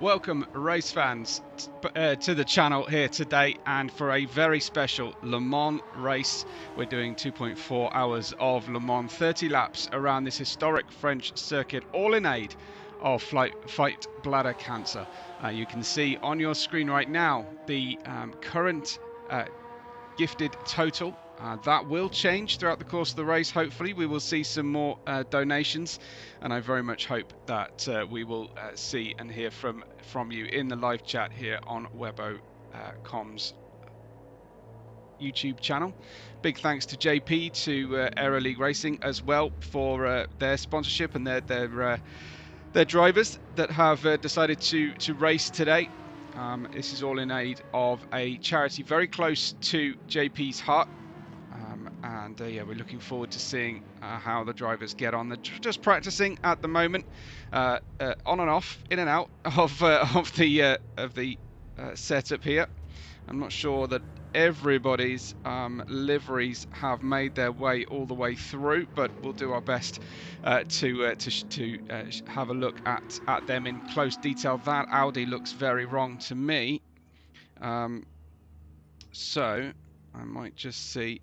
Welcome race fans to the channel here today, and for a very special Le Mans race. We're doing 2.4 hours of Le Mans, 30 laps around this historic French circuit, all in aid of fight bladder cancer. You can see on your screen right now the current gifted total. That will change throughout the course of the race. Hopefully we will see some more donations, and I very much hope that we will see and hear from you in the live chat here on Webbo Comms YouTube channel. Big thanks to JP, to Aero League Racing as well for their sponsorship and their drivers that have decided to race today. This is all in aid of a charity very close to JP's heart. Yeah, we're looking forward to seeing how the drivers get on. They're just practicing at the moment, on and off, in and out of the setup here. I'm not sure that everybody's liveries have made their way all the way through, but we'll do our best to have a look at them in close detail. That Audi looks very wrong to me, so I might just see.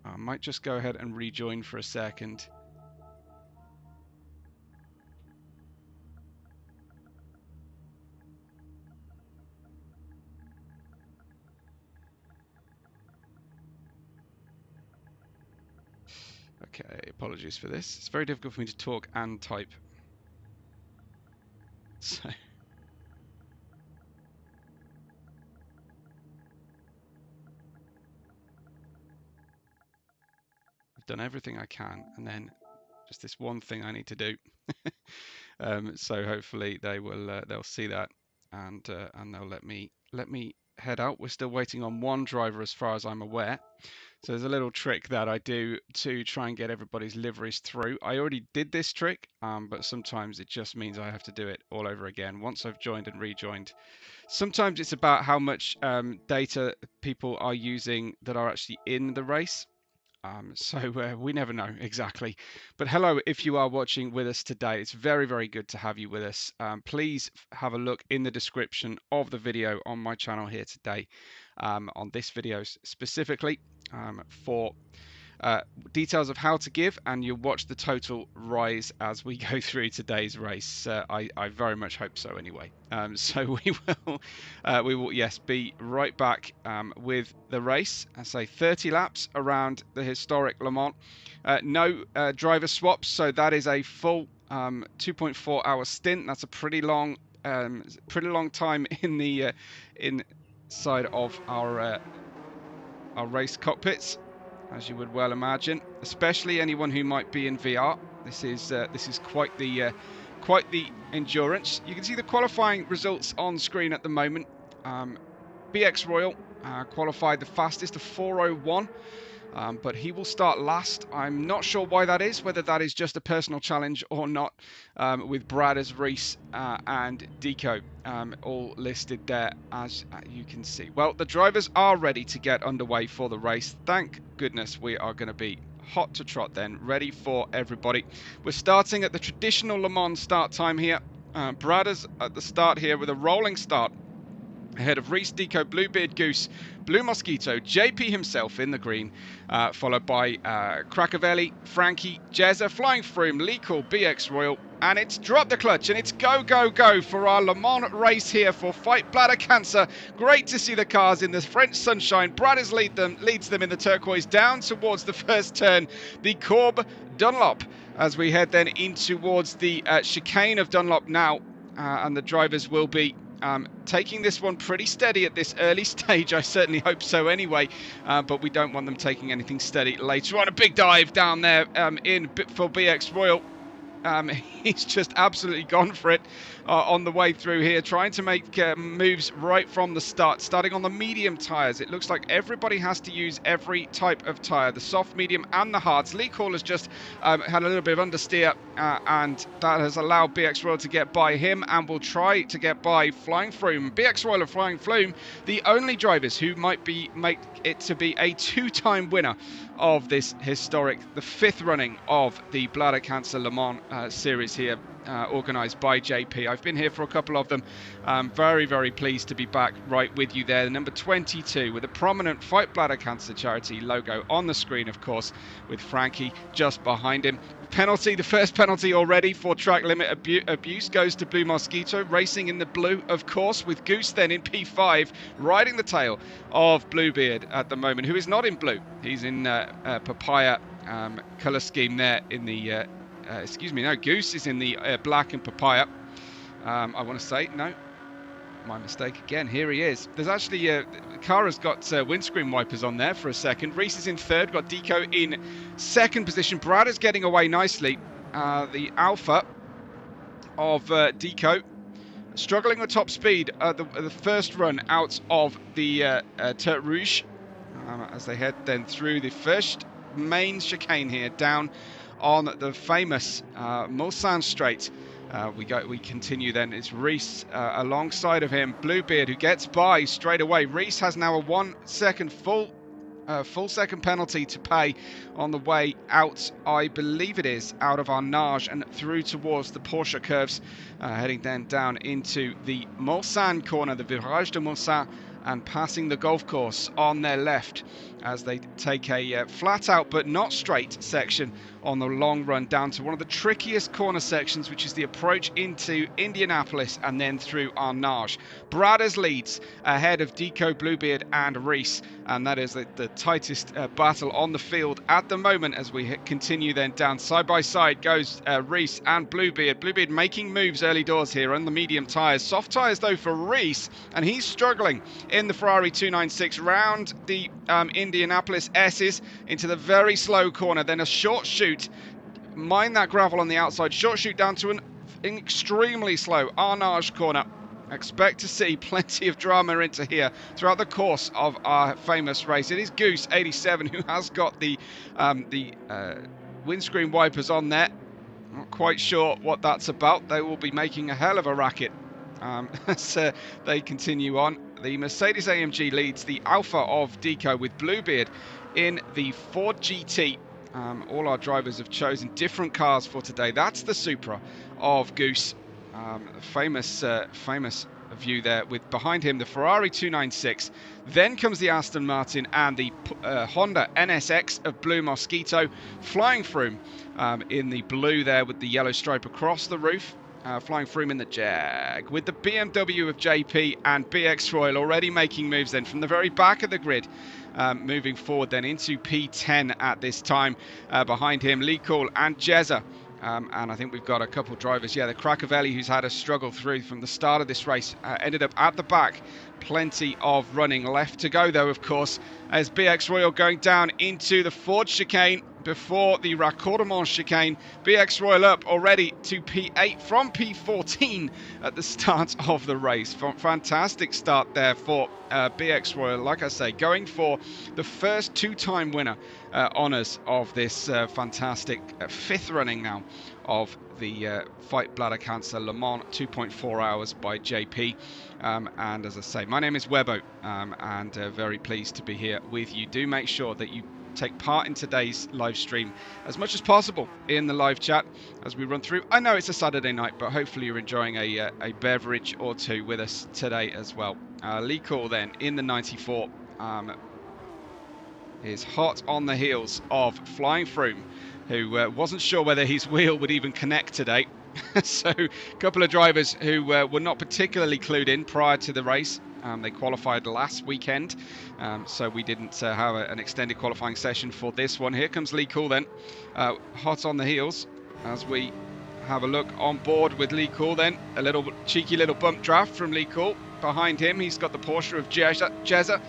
I might just go ahead and rejoin for a second. Okay, apologies for this. It's very difficult for me to talk and type. So done everything I can, and then just this one thing I need to do. So hopefully they will they'll see that, and they'll let me head out. We're still waiting on one driver as far as I'm aware. So there's a little trick that I do to try and get everybody's liveries through. I already did this trick, but sometimes it just means I have to do it all over again once I've joined and rejoined. Sometimes it's about how much data people are using that are actually in the race. So we never know exactly. But hello, if you are watching with us today, it's very, very good to have you with us. Please have a look in the description of the video on my channel here today, on this video specifically, for details of how to give, and you'll watch the total rise as we go through today's race. I very much hope so anyway. So we will yes, be right back with the race. I say 30 laps around the historic Le Mans. No driver swaps, so that is a full 2.4 hour stint. That's a pretty long time in the inside of our race cockpits, as you would well imagine, especially anyone who might be in VR. This is quite the endurance. You can see the qualifying results on screen at the moment. BX Royal qualified the fastest of 4:01, but he will start last. I'm not sure why that is, whether that is just a personal challenge or not, with Brad as Reese and Deco all listed there, as you can see. Well, the drivers are ready to get underway for the race. Thank goodness we are going to be hot to trot then, ready for everybody. We're starting at the traditional Le Mans start time here. Brad is at the start here with a rolling start, ahead of Reese, Deco, Bluebeard, Goose, Blue Mosquito, JP himself in the green, followed by Cracavelli, Frankie, Jezza, Flying Froome, Leekall, BX Royal, and it's drop the clutch, and it's go, go, go for our Le Mans race here for Fight Bladder Cancer. Great to see the cars in the French sunshine. Brad leads them in the turquoise down towards the first turn, the Courbe Dunlop, as we head then in towards the chicane of Dunlop now, and the drivers will be taking this one pretty steady at this early stage. I certainly hope so anyway, but we don't want them taking anything steady later on. A big dive down there in for BX Royal. He's just absolutely gone for it on the way through here, trying to make moves right from the start, starting on the medium tyres. It looks like everybody has to use every type of tyre, the soft, medium and the hards. Lee Call has just had a little bit of understeer, and that has allowed BX Royal to get by him, and will try to get by Flying Flume. BX Royal and Flying Flume, the only drivers who might make it to be a two-time winner of this historic, the 5th running of the Bladder Cancer Le Mans series here, organised by JP. I've been here for a couple of them. Very, very pleased to be back right with you there. Number 22 with a prominent Fight Bladder Cancer charity logo on the screen, of course, with Frankie just behind him. Penalty, the first penalty already for track limit abuse goes to Blue Mosquito, racing in the blue, of course, with Goose then in P5, riding the tail of Bluebeard at the moment, who is not in blue. He's in papaya colour scheme there in the... excuse me, no, Goose is in the black and papaya. I want to say, no, my mistake again. Here he is. There's actually, the car has got windscreen wipers on there for a second. Reese is in third, got Deco in second position. Brad is getting away nicely. The Alpha of Deco struggling with top speed the first run out of the Terre Rouge as they head then through the first main chicane here down on the famous Mulsanne Straight. We continue then. It's Reese alongside of him, Bluebeard, who gets by straight away. Reese has now a 1 second full second penalty to pay on the way out, I believe it is, out of Arnage and through towards the Porsche curves, heading then down into the Mulsanne corner, the Virage de Mulsanne, and passing the golf course on their left as they take a flat out but not straight section on the long run down to one of the trickiest corner sections, which is the approach into Indianapolis and then through Arnage. Bradders leads ahead of Deco, Bluebeard and Reese, and that is the tightest battle on the field at the moment as we continue then down. Side by side goes Reese and Bluebeard. Bluebeard making moves early doors here on the medium tyres. Soft tyres though for Reese, and he's struggling in the Ferrari 296 round the Indianapolis S's into the very slow corner, then a short shoot, mind that gravel on the outside, short shoot down to an extremely slow Arnage corner. Expect to see plenty of drama into here throughout the course of our famous race. It is Goose 87 who has got the windscreen wipers on there. Not quite sure what that's about. They will be making a hell of a racket as they continue on. The Mercedes AMG leads the Alpha of Deco with Bluebeard in the Ford GT. All our drivers have chosen different cars for today. That's the Supra of Goose. Famous view there with behind him the Ferrari 296. Then comes the Aston Martin and the Honda NSX of Blue Mosquito. Flying Flume in the blue there with the yellow stripe across the roof. Flying Flume in the Jag with the BMW of JP and BX Royal already making moves then from the very back of the grid, moving forward then into P10 at this time. Behind him Lee Call and Jezza. And I think we've got a couple of drivers. Yeah, the Cracovelli, who's had a struggle through from the start of this race, ended up at the back. Plenty of running left to go, though, of course, as BX Royal going down into the Ford chicane before the Raccordement chicane. BX Royal up already to P8 from P14 at the start of the race. Fantastic start there for BX Royal. Like I say, going for the first two-time winner honours of this fantastic 5th running now of the Fight Bladder Cancer Le Mans 2.4 hours by JP. And as I say, my name is Webbo, and very pleased to be here with you. Do make sure that you take part in today's live stream as much as possible in the live chat as we run through. I know it's a Saturday night, but hopefully you're enjoying a beverage or two with us today as well. Lee Call then in the 94 is hot on the heels of Flying Flume, who wasn't sure whether his wheel would even connect today. So a couple of drivers who were not particularly clued in prior to the race. They qualified last weekend, so we didn't have an extended qualifying session for this one. Here comes Lee Call then, hot on the heels as we have a look on board with Lee Call then. A little cheeky little bump draft from Lee Call. Behind him he's got the Porsche of Jezza,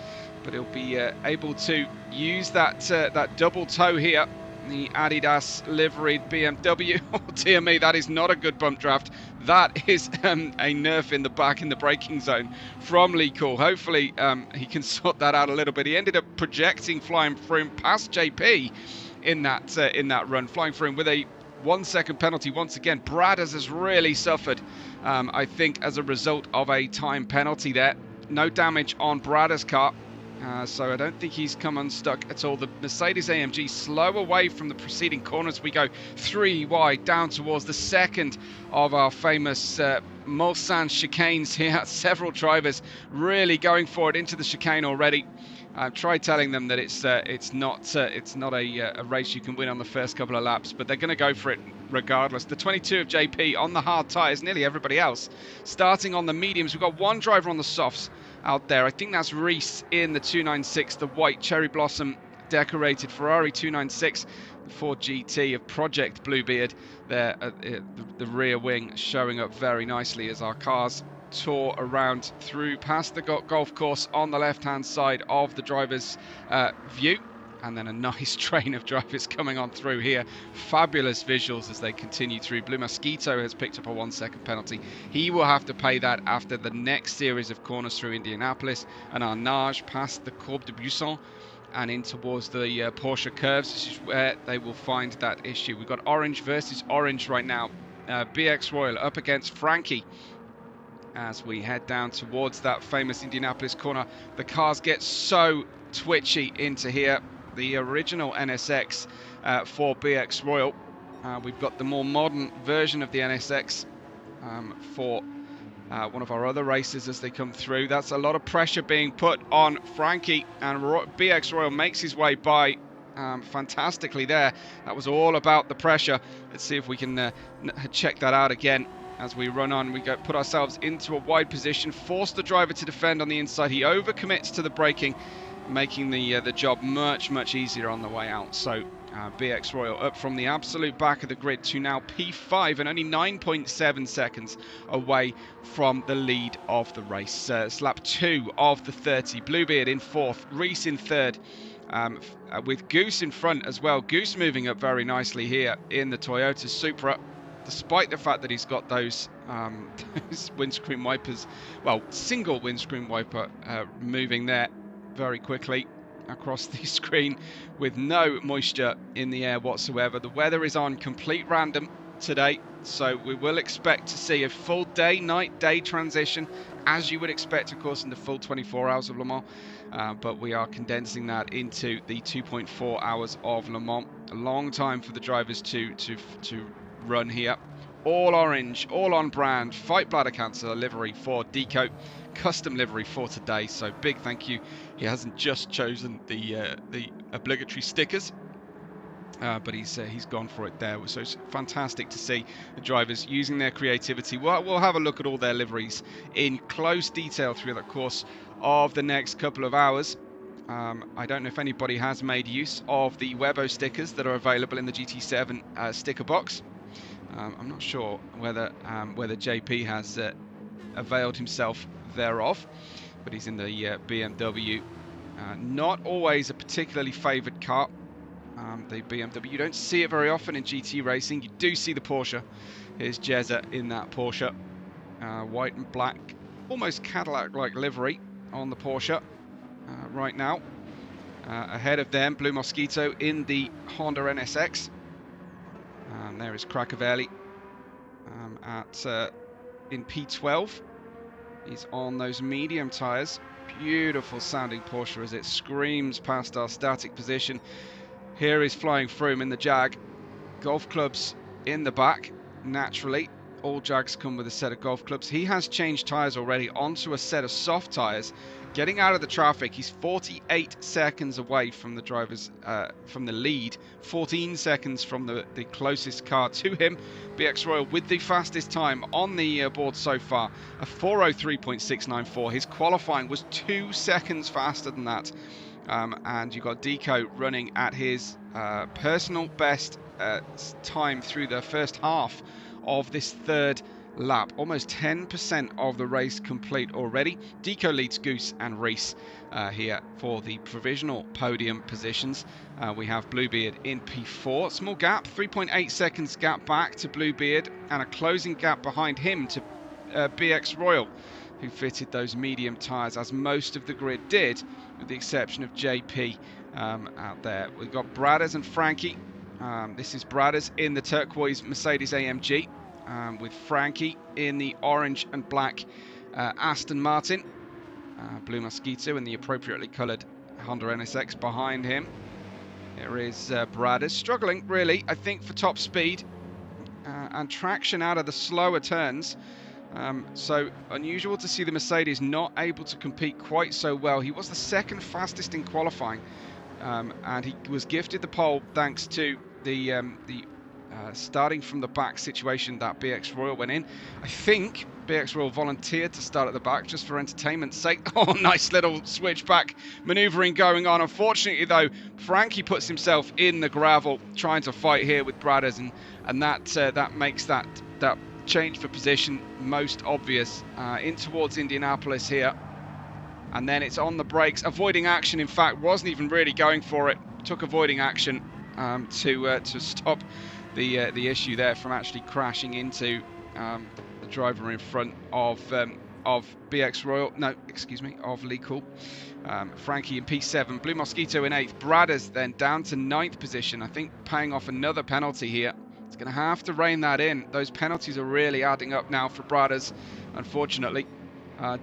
but he'll be able to use that double toe here the Adidas liveried BMW. Oh dear me, that is not a good bump draft. That is a nerf in the back in the braking zone from Lee Cool. Hopefully he can sort that out a little bit. He ended up projecting flying Froome past JP in that run, flying Froome with a 1 second penalty once again. Bradders has really suffered, I think, as a result of a time penalty there. No damage on Bradders' car. So I don't think he's come unstuck at all. The Mercedes AMG slow away from the preceding corners. We go 3 wide down towards the second of our famous Mulsanne chicanes here. Several drivers really going for it into the chicane already. I've tried telling them that it's not a race you can win on the first couple of laps, but they're going to go for it regardless. The 22 of JP on the hard tyres, nearly everybody else starting on the mediums. We've got one driver on the softs out there. I think that's Reese in the 296, the white cherry blossom decorated Ferrari 296, the Ford GT of Project Bluebeard there at the rear wing, showing up very nicely as our cars tour around through past the golf course on the left hand side of the driver's view. And then a nice train of drivers coming on through here. Fabulous visuals as they continue through. Blue Mosquito has picked up a 1 second penalty. He will have to pay that after the next series of corners through Indianapolis. And Arnage past the Courbe de Buisson and in towards the Porsche curves. This is where they will find that issue. We've got orange versus orange right now. BX Royal up against Frankie. As we head down towards that famous Indianapolis corner, the cars get so twitchy into here. The original NSX for BX Royal. We've got the more modern version of the NSX for one of our other races as they come through. That's a lot of pressure being put on Frankie, and BX Royal makes his way by fantastically there. That was all about the pressure. Let's see if we can check that out again. As we run on, we put ourselves into a wide position, force the driver to defend on the inside. He overcommits to the braking, making the job much easier on the way out. So BX Royal up from the absolute back of the grid to now P5 and only 9.7 seconds away from the lead of the race. It's lap 2 of the 30. Bluebeard in 4th, Reese in 3rd. With Goose in front as well. Goose moving up very nicely here in the Toyota Supra, despite the fact that he's got those windscreen wipers, well, single windscreen wiper moving there very quickly across the screen with no moisture in the air whatsoever. The weather is on complete random today, so we will expect to see a full day, night, day transition, as you would expect, of course, in the full 24 hours of Le Mans, but we are condensing that into the 2.4 hours of Le Mans. A long time for the drivers to run here. All orange, all on brand, fight bladder cancer livery for Deco, custom livery for today. So big thank you. He hasn't just chosen the obligatory stickers, but he's gone for it there. So it's fantastic to see the drivers using their creativity. We'll have a look at all their liveries in close detail through the course of the next couple of hours. I don't know if anybody has made use of the Webbo stickers that are available in the GT7 sticker box. I'm not sure whether JP has availed himself thereof, but he's in the BMW. Not always a particularly favoured car, the BMW. You don't see it very often in GT racing. You do see the Porsche. Here's Jezza in that Porsche. White and black, almost Cadillac-like livery on the Porsche right now. Ahead of them, Blue Mosquito in the Honda NSX. There is Craccavelli in P12. He's on those medium tyres. Beautiful sounding Porsche as it screams past our static position. Here is Flying Froome in the Jag. Golf clubs in the back, naturally. All Jags come with a set of golf clubs. He has changed tyres already onto a set of soft tyres. Getting out of the traffic, he's 48 seconds away from the driver's from the lead, 14 seconds from the closest car to him. BX Royal with the fastest time on the board so far, a 4:03.694. His qualifying was 2 seconds faster than that, and you got Deco running at his personal best time through the first half of this third lap. Almost 10% of the race complete already. Deco leads Goose and Reese here for the provisional podium positions. We have Bluebeard in P4. Small gap, 3.8 seconds gap back to Bluebeard, and a closing gap behind him to BX Royal, who fitted those medium tyres, as most of the grid did, with the exception of JP out there. We've got Bradders and Frankie. This is Bradders in the turquoise Mercedes AMG, with Frankie in the orange and black Aston Martin. Blue Mosquito in the appropriately coloured Honda NSX behind him. There is Bradders, struggling really, I think, for top speed and traction out of the slower turns. So unusual to see the Mercedes not able to compete quite so well. He was the second fastest in qualifying, and he was gifted the pole thanks to the starting from the back situation that BX Royal went in. I think BX Royal volunteered to start at the back just for entertainment's sake. Oh, nice little switchback manoeuvring going on. Unfortunately, though, Frankie puts himself in the gravel trying to fight here with Bradders, and that makes that change for position most obvious in towards Indianapolis here. And then it's on the brakes, avoiding action. In fact, wasn't even really going for it. Took avoiding action to stop the issue there from actually crashing into the driver in front of BX Royal. No, excuse me, of Lee Cool. Frankie in P7, Blue Mosquito in 8th. Bradders then down to 9th position. I think paying off another penalty here. It's going to have to rein that in. Those penalties are really adding up now for Bradders, unfortunately.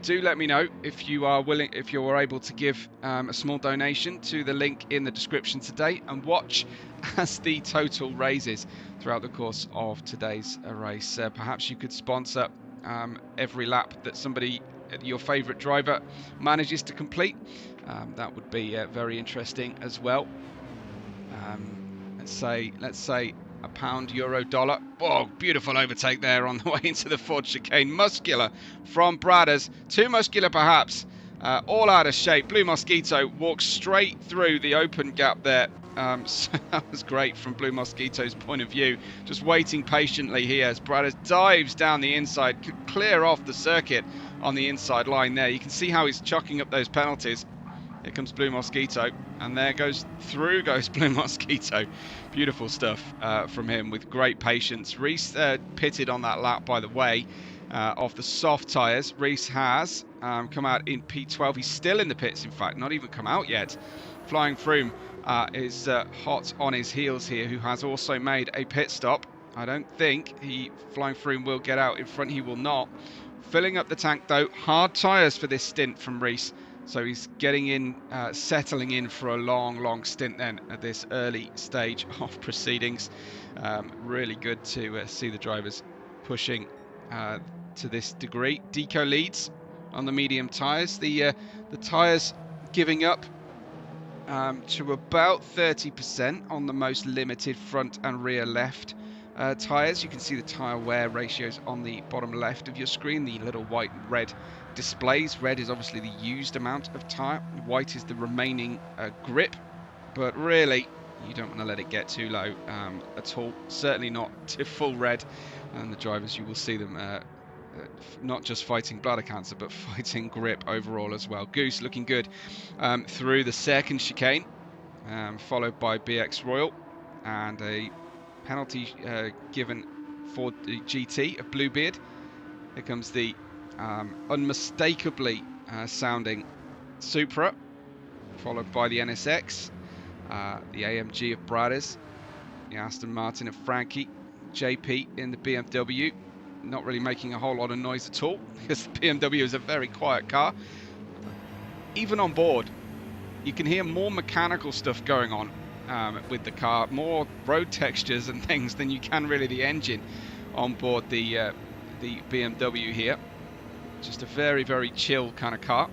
Do let me know if you are willing, if you are able to give a small donation to the link in the description today, and watch as the total raises throughout the course of today's race. Perhaps you could sponsor every lap that somebody, your favourite driver, manages to complete. That would be very interesting as well. Let's say £1, euro, dollar. Whoa, beautiful overtake there on the way into the Ford chicane. Muscular from Bradders, too muscular perhaps, all out of shape. Blue Mosquito walks straight through the open gap there. So that was great from Blue Mosquito's point of view, just waiting patiently here as Bradders dives down the inside, could clear off the circuit on the inside line there. You can see how he's chucking up those penalties. Here comes Blue Mosquito, and there goes Blue Mosquito. Beautiful stuff from him with great patience. Reese pitted on that lap, by the way, of the soft tyres. Reese has come out in P12. He's still in the pits, in fact, not even come out yet. Flying Froome is hot on his heels here, who has also made a pit stop. I don't think Flying Froome will get out in front. He will not. Filling up the tank, though. Hard tyres for this stint from Reese. So he's getting in, settling in for a long stint then at this early stage of proceedings. Really good to see the drivers pushing to this degree. Deco leads on the medium tyres. The tyres giving up to about 30% on the most limited front and rear left tyres. You can see the tyre wear ratios on the bottom left of your screen, the little white and red displays. Red is obviously the used amount of tyre, white is the remaining grip, but really you don't want to let it get too low at all, certainly not to full red. And the drivers, you will see them not just fighting bladder cancer, but fighting grip overall as well. Goose looking good through the second chicane, followed by BX Royal, and a penalty given for the GT of Bluebeard. Here comes the unmistakably sounding Supra, followed by the NSX, the AMG of Bradders, the Aston Martin of Frankie, JP in the BMW, not really making a whole lot of noise at all because the BMW is a very quiet car. Even on board, you can hear more mechanical stuff going on with the car, more road textures and things than you can really the engine on board the BMW here. Just a very chill kind of car.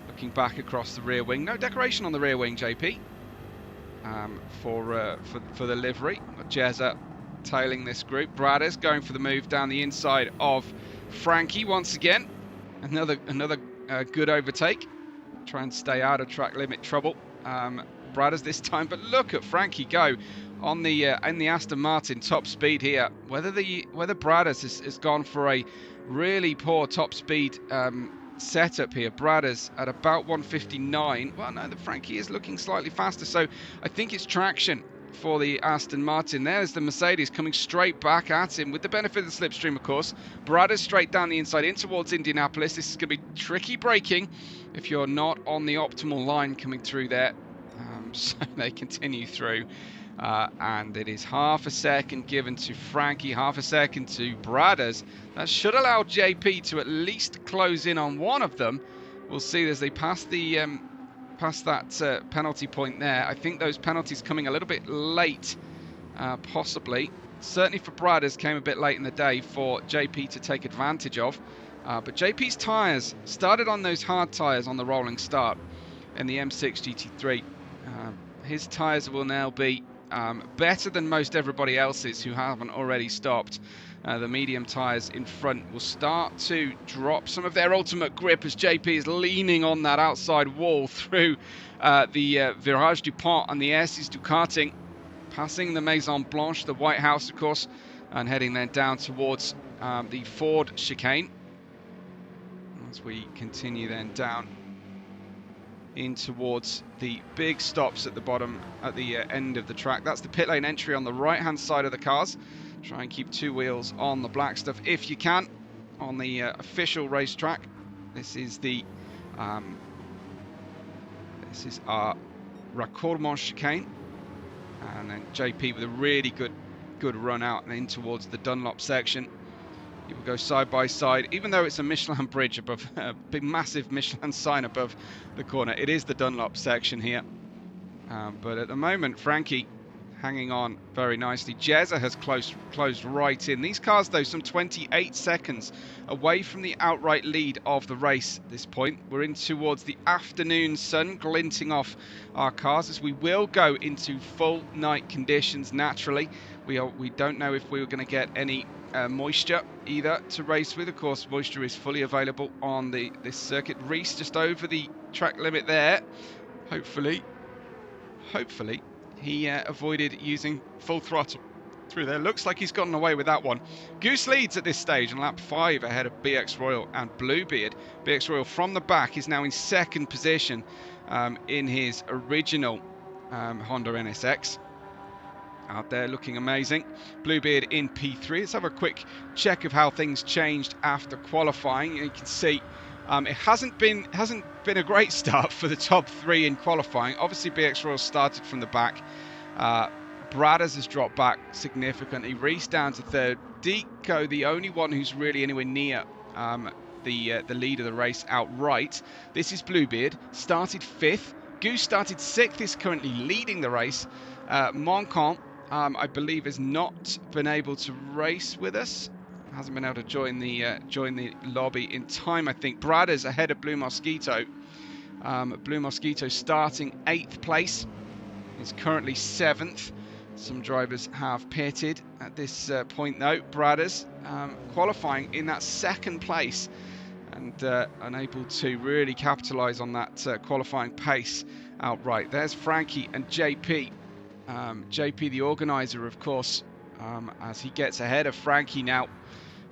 Looking back across the rear wing, no decoration on the rear wing, JP, for the livery. Jezza tailing this group. Bradders going for the move down the inside of Frankie once again. Another good overtake. Try and stay out of track limit trouble Bradders this time, but look at Frankie go on the in the Aston Martin top speed here. Whether Bradders has gone for a really poor top speed setup here. Bradders at about 159. Well, no, the Frankie is looking slightly faster, so I think it's traction for the Aston Martin. There's the Mercedes coming straight back at him with the benefit of the slipstream, of course. Bradders straight down the inside in towards Indianapolis. This is going to be tricky braking if you're not on the optimal line coming through there. So they continue through. And it is half a second given to Frankie, half a second to Bradders. That should allow JP to at least close in on one of them. We'll see as they pass the past that penalty point there. I think those penalties coming a little bit late, possibly. Certainly for Bradders came a bit late in the day for JP to take advantage of. But JP's tyres started on those hard tyres on the rolling start in the M6 GT3. His tyres will now be better than most everybody else's who haven't already stopped. The medium tyres in front will start to drop some of their ultimate grip as JP is leaning on that outside wall through the Virage du Pont and the Airsis du Karting, passing the Maison Blanche, the White House, of course, and heading then down towards the Ford chicane as we continue then down in towards the big stops at the bottom, at the end of the track. That's the pit lane entry on the right hand side of the cars. Try and keep two wheels on the black stuff if you can on the official racetrack. This is the this is our Raccourement chicane, and then JP with a really good run out and in towards the Dunlop section. You will go side by side, even though it's a Michelin bridge above, a big massive Michelin sign above the corner. It is the Dunlop section here. But at the moment, Frankie hanging on very nicely. Jezza has closed right in. These cars, though, some 28 seconds away from the outright lead of the race at this point. We're in towards the afternoon sun glinting off our cars as we will go into full night conditions naturally. We don't know if we were going to get any moisture either to race with. Of course, moisture is fully available on this circuit. Reese just over the track limit there. Hopefully he avoided using full throttle through there. Looks like he's gotten away with that one. Goose leads at this stage on lap 5 ahead of BX Royal and Bluebeard. BX Royal from the back is now in second position in his original Honda NSX. Out there looking amazing. Bluebeard in P3. Let's have a quick check of how things changed after qualifying. You can see it hasn't been a great start for the top 3 in qualifying. Obviously BX Royal started from the back. Bradders has dropped back significantly. Reese down to 3rd. Deco, the only one who's really anywhere near the lead of the race outright. This is Bluebeard, started 5th. Goose started 6th, is currently leading the race. Moncon, I believe, has not been able to race with us. Hasn't been able to join the lobby in time, I think. Bradders ahead of Blue Mosquito. Blue Mosquito starting 8th place. Is currently 7th. Some drivers have pitted at this point though. Bradders qualifying in that 2nd place and unable to really capitalise on that qualifying pace outright. There's Frankie and JP. JP, the organiser, of course, as he gets ahead of Frankie now,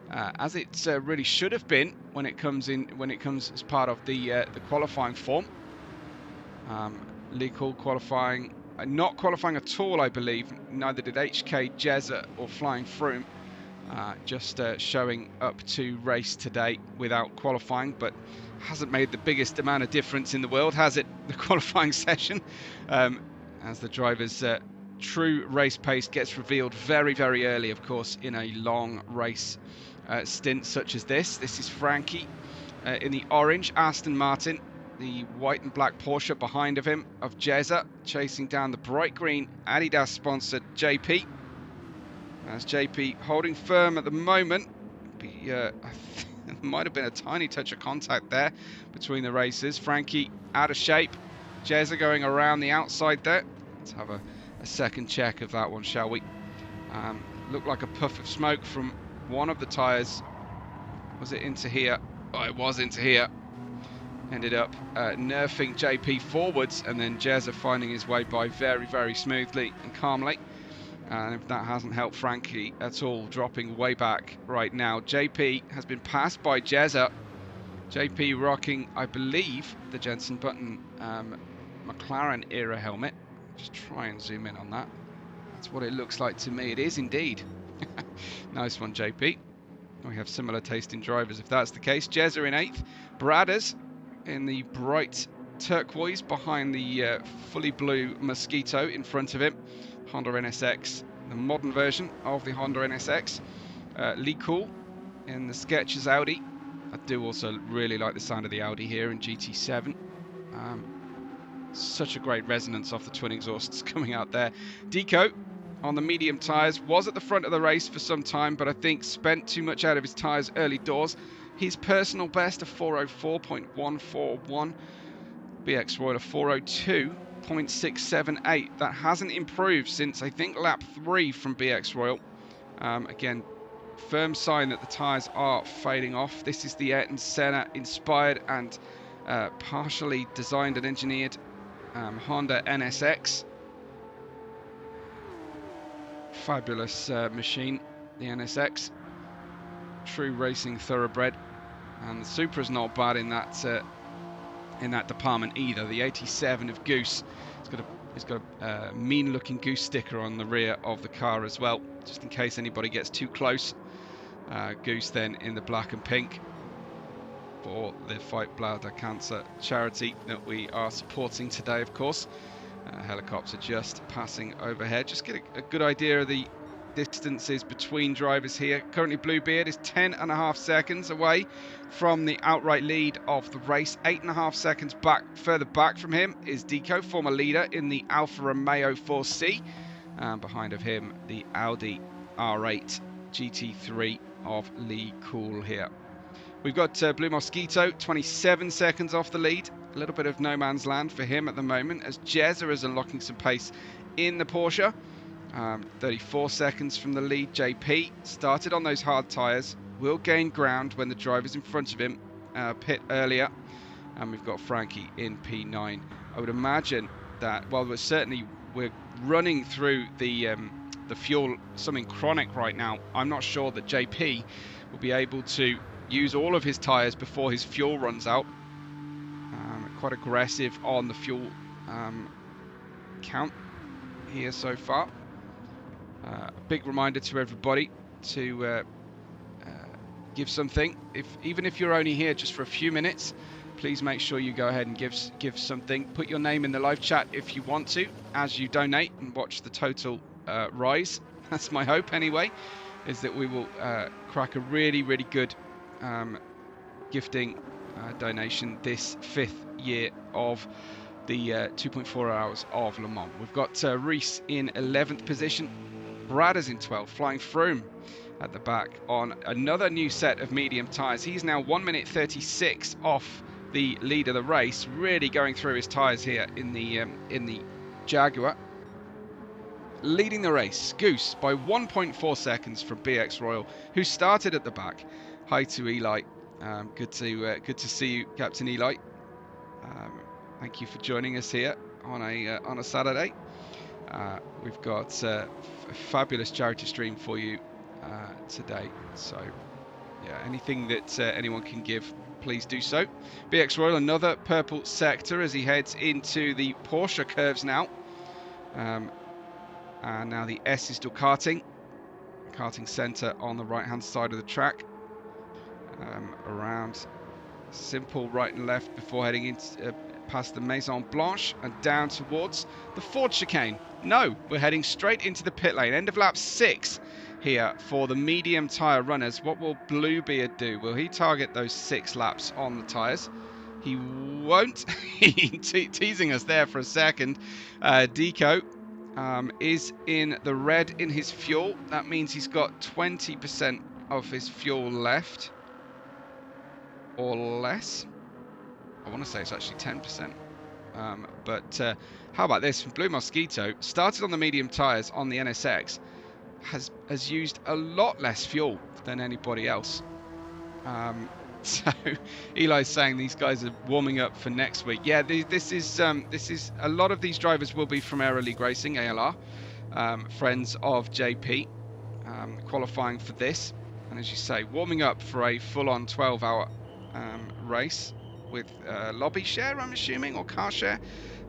as it really should have been when it comes as part of the qualifying form. Legal qualifying, not qualifying at all, I believe. Neither did HK, Jezza or Flying Froome. Just showing up to race today without qualifying, but hasn't made the biggest amount of difference in the world, has it? The qualifying session, as the drivers' true race pace gets revealed very, very early, of course, in a long race stint such as this. This is Frankie in the orange Aston Martin, the white and black Porsche behind of him of Jezza, chasing down the bright green Adidas sponsored JP. As JP holding firm at the moment. There might have been a tiny touch of contact there between the racers. Frankie out of shape. Jezza going around the outside there. Let's have a second check of that one, shall we? Looked like a puff of smoke from one of the tyres. Was it into here? Oh, it was into here. ended up nerfing JP forwards, and then Jezza finding his way by very smoothly and calmly. And if that hasn't helped Frankie at all, dropping way back right now. JP has been passed by Jezza. JP rocking, I believe, the Jensen Button McLaren era helmet. Just try and zoom in on that. That's what it looks like to me. It is indeed. Nice one, JP. We have similar taste in drivers if that's the case. Jezza in 8th. Bradders in the bright turquoise behind the fully blue Mosquito in front of him. Honda NSX, the modern version of the Honda NSX. Lee Cool in the Skechers Audi. I do also really like the sound of the Audi here in GT7. Such a great resonance off the twin exhausts coming out there. Deco on the medium tyres, was at the front of the race for some time, but I think spent too much out of his tyres early doors. His personal best, a 404.141. BX Royal, a 402.678. That hasn't improved since, I think, lap 3 from BX Royal. Again, firm sign that the tyres are fading off. This is the Ayrton Senna inspired and partially designed and engineered Honda NSX. Fabulous machine, the NSX. True racing thoroughbred, and the Supra's not bad in that department either. The 87 of Goose, it's got a mean-looking goose sticker on the rear of the car as well, just in case anybody gets too close. Goose then in the black and pink for the Fight Bladder Cancer charity that we are supporting today, of course. Helicopter just passing overhead. Just get a good idea of the distances between drivers here. Currently Bluebeard is 10.5 seconds away from the outright lead of the race. 8.5 seconds further back from him is Deco, former leader in the Alfa Romeo 4C. Behind of him, the Audi R8 GT3 of Lee Cool here. We've got Blue Mosquito, 27 seconds off the lead. A little bit of no man's land for him at the moment, as Jezza is unlocking some pace in the Porsche. 34 seconds from the lead. JP started on those hard tyres, will gain ground when the driver's in front of him pit earlier. And we've got Frankie in P9. I would imagine that while we're running through the fuel, something chronic right now, I'm not sure that JP will be able to use all of his tyres before his fuel runs out. Quite aggressive on the fuel count here so far. A big reminder to everybody to give something. Even if you're only here just for a few minutes, please make sure you go ahead and give something. Put your name in the live chat if you want to, as you donate and watch the total rise. That's my hope anyway, is that we will crack a really good gifting donation this 5th year of the 2.4 hours of Le Mans. We've got Reese in 11th position, Bradders in 12th, flying Froome at the back on another new set of medium tyres. He's now 1 minute 36 off the lead of the race, really going through his tyres here in the Jaguar. Leading the race, Goose, by 1.4 seconds from BX Royal, who started at the back. Hi to Eli. Good to see you, Captain Eli. Thank you for joining us here on a Saturday. We've got a fabulous charity stream for you today. So, yeah, anything that anyone can give, please do so. BX Royal, another purple sector as he heads into the Porsche curves now. And now the S is still karting centre on the right-hand side of the track. Around simple right and left before heading into past the Maison Blanche and down towards the Ford chicane. No, we're heading straight into the pit lane. End of lap 6 here for the medium tyre runners. What will Bluebeard do? Will he target those 6 laps on the tyres? He won't. Teasing us there for a second. Deco is in the red in his fuel. That means he's got 20% of his fuel left. Or less. I want to say it's actually 10%. But how about this from Blue Mosquito? Started on the medium tyres on the NSX. Has used a lot less fuel than anybody else. So Eli's saying these guys are warming up for next week. Yeah, this is a lot of these drivers will be from Aero League Racing, ALR, friends of JP, qualifying for this, and as you say, warming up for a full-on 12-hour race with lobby share, I'm assuming, or car share.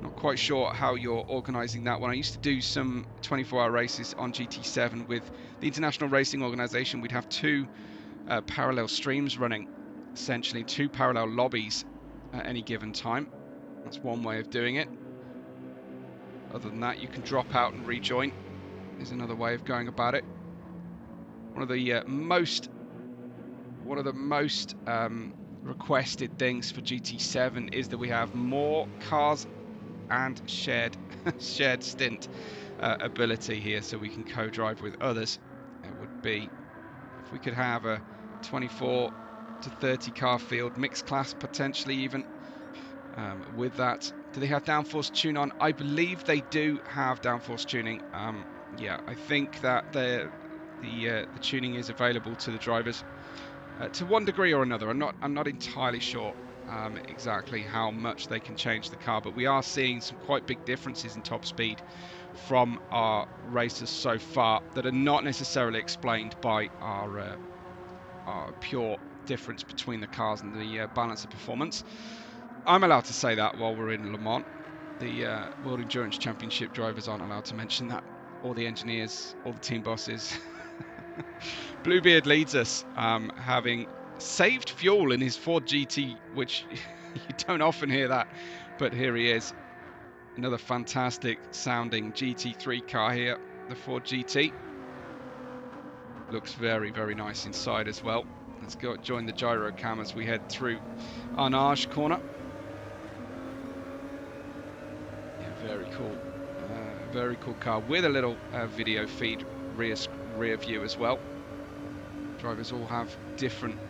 Not quite sure how you're organising that one. I used to do some 24-hour races on GT7 with the International Racing Organisation. We'd have two parallel streams running, essentially two parallel lobbies at any given time. That's one way of doing it. Other than that, you can drop out and rejoin. Is another way of going about it. One of the most requested things for GT7 is that we have more cars and shared stint ability here, so we can co-drive with others. It would be, if we could have a 24 to 30 car field, mixed class potentially even, with that. Do they have downforce tune on? I believe they do have downforce tuning. Yeah, I think that the tuning is available to the drivers to one degree or another. I'm not entirely sure exactly how much they can change the car, but we are seeing some quite big differences in top speed from our racers so far that are not necessarily explained by our pure difference between the cars and the balance of performance. I'm allowed to say that while we're in Le Mans. The World Endurance Championship drivers aren't allowed to mention that, or the engineers, or the team bosses. Bluebeard leads us, having saved fuel in his Ford GT, which you don't often hear that, but here he is. Another fantastic sounding GT3 car here, the Ford GT. Looks very, very nice inside as well. Let's go join the gyro cam as we head through Arnage corner. Yeah, very cool. Very cool car with a little video feed rear view as well. Drivers all have different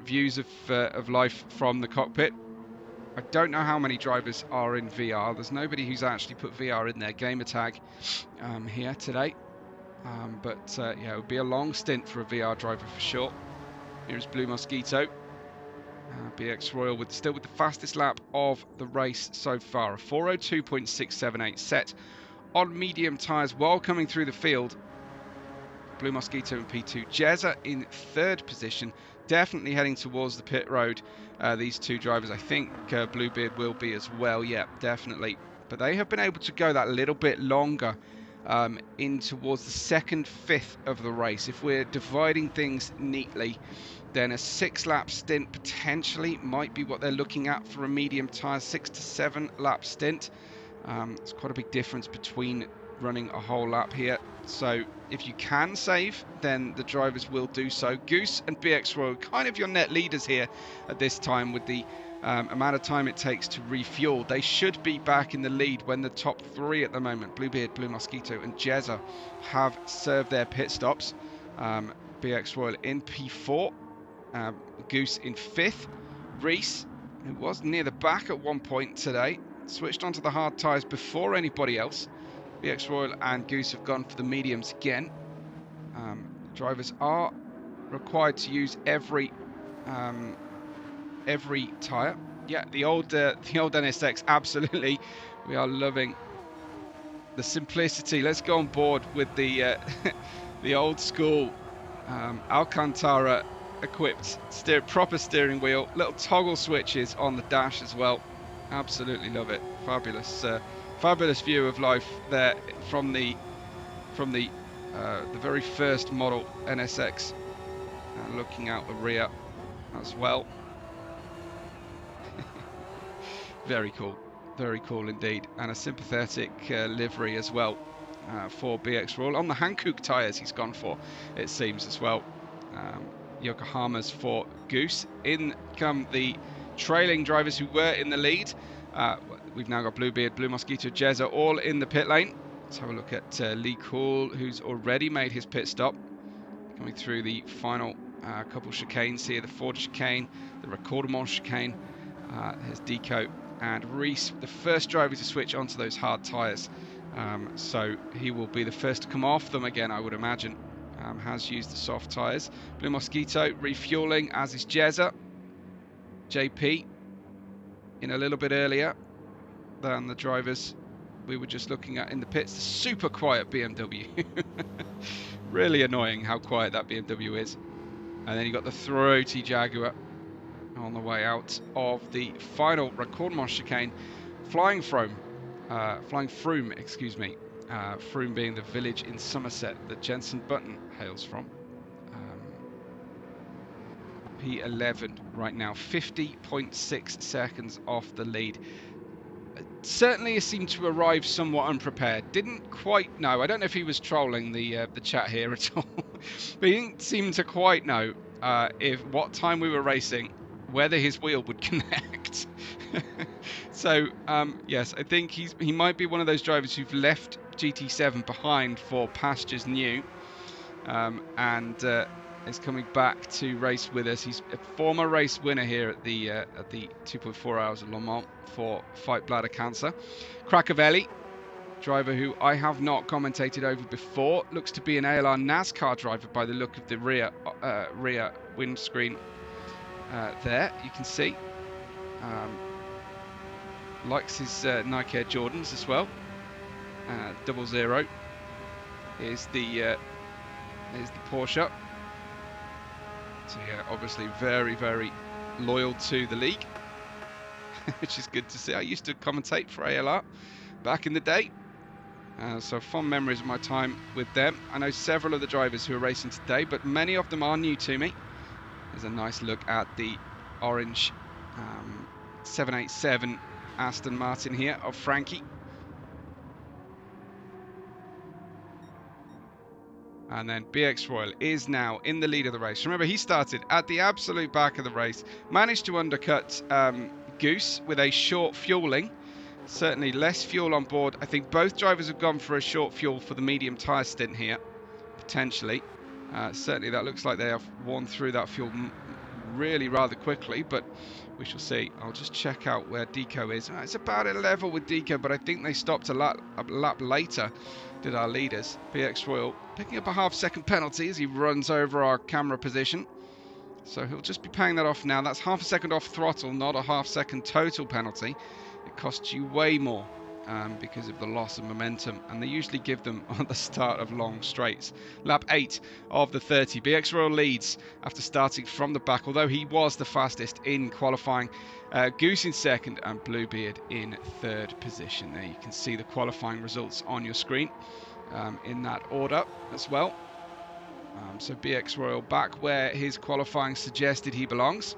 views of life from the cockpit. I don't know how many drivers are in VR. There's nobody who's actually put VR in their gamer tag here today. But yeah, it would be a long stint for a VR driver for sure. Here's Blue Mosquito. BX Royal still with the fastest lap of the race so far. A 4:02.678 set on medium tyres while coming through the field. Blue Mosquito in P2. Jezza in third position, definitely heading towards the pit road. These two drivers, I think Bluebeard will be as well. Yeah, definitely. But they have been able to go that little bit longer in towards the second fifth of the race. If we're dividing things neatly, then a 6-lap stint potentially might be what they're looking at for a medium tyre, 6 to 7 lap stint. It's quite a big difference between running a whole lap here. So if you can save, then the drivers will do so. Goose and BX Royal, kind of your net leaders here at this time with the amount of time it takes to refuel. They should be back in the lead when the top three at the moment, Bluebeard, Blue Mosquito and Jezza, have served their pit stops. BX Royal in P4, Goose in 5th. Reese, who was near the back at one point today, switched onto the hard tyres before anybody else. BX Royal and Goose have gone for the mediums again. Drivers are required to use every tyre. Yeah, the old NSX, absolutely. We are loving the simplicity. Let's go on board with the the old school Alcantara equipped proper steering wheel, little toggle switches on the dash as well. Absolutely love it. Fabulous, fabulous view of life there from the very first model NSX, looking out the rear as well. Very cool indeed, and a sympathetic livery as well for BX Royal. On the Hankook tyres he's gone for, it seems, as well. Yokohama's for Goose. In come the trailing drivers who were in the lead. We've now got Bluebeard, Blue Mosquito, Jezza all in the pit lane. Let's have a look at Lee Cool, who's already made his pit stop. Coming through the final couple chicanes here, the Ford chicane, the Recordement chicane. There's Deco and Reese, the first driver to switch onto those hard tyres. So he will be the first to come off them again, I would imagine. has used the soft tyres. Blue Mosquito refueling, as is Jezza. JP in a little bit earlier than the drivers we were just looking at in the pits. The super quiet BMW. Really annoying how quiet that BMW is. And then you got the throaty Jaguar on the way out of the final Recordement chicane. Flying Froome, excuse me. Froome being the village in Somerset that Jenson Button hails from. P11 right now, 50.6 seconds off the lead. Certainly seemed to arrive somewhat unprepared. Didn't quite know. I don't know if he was trolling the chat here at all, but he didn't seem to quite know what time we were racing, whether his wheel would connect. So yes, I think he might be one of those drivers who've left GT7 behind for pastures new, and is coming back to race with us. He's a former race winner here at the 2.4 hours of Le Mans for Fight Bladder Cancer. Cracovelli, driver who I have not commentated over before, looks to be an ALR NASCAR driver by the look of the rear windscreen there. You can see likes his Nike Air Jordans as well. 00 is the Porsche. So yeah, obviously very, very loyal to the league, which is good to see. I used to commentate for ALR back in the day, so fond memories of my time with them. I know several of the drivers who are racing today, but many of them are new to me. There's a nice look at the orange 787 Aston Martin here of Frankie. And then BX Royal is now in the lead of the race. Remember, he started at the absolute back of the race, managed to undercut Goose with a short fueling. Certainly less fuel on board. I think both drivers have gone for a short fuel for the medium tyre stint here, potentially. Certainly that looks like they have worn through that fuel really rather quickly, but we shall see. I'll just check out where Deco is. It's about a level with Deco, but I think they stopped a lap later, did our leaders. BX Royal picking up a half-second penalty as he runs over our camera position. So he'll just be paying that off now. That's half a second off throttle, not a half-second total penalty. It costs you way more because of the loss of momentum, and they usually give them on the start of long straights. Lap 8 of the 30. BX Royal leads after starting from the back, although he was the fastest in qualifying. Goose in second and Bluebeard in third position. There you can see the qualifying results on your screen in that order as well. So BX Royal back where his qualifying suggested he belongs.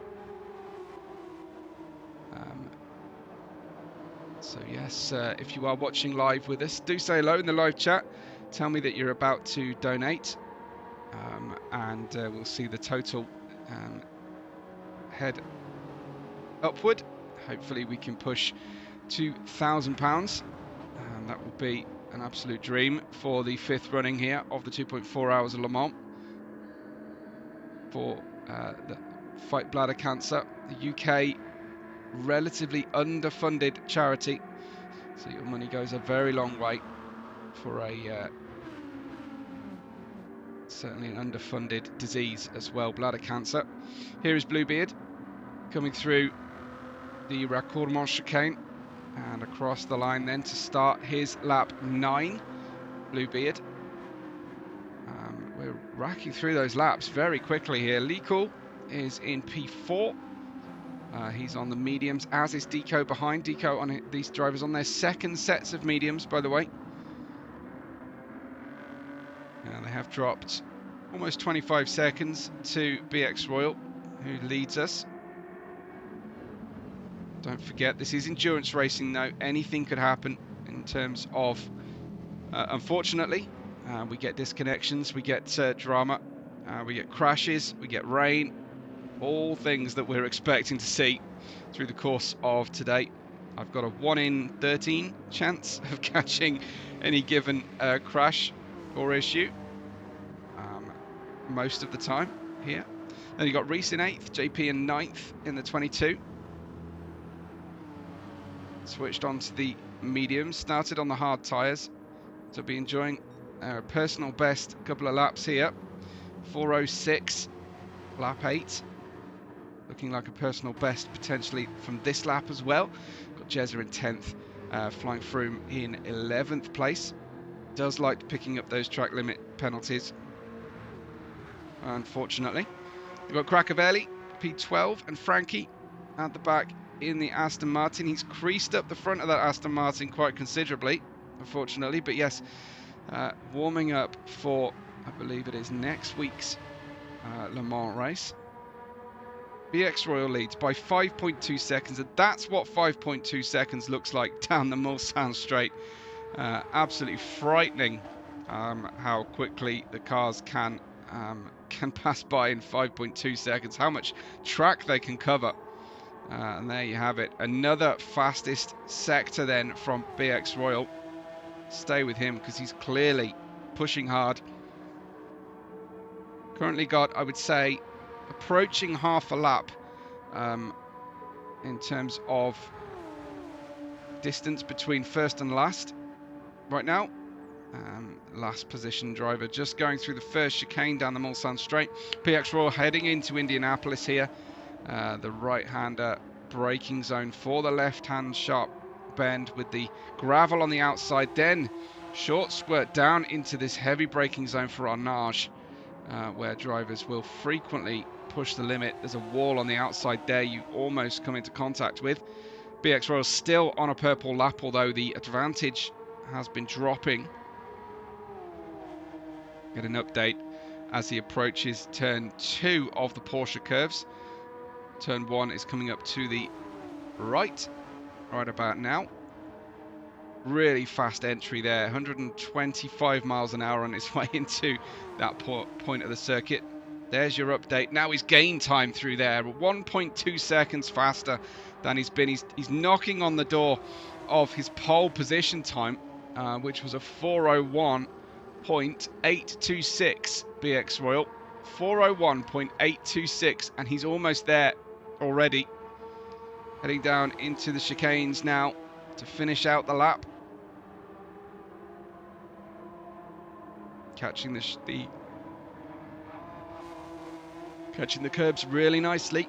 So yes, if you are watching live with us, do say hello in the live chat. Tell me that you're about to donate, and we'll see the total head upward. Hopefully we can push £2,000. That will be an absolute dream for the 5th running here of the 2.4 hours of Le Mans for the Fight Bladder Cancer, the UK relatively underfunded charity, so your money goes a very long way for a certainly an underfunded disease as well, bladder cancer. Here is Bluebeard coming through the Raccourmont chicane and across the line then to start his lap 9. Bluebeard, we're racking through those laps very quickly here. Leekul is in P4. He's on the mediums, as is Deco behind. Deco on these drivers on their second sets of mediums, by the way. And they have dropped almost 25 seconds to BX Royal, who leads us. Don't forget, this is endurance racing though. Anything could happen in terms of, unfortunately, we get disconnections, we get drama, we get crashes, we get rain. All things that we're expecting to see through the course of today. I've got a 1 in 13 chance of catching any given crash or issue most of the time here. Then you've got Reese in 8th, JP in 9th in the 22. Switched on to the mediums, started on the hard tyres, so be enjoying a personal best couple of laps here. 4:06, lap 8. Looking like a personal best potentially from this lap as well. Got Jezza in 10th, flying Froome in 11th place. Does like picking up those track limit penalties, unfortunately. We've got Crackavelli, P12, and Frankie at the back in the Aston Martin. He's creased up the front of that Aston Martin quite considerably, unfortunately. But yes, warming up for, I believe it is next week's Le Mans race. BX Royal leads by 5.2 seconds, and that's what 5.2 seconds looks like down the Mulsanne straight. Absolutely frightening how quickly the cars can pass by in 5.2 seconds, how much track they can cover. And there you have it, another fastest sector then from BX Royal. Stay with him because he's clearly pushing hard. Currently got, I would say, approaching half a lap in terms of distance between first and last right now. Last position driver just going through the first chicane down the Mulsanne straight. BX Royal heading into Indianapolis here. The right-hander braking zone for the left-hand sharp bend with the gravel on the outside. Then short squirt down into this heavy braking zone for Arnage, where drivers will frequently push the limit. There's a wall on the outside there you almost come into contact with. BX Royal still on a purple lap, although the advantage has been dropping. Get an update as he approaches turn 2 of the Porsche curves. Turn 1 is coming up to the right about now. Really fast entry there, 125 miles an hour on his way into that point of the circuit. There's your update. Now he's gained time through there, 1.2 seconds faster than he's been. He's knocking on the door of his pole position time, which was a 4:01.826 BX Royal. 4:01.826, and he's almost there already. Heading down into the chicanes now to finish out the lap. Catching the curbs really nicely.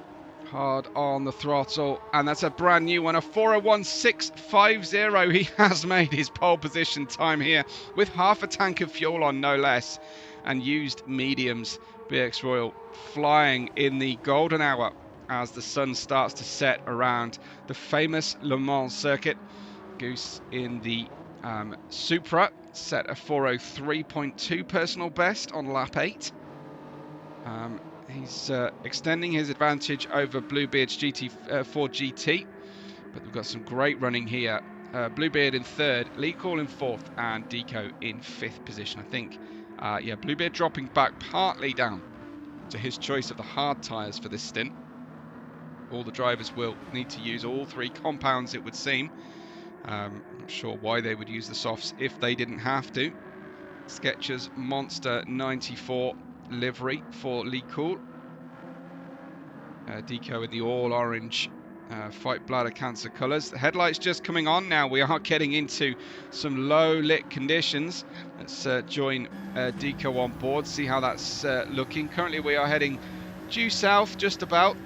Hard on the throttle, and that's a brand new one, a 4:01.650. He has made his pole position time here with half a tank of fuel on, no less, and used mediums. BX Royal flying in the golden hour as the sun starts to set around the famous Le Mans circuit. Goose in the Supra set a 4:03.2 personal best on lap 8. He's extending his advantage over Bluebeard's GT4 GT, but we've got some great running here. Bluebeard in 3rd, Lee Call in 4th, and Deco in 5th position, I think. Yeah, Bluebeard dropping back partly down to his choice of the hard tyres for this stint. All the drivers will need to use all 3 compounds, it would seem. I'm not sure why they would use the softs if they didn't have to. Skechers Monster 94 livery for Lee Cool. Deco in the all orange fight bladder cancer colours. The headlights just coming on now. We are getting into some low lit conditions. Let's join Deco on board, see how that's looking. Currently we are heading due south just about.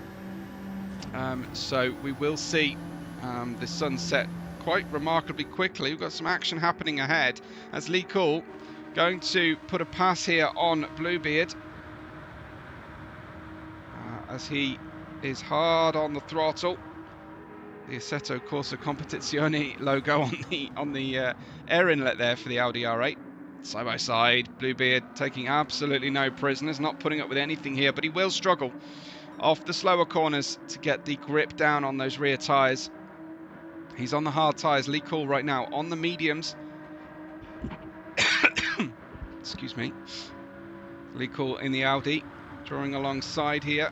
So we will see the sunset quite remarkably quickly. We've got some action happening ahead as Lee Cool going to put a pass here on Bluebeard as he is hard on the throttle. The Assetto Corsa Competizione logo on the air inlet there for the Audi R8. Side by side, Bluebeard taking absolutely no prisoners, not putting up with anything here, but he will struggle off the slower corners to get the grip down on those rear tyres. He's on the hard tyres. Lee Cool right now on the mediums. Excuse me. Lee Cool in the Audi, drawing alongside here.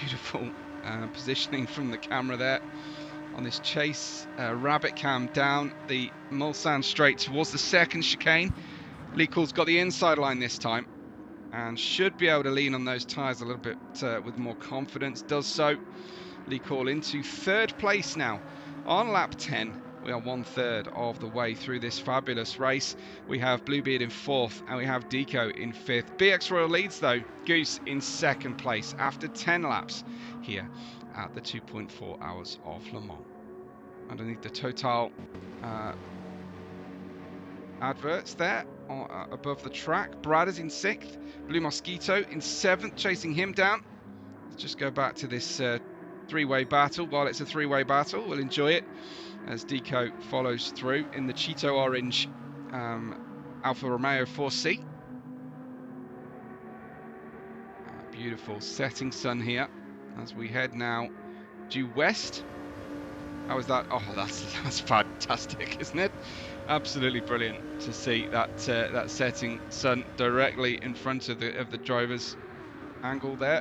Beautiful positioning from the camera there on this chase rabbit cam down the Mulsanne straight towards the second chicane. Lee Cool's got the inside line this time and should be able to lean on those tyres a little bit with more confidence. Does so. Lee Cool into 3rd place now on lap 10 We are 1/3 of the way through this fabulous race. We have Bluebeard in 4th and we have Deco in 5th. BX Royal leads though, Goose in 2nd place after 10 laps here at the 2.4 hours of Le Mans. Underneath the Total adverts there above the track, Brad is in 6th, Blue Mosquito in 7th, chasing him down. Let's just go back to this three-way battle. While it's a three-way battle, we'll enjoy it as Deco follows through in the Cheeto Orange Alfa Romeo 4C. Beautiful setting sun here as we head now due west. How is that? Oh, that's fantastic, isn't it? Absolutely brilliant to see that that setting sun directly in front of the driver's angle there.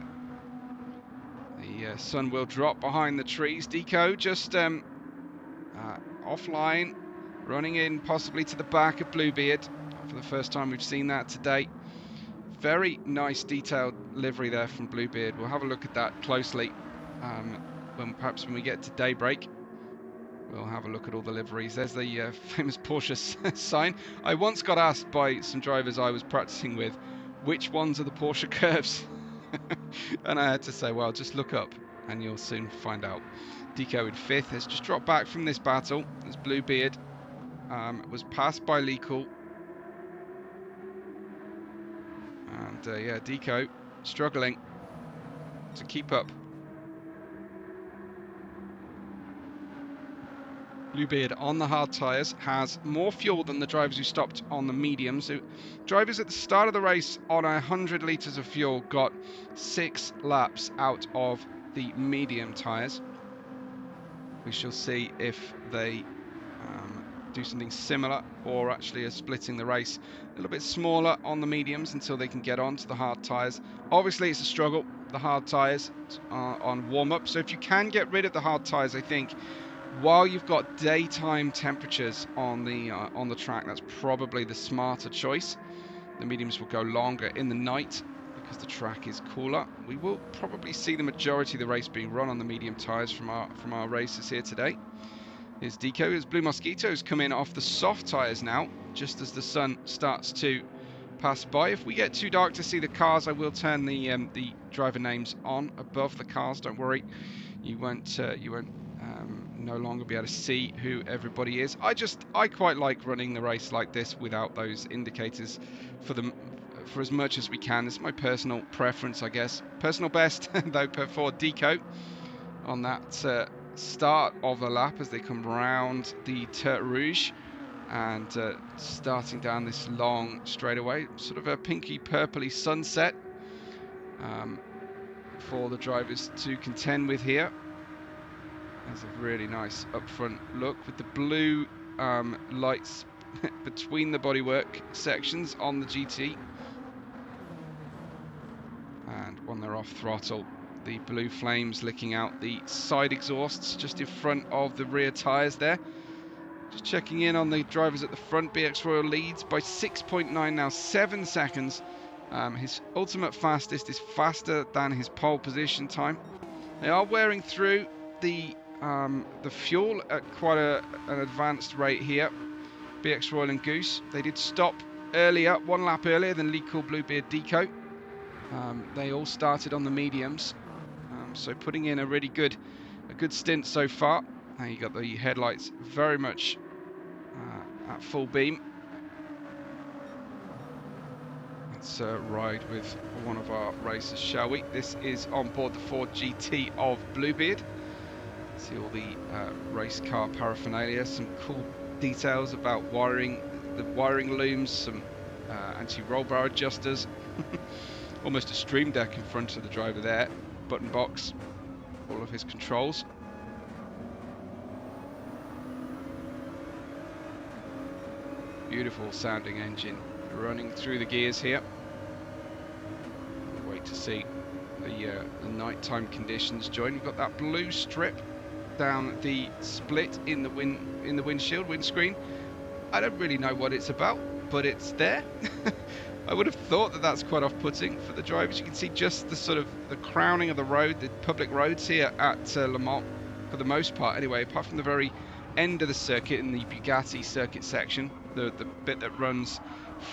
The sun will drop behind the trees. Deco just offline, running in possibly to the back of Bluebeard for the first time we've seen that today. Very nice detailed livery there from Bluebeard. We'll have a look at that closely perhaps when we get to daybreak. We'll have a look at all the liveries. There's the famous Porsche sign. I once got asked by some drivers I was practicing with, which ones are the Porsche curves? And I had to say, well, just look up and you'll soon find out. Deco in 5th has just dropped back from this battle as Bluebeard was passed by Lecool. And yeah, Deco struggling to keep up. Bluebeard on the hard tyres has more fuel than the drivers who stopped on the mediums. So drivers at the start of the race on 100 litres of fuel got 6 laps out of the medium tyres. We shall see if they do something similar or actually are splitting the race a little bit smaller on the mediums until they can get on to the hard tyres. Obviously it's a struggle, the hard tyres on warm-up. So if you can get rid of the hard tyres, I think while you've got daytime temperatures on the track, that's probably the smarter choice. The mediums will go longer in the night because the track is cooler. We will probably see the majority of the race being run on the medium tyres from our races here today. Here's Deco, as Blue Mosquitoes come in off the soft tyres now, just as the sun starts to pass by. If we get too dark to see the cars, I will turn the driver names on above the cars. Don't worry, you won't no longer be able to see who everybody is. I quite like running the race like this without those indicators for as much as we can. It's my personal preference, I guess. Personal best though for Deco on that start of the lap as they come round the Terre Rouge and starting down this long straightaway, sort of a pinky purpley sunset for the drivers to contend with here. There's a really nice upfront look with the blue lights between the bodywork sections on the GT. And when they're off throttle, the blue flames licking out the side exhausts just in front of the rear tyres there. Just checking in on the drivers at the front. BX Royal leads by 6.9 now, 7 seconds. His ultimate fastest is faster than his pole position time. They are wearing through the fuel at quite an advanced rate here. BX Royal and Goose, they did stop earlier, 1 lap earlier than Lecool, Bluebeard, Deco. They all started on the mediums, so putting in a really good stint so far. Now you got the headlights very much at full beam. Let's ride with one of our racers, shall we? This is on board the Ford GT of Bluebeard. See all the race car paraphernalia, some cool details about wiring, the wiring looms, some anti-roll bar adjusters, almost a stream deck in front of the driver there, button box, all of his controls. Beautiful sounding engine running through the gears here. Wait to see the nighttime conditions join. You've got that blue strip down the split in the windscreen. I don't really know what it's about, but it's there. I would have thought that that's quite off-putting for the drivers. You can see just the sort of the crowning of the road, the public roads here at Le Mans, for the most part anyway, apart from the very end of the circuit in the Bugatti circuit section, the bit that runs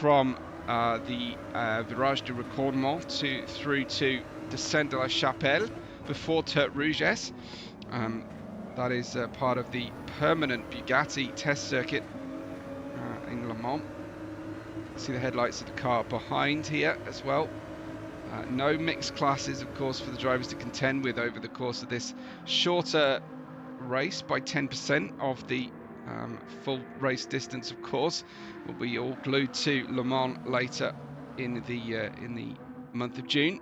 from the Virage du Recordement through to Descente de la Chapelle before Tertre Rouges. That is part of the permanent Bugatti test circuit in Le Mans. See the headlights of the car behind here as well. No mixed classes, of course, for the drivers to contend with over the course of this shorter race by 10% of the full race distance. Of course, we'll be all glued to Le Mans later in the month of June.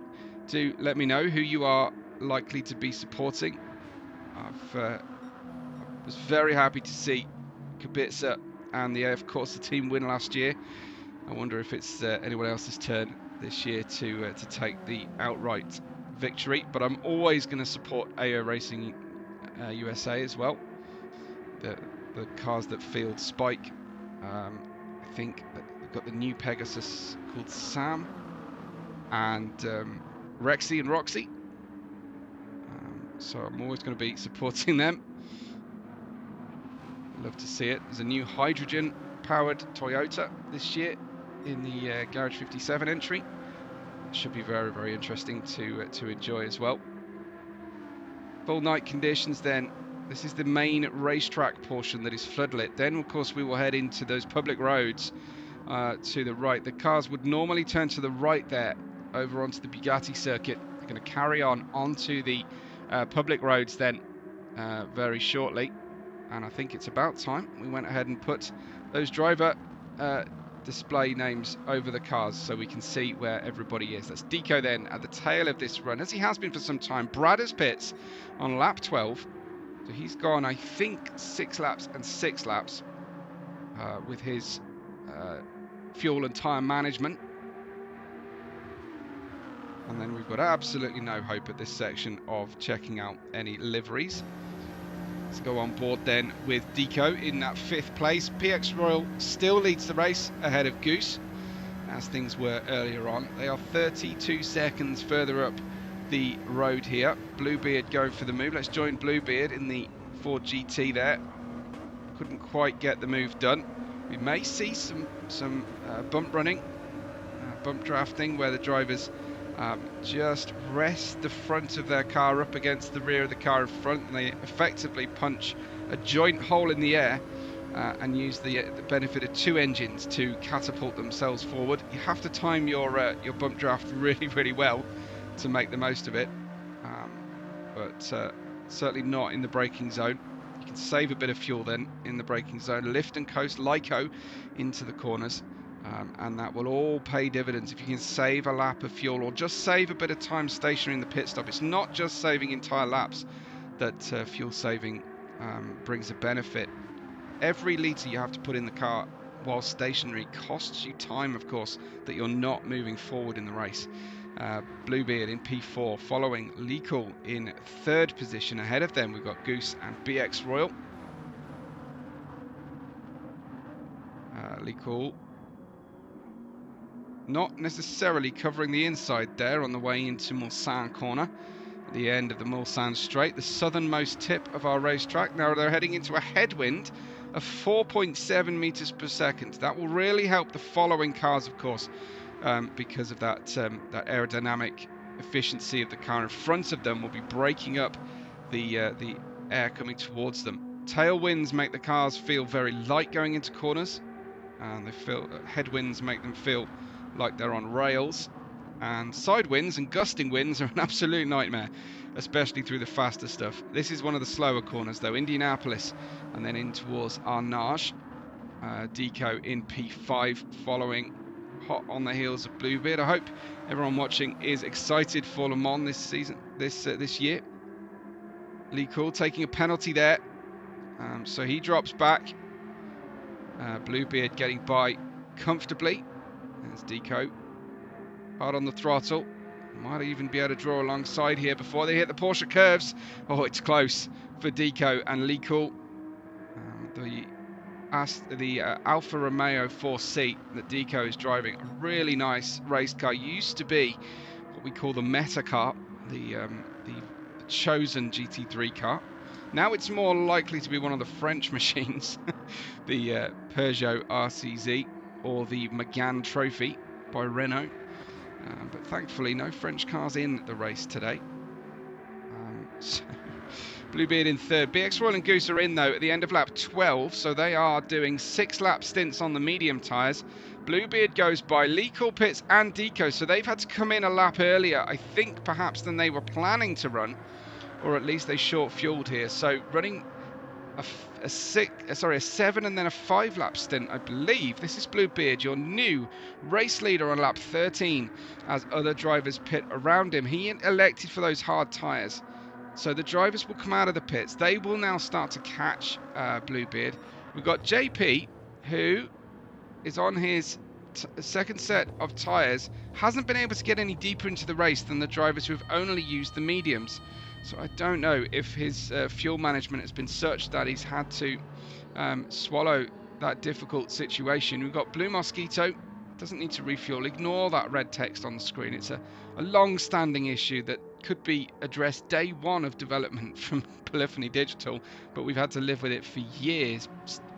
Do let me know who you are likely to be supporting. I was very happy to see Kubica and of course the team win last year. I wonder if it's anyone else's turn this year to take the outright victory. But I'm always going to support iracing USA as well. The cars that field Spike. I think that they've got the new Pegasus called Sam and Rexy and Roxy. So I'm always going to be supporting them. Love to see it. There's a new hydrogen-powered Toyota this year in the Garage 57 entry. It should be very, very interesting to enjoy as well. Full night conditions then. This is the main racetrack portion that is floodlit. Then, of course, we will head into those public roads to the right. The cars would normally turn to the right there, over onto the Bugatti circuit. They're going to carry on onto the public roads then very shortly. And I think it's about time we went ahead and put those driver display names over the cars so we can see where everybody is. That's Deco then at the tail of this run, as he has been for some time. Bradder's pits on lap 12. So he's gone, I think, 6 laps and 6 laps with his fuel and tyre management. And then we've got absolutely no hope at this section of checking out any liveries. Let's go on board then with Deco in that 5th place. PX Royal still leads the race ahead of Goose, as things were earlier on. They are 32 seconds further up the road here. Bluebeard going for the move. Let's join Bluebeard in the Ford GT there. Couldn't quite get the move done. We may see some bump running, bump drafting, where the drivers just rest the front of their car up against the rear of the car in front, and they effectively punch a joint hole in the air and use the benefit of 2 engines to catapult themselves forward. You have to time your bump draft really, really well to make the most of it, but certainly not in the braking zone. You can save a bit of fuel then in the braking zone, lift and coast Lyco into the corners. And that will all pay dividends if you can save a lap of fuel or just save a bit of time stationary in the pit stop. It's not just saving entire laps that fuel saving brings a benefit. Every litre you have to put in the car while stationary costs you time, of course, that you're not moving forward in the race. Bluebeard in P4, following Lecool in 3rd position. Ahead of them, we've got Goose and BX Royal. Lecool not necessarily covering the inside there on the way into Mulsanne corner, at the end of the Mulsanne straight, the southernmost tip of our racetrack. Now they're heading into a headwind of 4.7 meters per second. That will really help the following cars, of course, because of that aerodynamic efficiency of the car in front of them will be breaking up the air coming towards them. Tailwinds make the cars feel very light going into corners, and headwinds make them feel like they're on rails, and side winds and gusting winds are an absolute nightmare, especially through the faster stuff. This is one of the slower corners though, Indianapolis, and then in towards Arnage. Deco in P5, following hot on the heels of Bluebeard. I hope everyone watching is excited for Le Mans this season, this year. Lecool taking a penalty there, so he drops back. Bluebeard getting by comfortably. There's Deco, hard on the throttle. Might even be able to draw alongside here before they hit the Porsche curves. Oh, it's close for Deco and Lecool. The Alfa Romeo 4C that Deco is driving, a really nice race car. Used to be what we call the meta car, the chosen GT3 car. Now it's more likely to be one of the French machines, the Peugeot RCZ or the McGee Trophy by Renault. But thankfully, no French cars in the race today. So Bluebeard in third. BX Royal and Goose are in, though, at the end of lap 12, so they are doing 6-lap stints on the medium tyres. Bluebeard goes by Leigh, Pitts and Deco, so they've had to come in a lap earlier, I think, perhaps than they were planning to run, or at least they short-fueled here. So running a 7 and then a 5-lap stint, I believe. This is Bluebeard, your new race leader on lap 13, as other drivers pit around him. He elected for those hard tyres. So the drivers will come out of the pits. They will now start to catch Bluebeard. We've got JP, who is on his second set of tyres, hasn't been able to get any deeper into the race than the drivers who have only used the mediums. So I don't know if his fuel management has been such that he's had to swallow that difficult situation. We've got Blue Mosquito, doesn't need to refuel. Ignore that red text on the screen. It's a long-standing issue that could be addressed day one of development from Polyphony Digital, but we've had to live with it for years,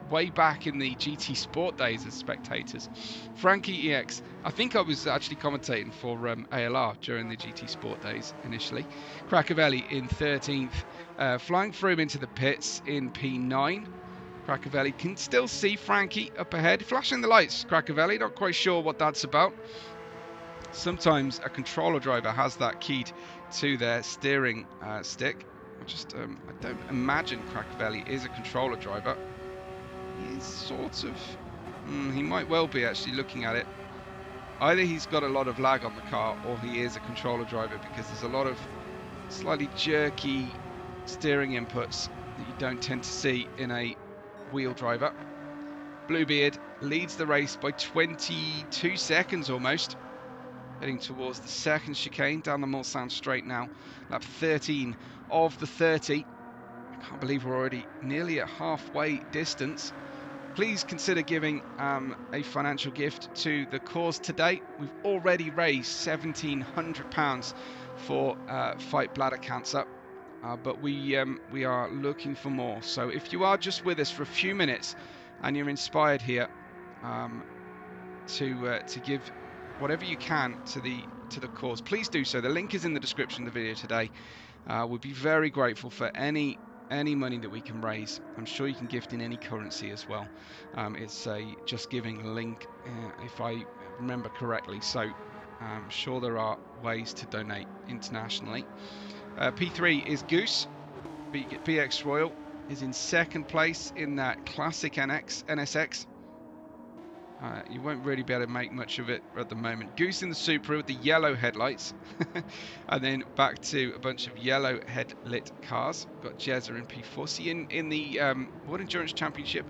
way back in the GT Sport days as spectators. Frankie EX, I think I was actually commentating for ALR during the GT Sport days initially. Cracavelli in 13th, flying through him into the pits in P9. Cracavelli can still see Frankie up ahead, flashing the lights. Cracavelli, not quite sure what that's about. Sometimes a controller driver has that keyed to their steering stick. I don't imagine Cracavelli is a controller driver. He's sort of, he might well be actually looking at it. Either he's got a lot of lag on the car or he is a controller driver, because there's a lot of slightly jerky steering inputs that you don't tend to see in a wheel driver. Bluebeard leads the race by 22 seconds almost, heading towards the second chicane down the Mulsanne straight now. Lap 13 of the 30. I can't believe we're already nearly at halfway distance. Please consider giving a financial gift to the cause today. We've already raised £1,700 for Fight Bladder Cancer. But we are looking for more. So if you are just with us for a few minutes and you're inspired here to give whatever you can to the cause, please do so. The link is in the description of the video today. We'd be very grateful for any money that we can raise. I'm sure you can gift in any currency as well. It's a Just Giving link, if I remember correctly. So I'm sure there are ways to donate internationally. P3 is Goose. BX Royal is in second place in that classic NSX. You won't really be able to make much of it at the moment. Goose in the Supra with the yellow headlights. And then back to a bunch of yellow headlit cars. Got Jezza in P4. See, in the World Endurance Championship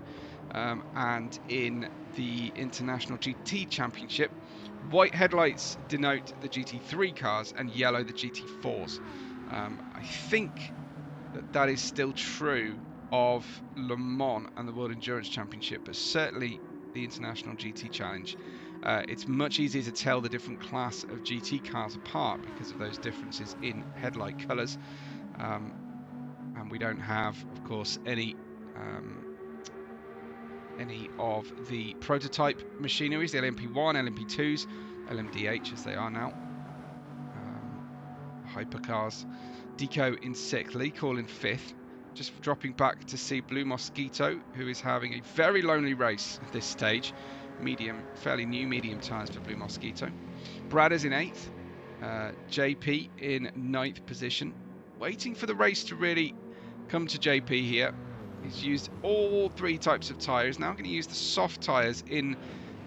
and in the International GT Championship, white headlights denote the GT3 cars and yellow the GT4s. I think that is still true of Le Mans and the World Endurance Championship, but certainly the International GT Challenge. It's much easier to tell the different class of GT cars apart because of those differences in headlight colours. And we don't have, of course, any of the prototype machineries, the LMP1, LMP2s, LMDH as they are now. Hypercars. Deco in 6th, Leigh Call in 5th. Just dropping back to see Blue Mosquito, who is having a very lonely race at this stage. Fairly new medium tyres for Blue Mosquito. Brad is in 8th. JP in 9th position. Waiting for the race to really come to JP here. He's used all 3 types of tyres. Now going to use the soft tyres in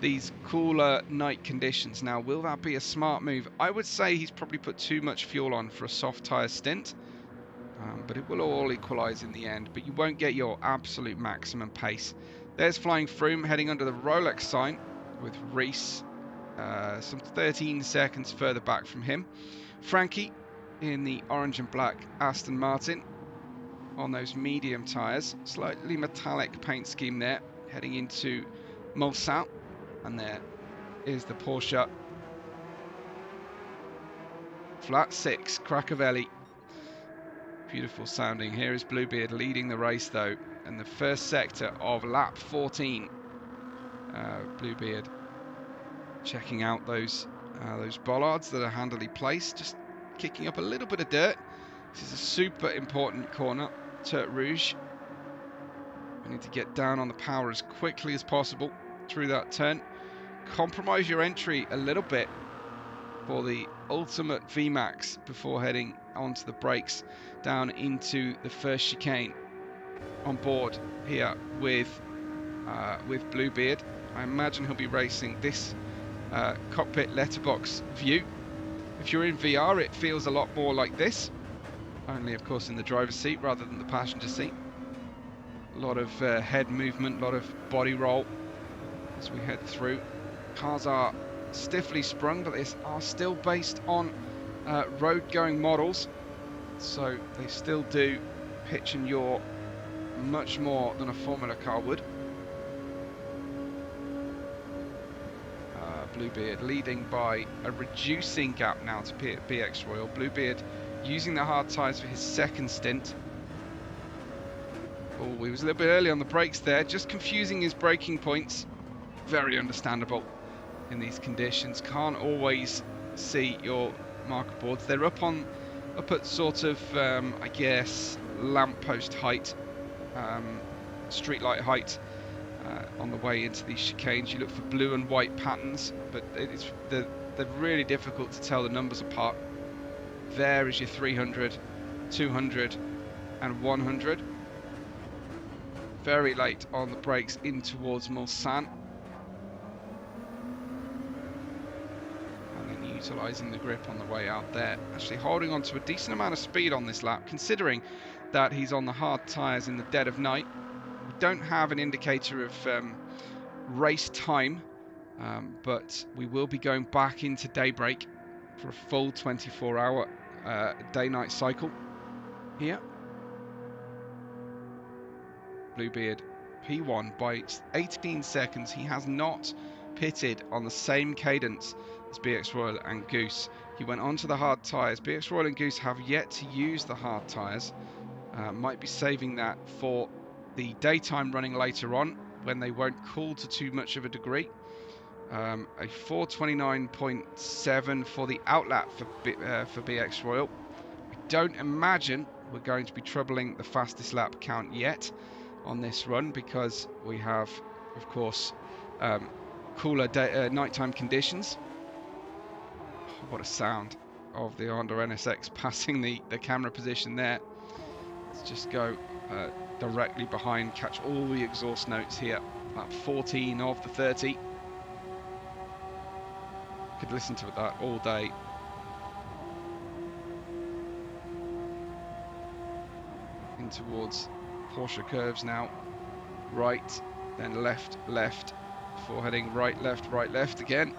these cooler night conditions. Now, will that be a smart move? I would say he's probably put too much fuel on for a soft tyre stint, but it will all equalise in the end, but you won't get your absolute maximum pace. There's Flying Froome heading under the Rolex sign with Reese some 13 seconds further back from him. Frankie in the orange and black Aston Martin on those medium tyres, slightly metallic paint scheme there, heading into Mulsanne. And there is the Porsche. Flat 6, Cracavelli Beautiful sounding. Here is Bluebeard leading the race though, in the first sector of lap 14. Bluebeard checking out those bollards that are handily placed, just kicking up a little bit of dirt. This is a super important corner, Turret Rouge. We need to get down on the power as quickly as possible through that turn. Compromise your entry a little bit for the ultimate VMAX before heading onto the brakes down into the first chicane. On board here with Bluebeard. I imagine he'll be racing this cockpit letterbox view. If you're in VR, it feels a lot more like this, only of course in the driver's seat rather than the passenger seat. A lot of head movement, a lot of body roll as we head through. Cars are stiffly sprung, but they are still based on road-going models, so they still do pitch and yaw much more than a Formula car would. Bluebeard leading by a reducing gap now to BX Royal. Bluebeard using the hard tyres for his second stint. Oh, he was a little bit early on the brakes there, just confusing his braking points. Very understandable in these conditions. Can't always see your marker boards. They're up at sort of, I guess, lamppost height, street light height. On the way into these chicanes, you look for blue and white patterns, but they're really difficult to tell the numbers apart. There is your 300, 200 and 100. Very late on the brakes in towards Mulsanne. And then utilising the grip on the way out there. Actually holding on to a decent amount of speed on this lap, considering that he's on the hard tyres in the dead of night. We don't have an indicator of race time, but we will be going back into daybreak for a full 24-hour day-night cycle here. Bluebeard P1 by 18 seconds. He has not pitted on the same cadence as BX Royal and Goose. He went onto the hard tyres. BX Royal and Goose have yet to use the hard tyres. Might be saving that for the daytime running later on, when they won't cool to too much of a degree. A 429.7 for the outlap for BX Royal. I don't imagine we're going to be troubling the fastest lap count yet on this run, because we have, of course, cooler nighttime conditions. Oh, what a sound of the Honda NSX passing the camera position there. Let's just go directly behind, catch all the exhaust notes here. Lap 14 of the 30. Could listen to that all day. In towards Porsche curves now. Right, then left, left, before heading right, left again.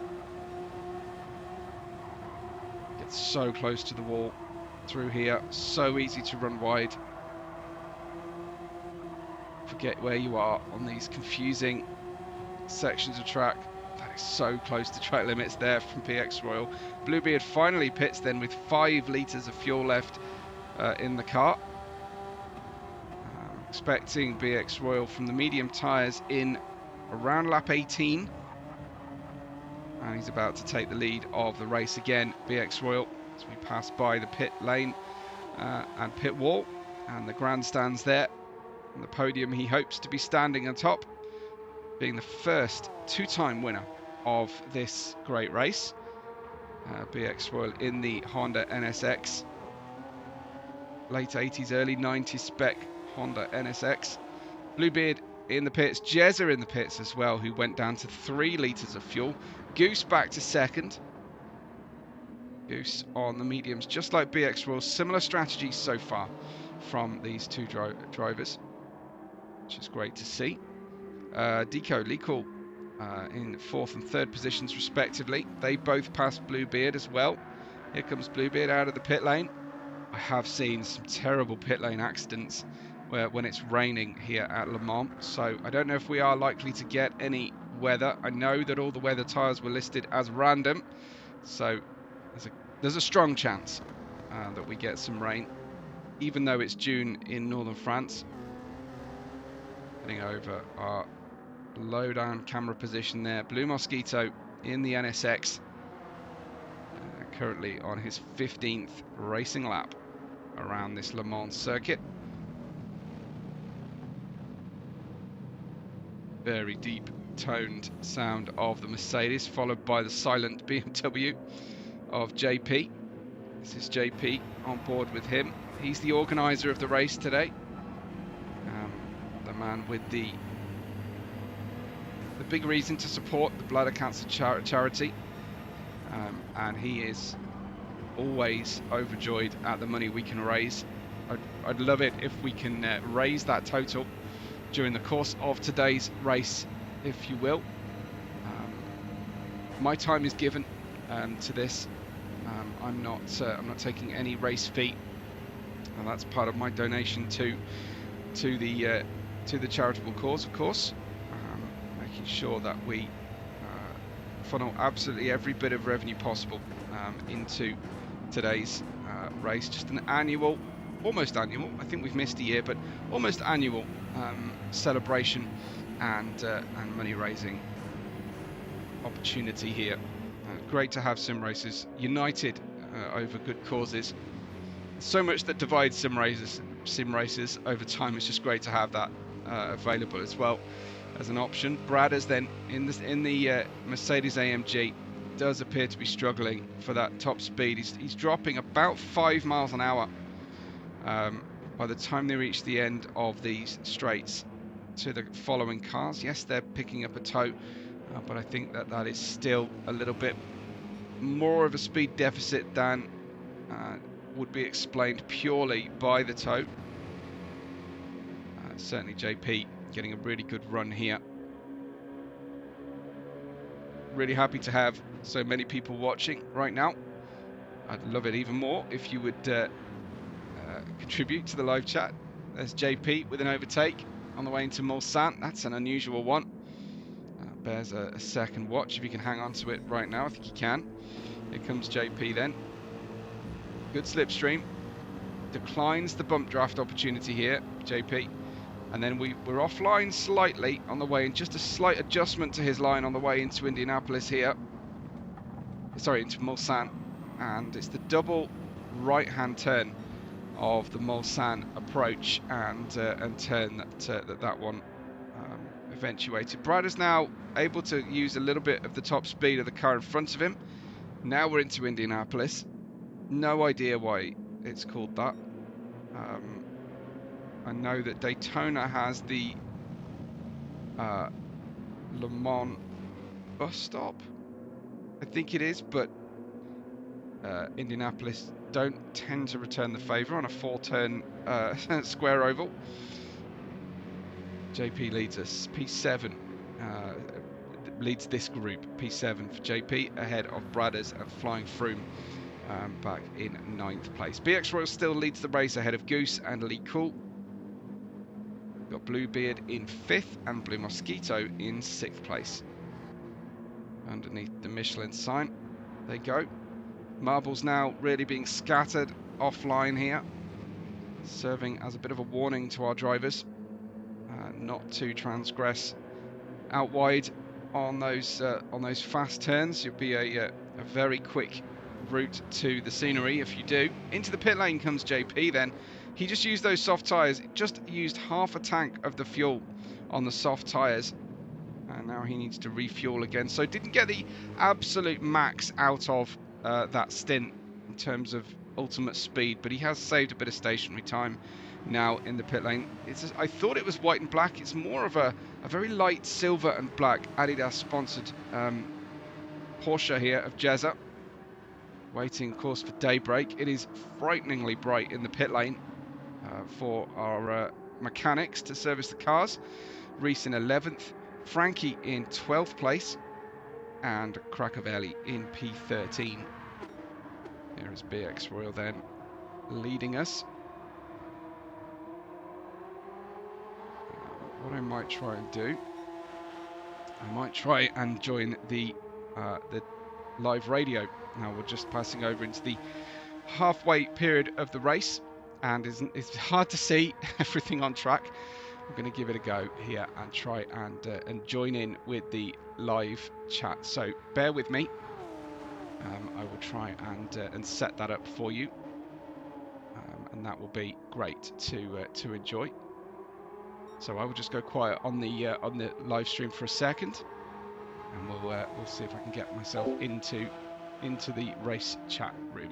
Gets so close to the wall through here, so easy to run wide. Forget where you are on these confusing sections of track. That is so close to track limits there from PX Royal. Bluebeard finally pits then with 5 litres of fuel left in the car. Expecting BX Royal from the medium tyres in around lap 18. And he's about to take the lead of the race again, BX Royal, as we pass by the pit lane and pit wall and the grandstands there. On the podium, he hopes to be standing on top, being the first 2-time winner of this great race. BX Royal in the Honda NSX, late 80s, early 90s spec Honda NSX. Bluebeard in the pits, Jezza in the pits as well, who went down to 3 litres of fuel. Goose back to second. Goose on the mediums, just like BX Royal. Similar strategy so far from these two drivers, which is great to see. Deco, Leekall in 4th and 3rd positions respectively. They both passed Bluebeard as well. Here comes Bluebeard out of the pit lane. I have seen some terrible pit lane accidents when it's raining here at Le Mans, so I don't know if we are likely to get any weather. I know that all the weather tyres were listed as random, so there's a strong chance that we get some rain. even though it's June in northern France. Heading over our low-down camera position there. Blue Mosquito in the NSX. Currently on his 15th racing lap around this Le Mans circuit. Very deep toned sound of the Mercedes, followed by the silent BMW of JP. This is JP on board with him. He's the organizer of the race today. The man with the big reason to support the bladder cancer charity. And he is always overjoyed at the money we can raise. I'd love it if we can raise that total during the course of today's race, if you will. My time is given to this. I'm not taking any race fee, and that's part of my donation to the charitable cause, of course. Making sure that we funnel absolutely every bit of revenue possible into today's race. Just an annual, almost annual, I think we've missed a year, but almost annual celebration and money raising opportunity here. Great to have sim racers united over good causes. So much that divides sim racers over time. It's just great to have that available as well as an option. Bradders then in the Mercedes AMG does appear to be struggling for that top speed. He's dropping about 5 miles an hour by the time they reach the end of these straights to the following cars. Yes, they're picking up a tow, but I think that is still a little bit more of a speed deficit than would be explained purely by the tow. Certainly JP getting a really good run here. Really happy to have so many people watching right now. I'd love it even more if you would contribute to the live chat. There's JP with an overtake on the way into Mulsanne. That's an unusual one. Bears a second watch if you can hang on to it right now. I think you can. Here comes JP then. Good slipstream. Declines the bump draft opportunity here, JP. And then we're offline slightly on the way in. Just a slight adjustment to his line on the way into Indianapolis here. Sorry, into Mulsanne. And it's the double right-hand turn of the Mulsanne approach and turn that one eventuated. Brad is now able to use a little bit of the top speed of the car in front of him. Now we're into Indianapolis. No idea why it's called that. I know that Daytona has the Le Mans bus stop, I think it is, but Indianapolis don't tend to return the favour on a 4-turn square oval. JP leads us, P7 leads this group, P7 for JP, ahead of Bradders and Flying Froome back in 9th place. BX Royal still leads the race ahead of Goose and Lee Cool. Got Bluebeard in 5th and Blue Mosquito in 6th place. Underneath the Michelin sign they go. Marbles now really being scattered offline here, serving as a bit of a warning to our drivers not to transgress out wide on those fast turns. You'll be a very quick route to the scenery if you do. Into the pit lane comes JP then. He just used those soft tyres, just used half a tank of the fuel on the soft tyres, and now he needs to refuel again. So didn't get the absolute max out of that stint in terms of ultimate speed, but he has saved a bit of stationary time now in the pit lane. I thought it was white and black. It's more of a very light silver and black Adidas sponsored Porsche here of Jezza. Waiting, of course, for daybreak. It is frighteningly bright in the pit lane for our mechanics to service the cars. Reese in 11th, Frankie in 12th place, and Cracovelli in P13. Here is BX Royal then leading us. What I might try and do, I might try and join the live radio. Now we're just passing over into the halfway period of the race, and it's hard to see everything on track. I'm going to give it a go here and try and join in with the live chat. So bear with me. I will try and set that up for you, and that will be great to enjoy. So I will just go quiet on the live stream for a second, and we'll see if I can get myself into the race chat room.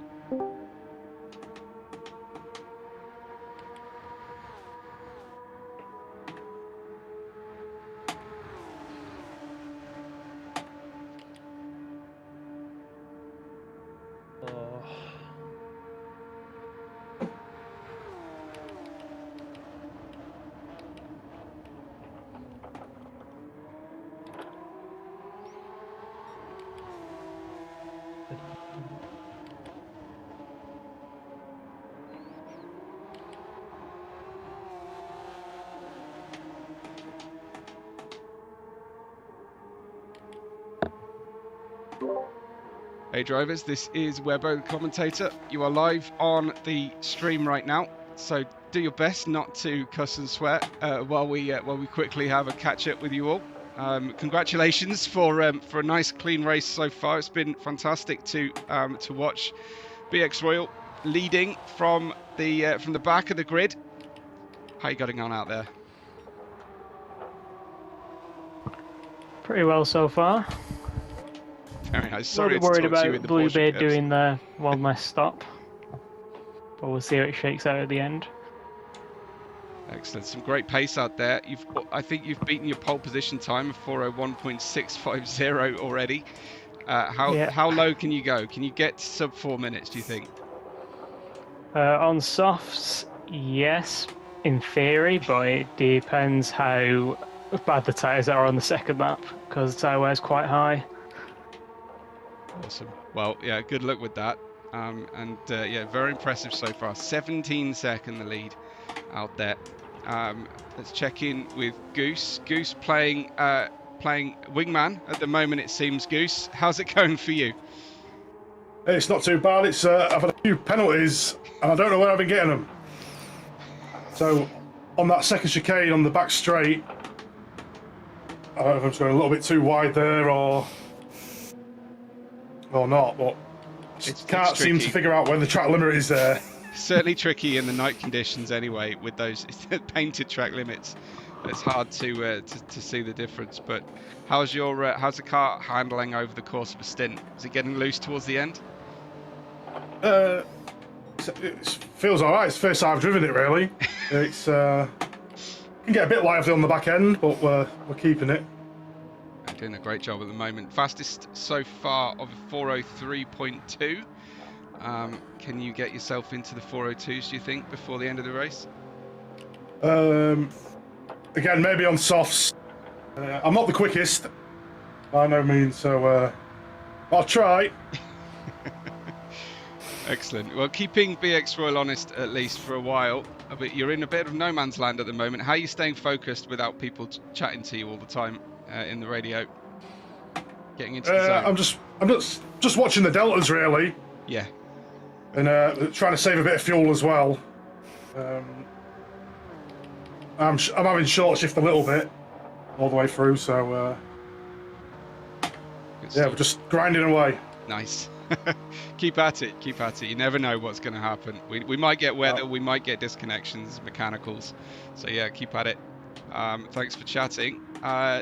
Hey drivers, this is Webbo, the commentator. You are live on the stream right now, so do your best not to cuss and swear while we quickly have a catch up with you all. Congratulations for a nice clean race so far. It's been fantastic to watch BX Royal leading from the back of the grid. How are you getting on out there? Pretty well so far. Very nice. Sorry, worried about Bluebeard doing the wildness stop, but we'll see how it shakes out at the end. Excellent. Some great pace out there. I think you've beaten your pole position time of 4:01.650 already. How low can you go? Can you get sub 4 minutes, do you think? On softs, yes, in theory, but it depends how bad the tyres are on the second lap, because the tyre wear is quite high. Awesome. Well, yeah, good luck with that. Yeah, very impressive so far. 17-second the lead out there. Let's check in with Goose. Goose playing wingman at the moment, it seems. Goose, how's it going for you? It's not too bad. It's I've had a few penalties, and I don't know where I've been getting them. So, on that second chicane on the back straight, I don't know if I'm just going a little bit too wide there or not, but can't seem to figure out when the track limit is there. Certainly tricky in the night conditions anyway, with those painted track limits. It's hard to see the difference. But how's the car handling over the course of a stint? Is it getting loose towards the end? It feels alright. It's the first time I've driven it, really. It's can get a bit lively on the back end, but we're keeping it. Doing a great job at the moment. Fastest so far of a 4:03.2. Can you get yourself into the 4:02s, do you think, before the end of the race? Again, maybe on softs. I'm not the quickest, by no means, so I'll try. Excellent. Well, keeping BX Royal honest at least for a while, but you're in a bit of no man's land at the moment. How are you staying focused without people chatting to you all the time in the radio? Getting into the zone. I'm just watching the deltas, really. Yeah. And trying to save a bit of fuel as well. I'm having short shift a little bit all the way through, so yeah, we're just grinding away. Nice. Keep at it. Keep at it. You never know what's going to happen. We might get weather, we might get disconnections, mechanicals. So yeah, keep at it. Thanks for chatting.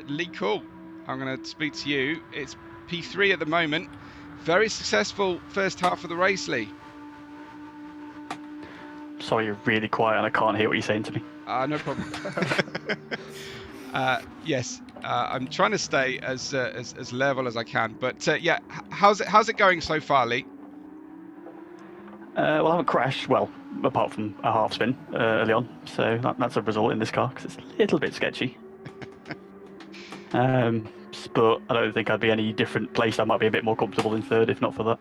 Lee Cool, I'm going to speak to you. It's P3 at the moment. Very successful first half of the race, Lee. Sorry, you're really quiet and I can't hear what you're saying to me. No problem. Yes, I'm trying to stay as level as I can. But yeah, how's it going so far, Lee? Well, I haven't crashed, well, apart from a half spin early on. So that's a result in this car, because it's a little bit sketchy. But I don't think I'd be any different place. I might be a bit more comfortable in third, if not for that.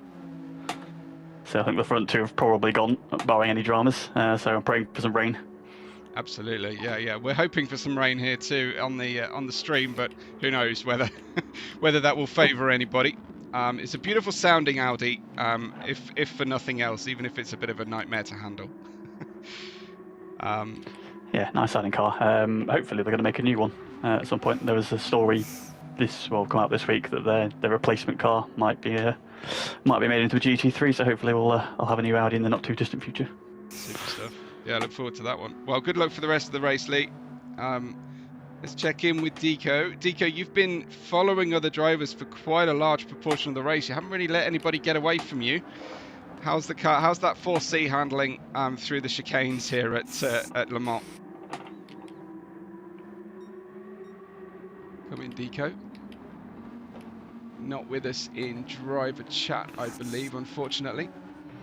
So I think the front two have probably gone, barring any dramas. So I'm praying for some rain. Absolutely, yeah. We're hoping for some rain here too on the stream, but who knows whether that will favour anybody. It's a beautiful sounding Audi, if for nothing else, even if it's a bit of a nightmare to handle. Yeah, nice sounding car. Hopefully they're going to make a new one at some point. There was a story come out this week that their replacement car might be made into a GT3. So hopefully I'll have a new Audi in the not too distant future. Super stuff. Yeah, I look forward to that one. Well, good luck for the rest of the race, Lee. Let's check in with Deco. Deco, you've been following other drivers for quite a large proportion of the race. You haven't really let anybody get away from you. How's the car? How's that 4C handling through the chicanes here at Le Mans? Come in, Deco. Not with us in driver chat, I believe, unfortunately.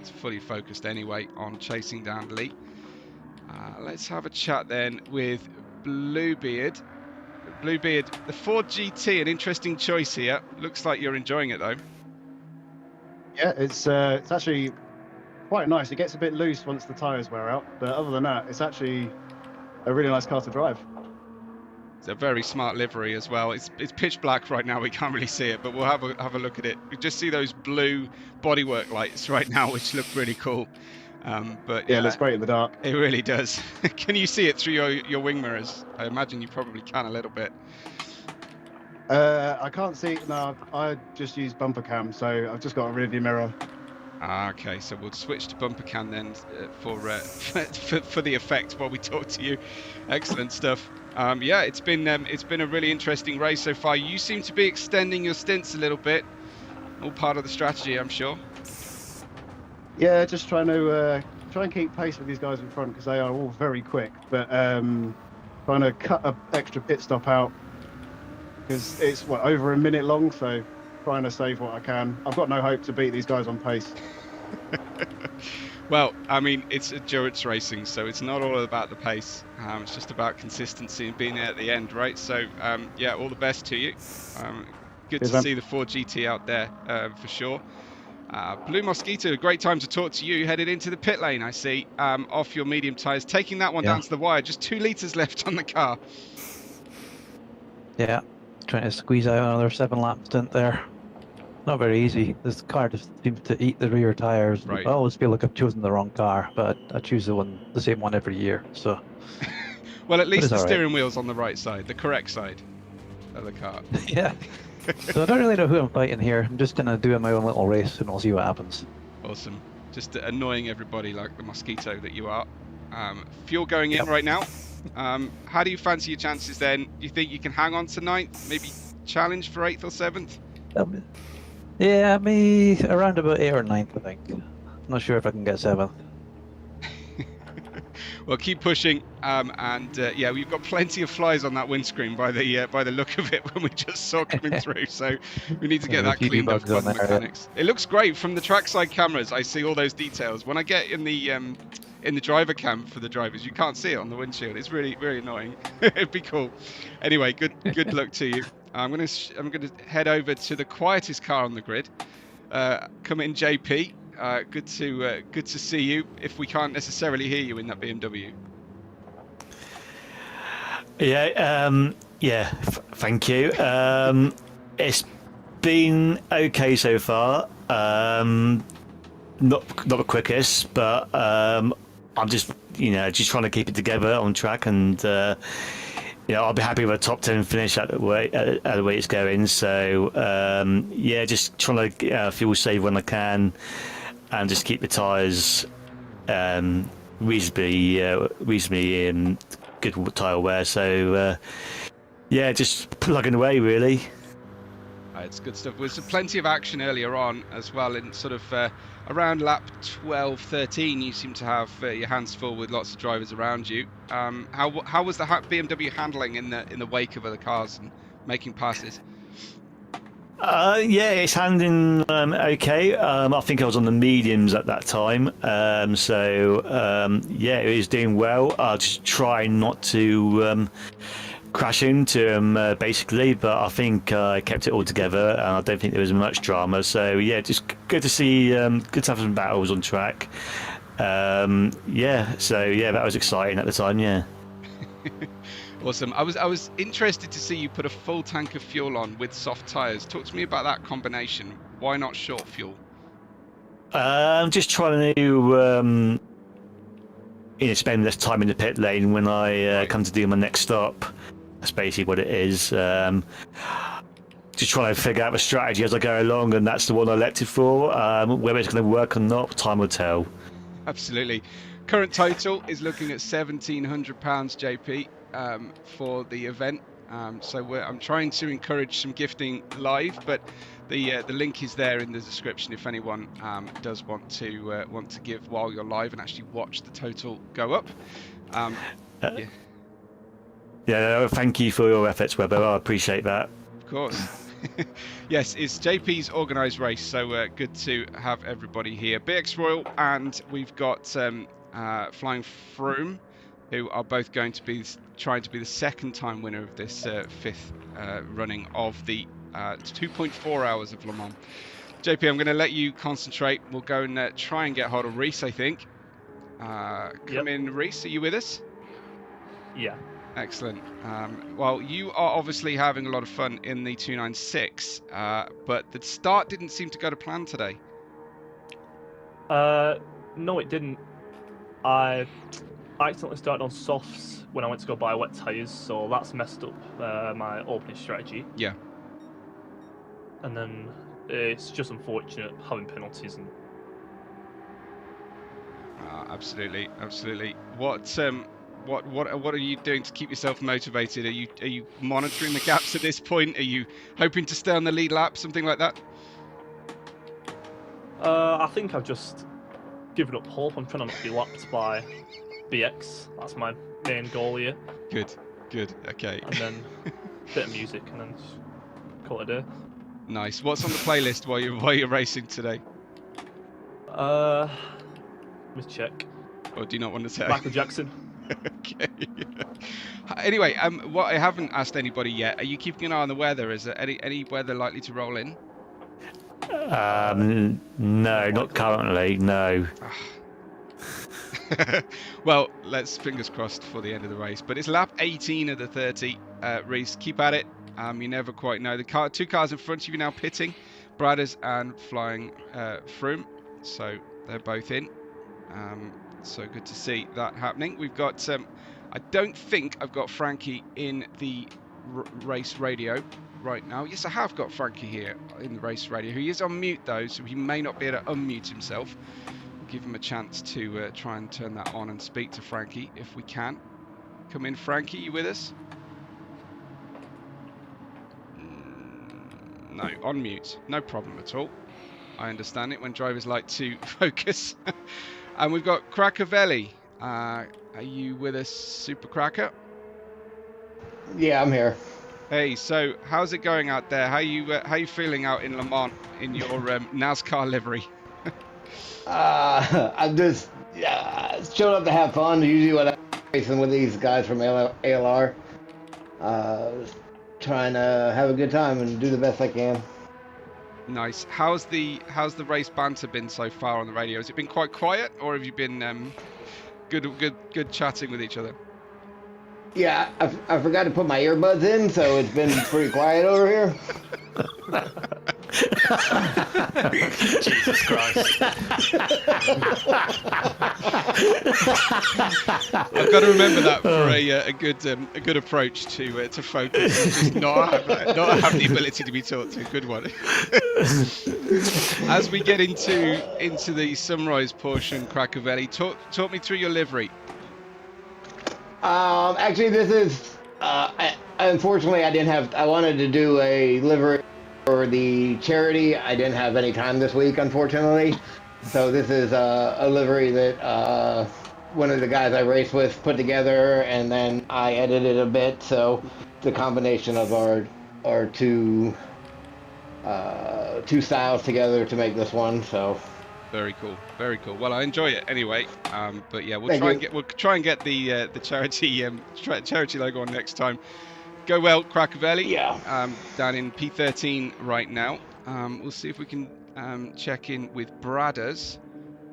It's fully focused anyway on chasing down Lee. Let's have a chat then with Bluebeard. Bluebeard, the Ford GT, an interesting choice here. Looks like you're enjoying it though. Yeah, it's actually quite nice. It gets a bit loose once the tyres wear out, but other than that, it's actually a really nice car to drive. It's a very smart livery as well. It's pitch black right now. We can't really see it, but we'll have a look at it. We just see those blue bodywork lights right now, which look really cool. But yeah, it looks great in the dark. It really does. Can you see it through your wing mirrors? I imagine you probably can a little bit. I can't see it now. I just use bumper cam, so I've just got a rear view mirror. Okay, so we'll switch to bumper cam then for the effect while we talk to you. Excellent stuff. Yeah, it's been a really interesting race so far. You seem to be extending your stints a little bit. All part of the strategy, I'm sure. Yeah, just trying and keep pace with these guys in front because they are all very quick. But trying to cut an extra pit stop out because it's over a minute long. So trying to save what I can. I've got no hope to beat these guys on pace. Well, I mean, it's endurance racing, so it's not all about the pace. It's just about consistency and being there at the end, right? So, yeah, all the best to you. Good to see the Ford GT out there for sure. Blue Mosquito, a great time to talk to you. Headed into the pit lane, I see, off your medium tyres, taking that one down to the wire. Just 2 litres left on the car. Yeah, trying to squeeze out another 7-lap stint there. Not very easy. This car just seems to eat the rear tyres. Right. I always feel like I've chosen the wrong car, but I choose the same one every year. So. Well, at least the steering wheel's on the right side, the correct side of the car. Yeah. So I don't really know who I'm fighting here. I'm just gonna do my own little race and we'll see what happens. Awesome. Just annoying everybody like the Mosquito that you are. Fuel going in right now. How do you fancy your chances then? Do you think you can hang on to 9th? Maybe challenge for 8th or 7th? Yeah, me around about 8th or 9th, I think. I'm not sure if I can get 7th. Well, keep pushing, yeah, we've got plenty of flies on that windscreen by the look of it when we just saw coming through. So we need to get that cleaned up by the mechanics. It looks great from the trackside cameras. I see all those details. When I get in the driver cam for the drivers, you can't see it on the windshield. It's really, really annoying. It'd be cool. Anyway, good luck to you. I'm gonna head over to the quietest car on the grid. Come in, JP. Good to see you. If we can't necessarily hear you in that BMW. Yeah. Thank you. It's been okay so far. Not the quickest, but I'm just trying to keep it together on track, and I'll be happy with a top 10 finish at the way it's going. So just trying to fuel save when I can. And just keep the tyres reasonably good tyre wear. So just plugging away really. It's good stuff. There's plenty of action earlier on as well, in sort of around lap 12, 13. You seem to have your hands full with lots of drivers around you. How was the BMW handling in the wake of other cars and making passes? It's handling okay. I think I was on the mediums at that time, it was doing well. I'll just try not to crash into him basically, but I think I kept it all together, and I don't think there was much drama. So just good to see, good to have some battles on track. That was exciting at the time. Yeah. Awesome. I was interested to see you put a full tank of fuel on with soft tyres. Talk to me about that combination. Why not short fuel? I'm just trying to spend less time in the pit lane when I come to do my next stop. That's basically what it is. Just trying to figure out the strategy as I go along, and that's the one I elected for. Whether it's going to work or not, time will tell. Absolutely. Current total is looking at £1,700, JP, for the event. So I'm trying to encourage some gifting live, but the link is there in the description if anyone does want to give while you're live and actually watch the total go up. Yeah, thank you for your efforts, Webbo. I appreciate that. Of course. Yes, it's JP's organised race, so good to have everybody here. BX Royal, and we've got Flying Froome, who are both going to be trying to be the second time winner of this fifth running of the 2.4 hours of Le Mans. JP, I'm going to let you concentrate. We'll go and try and get hold of Reese, I think. Come in, Reese, are you with us? Yeah. Excellent. Well, you are obviously having a lot of fun in the 296, but the start didn't seem to go to plan today. No, it didn't. I accidentally started on softs when I went to go buy wet tyres, so that's messed up my opening strategy. Yeah. And then it's just unfortunate having penalties and. Absolutely, absolutely. What are you doing to keep yourself motivated? Are you monitoring the gaps at this point? Are you hoping to stay on the lead lap, something like that? I think I've just given up hope. I'm trying not to be lapped by BX. That's my main goal here. Good, okay. And then a bit of music, and then just call it a day. Nice. What's on the playlist while you're racing today? Let me check. Or do you not want to say? Michael Jackson. Okay. Anyway, what I haven't asked anybody yet, are you keeping an eye on the weather? Is there any weather likely to roll in? No, not currently, no. Well, let's fingers crossed for the end of the race. But it's lap 18 of the 30. Reese, keep at it. You never quite know. The two cars in front of you now pitting, Bradders and Flying Froome. So they're both in. So good to see that happening. We've got, I don't think I've got Frankie in the race radio right now. Yes, I have got Frankie here in the race radio. He is on mute though, so he may not be able to unmute himself. We'll give him a chance to try and turn that on and speak to Frankie if we can. Come in, Frankie, you with us? No, on mute. No problem at all. I understand it when drivers like to focus. And we've got Crackervelli. Are you with us, Super Cracker? Yeah, I'm here. Hey, so how's it going out there? How you feeling out in Le Mans in your NASCAR livery? I'm just showing up to have fun. Usually when I'm racing with these guys from ALR, trying to have a good time and do the best I can. Nice. How's the race banter been so far on the radio? Has it been quite quiet, or have you been good chatting with each other? Yeah, I forgot to put my earbuds in, so it's been pretty quiet over here. Jesus Christ. I've got to remember that for a good approach to focus, just not have the ability to be talked to. Good one. As we get into the sunrise portion, Crackervelli, talk me through your livery. Actually, this is unfortunately I wanted to do a livery for the charity. I didn't have any time this week, unfortunately. So this is a livery that one of the guys I raced with put together, and then I edited a bit. So the combination of our two styles together to make this one. So very cool, very cool. Well, I enjoy it anyway. But yeah, we'll try and get the charity logo on next time. Go well, Crackervelli. Yeah. Down in P13 right now. We'll see if we can check in with Bradders.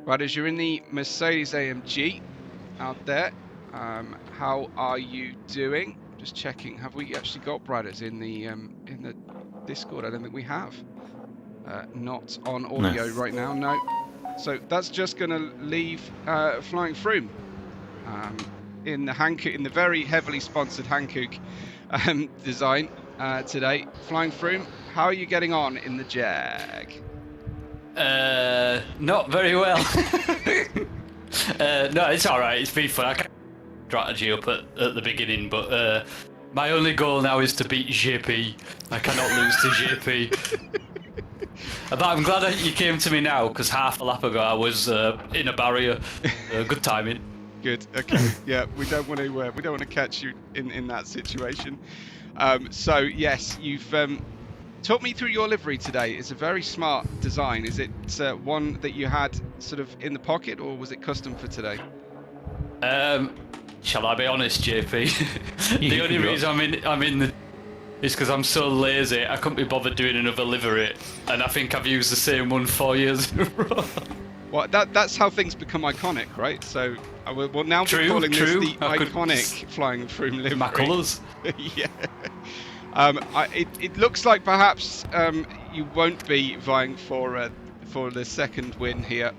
Bradders, you're in the Mercedes AMG out there. How are you doing? Just checking. Have we actually got Bradders in the Discord? I don't think we have. Not on audio right now. No. So that's just going to leave Flying Froome. in the very heavily sponsored Hankook design today. Flying Froome, how are you getting on in the Jag? Not very well. No, it's all right. It's been fun. I kept strategy up at the beginning, but my only goal now is to beat JP. I cannot lose to JP. But I'm glad that you came to me now, because half a lap ago I was in a barrier. Good timing. Good. Okay. Yeah, we don't want to catch you in that situation. So yes, you've talk me through your livery today. It's a very smart design. Is it one that you had sort of in the pocket, or was it custom for today? Shall I be honest, JP? The only reason I'm in the is because I'm so lazy. I couldn't be bothered doing another livery, and I think I've used the same one 4 years in a row. Well, that's how things become iconic, right? So we'll now be calling this the iconic Flying Froome livery. My colours. Yeah. It looks like perhaps you won't be vying for the second win here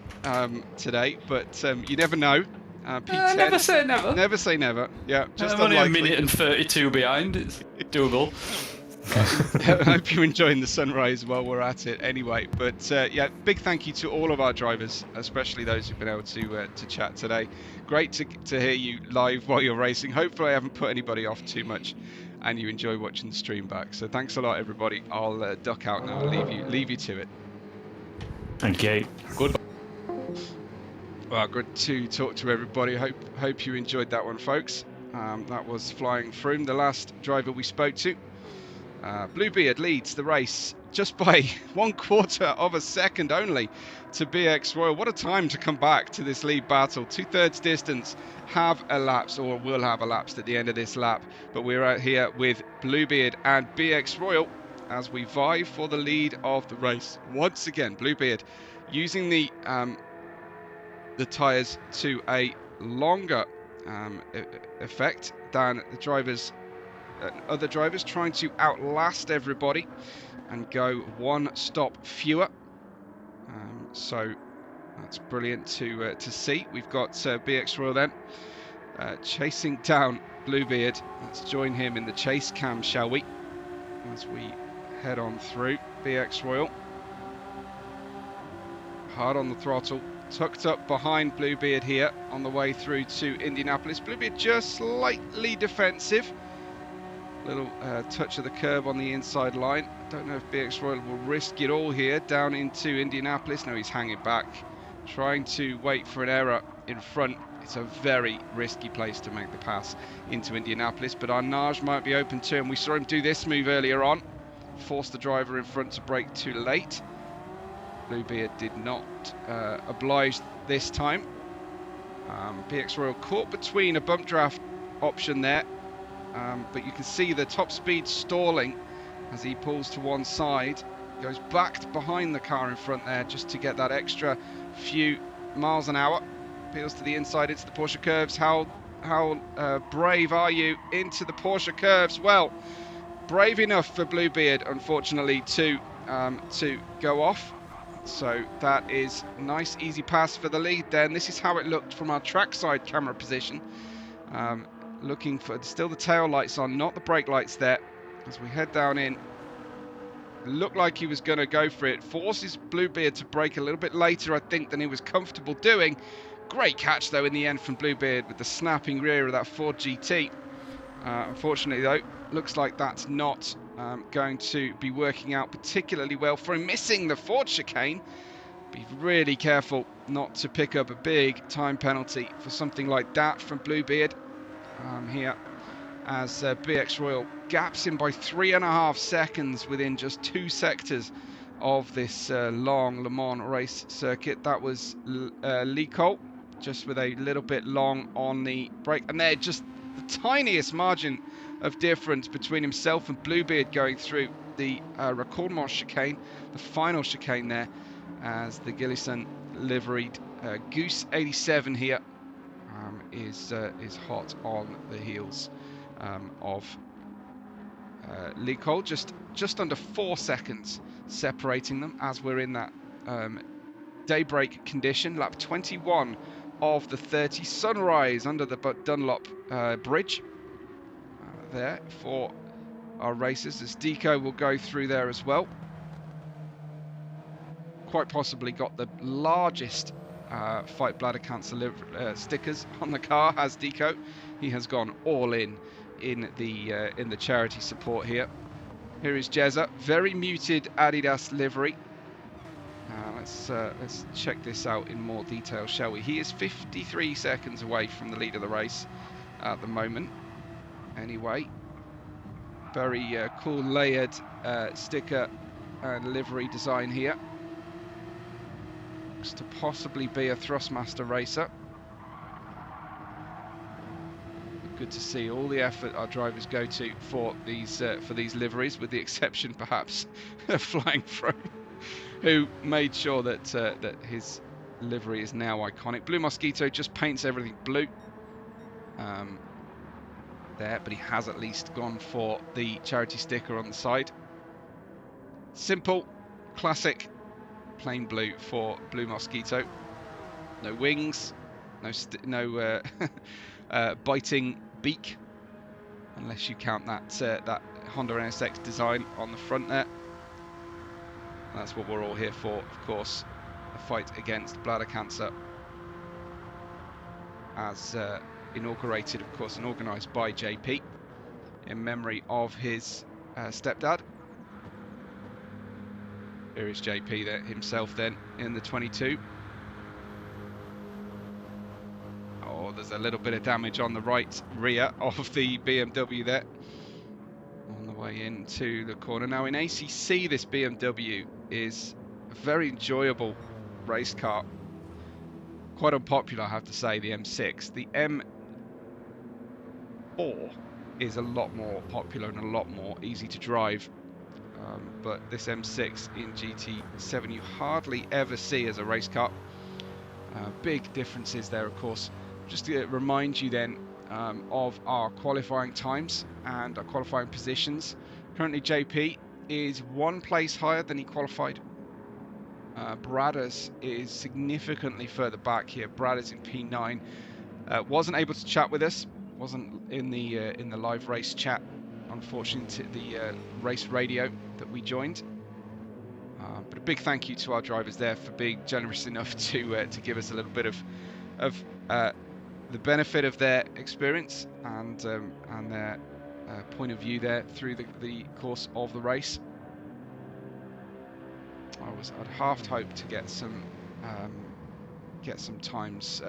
today, but you never know. P10, never say never. Never say never. Yeah, just I'm only unlikely. a minute and 32 behind. It's doable. I hope you're enjoying the sunrise while we're at it anyway. But yeah, big thank you to all of our drivers, especially those who've been able to chat today. Great to hear you live while you're racing. Hopefully I haven't put anybody off too much and you enjoy watching the stream back. So thanks a lot, everybody. I'll duck out now and leave you to it. Thank you. Good. Well, good to talk to everybody. Hope you enjoyed that one, folks. That was Flying Froome, the last driver we spoke to. Bluebeard leads the race just by 1/4 of a second only to BX Royal. What a time to come back to this lead battle. 2/3 distance have elapsed, or will have elapsed at the end of this lap. But we're out here with Bluebeard and BX Royal as we vie for the lead of the race. Once again, Bluebeard using the tyres to a longer effect than the drivers, other drivers, trying to outlast everybody and go one stop fewer. So that's brilliant to see. We've got BX Royal then chasing down Bluebeard. Let's join him in the chase cam, shall we? As we head on through. BX Royal hard on the throttle, tucked up behind Bluebeard here on the way through to Indianapolis. Bluebeard just slightly defensive. Little touch of the curb on the inside line. Don't know if BX Royal will risk it all here down into Indianapolis. No, he's hanging back, trying to wait for an error in front. It's a very risky place to make the pass into Indianapolis, but Arnage might be open to him. We saw him do this move earlier on, force the driver in front to brake too late. Bluebeard did not oblige this time. BX Royal caught between a bump draft option there, but you can see the top speed stalling as he pulls to one side, goes back behind the car in front there just to get that extra few miles an hour. Peels to the inside into the Porsche curves. How brave are you into the Porsche curves? Well, brave enough for Bluebeard, unfortunately, to go off. So that is a nice easy pass for the lead then. This is how it looked from our trackside camera position. Looking for still the tail lights on, not the brake lights there. As we head down in, looked like he was going to go for it. Forces Bluebeard to brake a little bit later, I think, than he was comfortable doing. Great catch though in the end from Bluebeard with the snapping rear of that Ford GT. Unfortunately though, looks like that's not going to be working out particularly well for him, missing the Ford chicane. Be really careful not to pick up a big time penalty for something like that from Bluebeard here, as BX Royal gaps him by 3.5 seconds within just 2 sectors of this long Le Mans race circuit. That was Licol, just with a little bit long on the brake, and they're just the tiniest margin of difference between himself and Bluebeard going through the Recordement chicane, the final chicane there, as the Gillisan liveried Goose 87 here is hot on the heels of Licol, just under 4 seconds separating them as we're in that daybreak condition. Lap 21 of the 30. Sunrise under the Dunlop bridge there for our racers, as Deco will go through there as well. Quite possibly got the largest fight bladder cancer stickers on the car, has Deco. He has gone all in the charity support here. Here is Jezza, very muted Adidas livery. Let's check this out in more detail, shall we? He is 53 seconds away from the lead of the race at the moment. Anyway, very cool layered sticker and livery design here. Looks to possibly be a Thrustmaster racer. Good to see all the effort our drivers go to for these liveries, with the exception perhaps of Flying Throne, who made sure that that his livery is now iconic. Blue Mosquito just paints everything blue there, but he has at least gone for the charity sticker on the side. Simple, classic, plain blue for Blue Mosquito. No wings, no biting beak, unless you count that that Honda NSX design on the front there. And that's what we're all here for, of course, a fight against bladder cancer, as inaugurated, of course, and organised by JP in memory of his stepdad. Here is JP there himself then in the 22. Oh, there's a little bit of damage on the right rear of the BMW there on the way into the corner. Now in ACC, this BMW is a very enjoyable race car. Quite unpopular, I have to say, the M6. The M4 is a lot more popular and a lot more easy to drive. But this M6 in GT7 you hardly ever see as a race car. Big differences there, of course. Just to remind you then of our qualifying times and our qualifying positions. Currently JP is one place higher than he qualified. Bradders is significantly further back here. Bradders in P9. Wasn't able to chat with us. Wasn't in the live race chat, unfortunately, to the race radio that we joined. But a big thank you to our drivers there for being generous enough to give us a little bit of the benefit of their experience and their point of view there through the course of the race. I'd half hoped to get some times,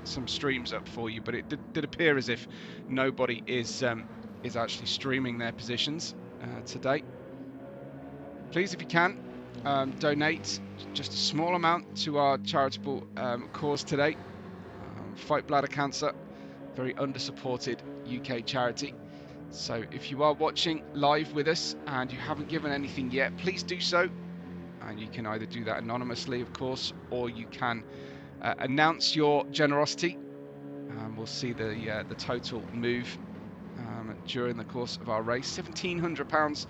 some streams up for you, but it did appear as if nobody is actually streaming their positions today. Please, if you can, donate just a small amount to our charitable cause today. Fight bladder cancer, very under-supported UK charity. So if you are watching live with us and you haven't given anything yet, please do so. And you can either do that anonymously, of course, or you can announce your generosity. We'll see the total move during the course of our race. £1,700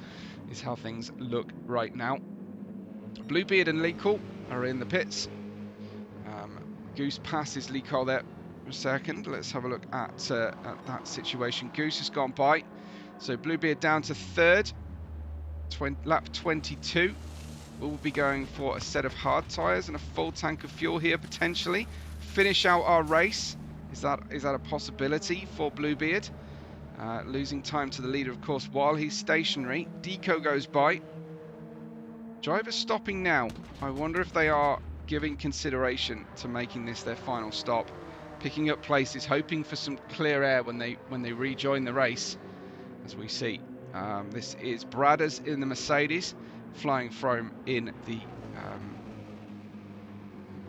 is how things look right now. Bluebeard and Lee Cole are in the pits. Goose passes Lee Cole there for a second. Let's have a look at that situation. Goose has gone by. So Bluebeard down to third. Lap 22. We'll be going for a set of hard tyres and a full tank of fuel here, potentially. Finish out our race. Is that a possibility for Bluebeard? Losing time to the leader, of course, while he's stationary. Deco goes by. Drivers stopping now. I wonder if they are giving consideration to making this their final stop. Picking up places, hoping for some clear air when they rejoin the race, as we see. This is Bradders in the Mercedes, Flying Throne in the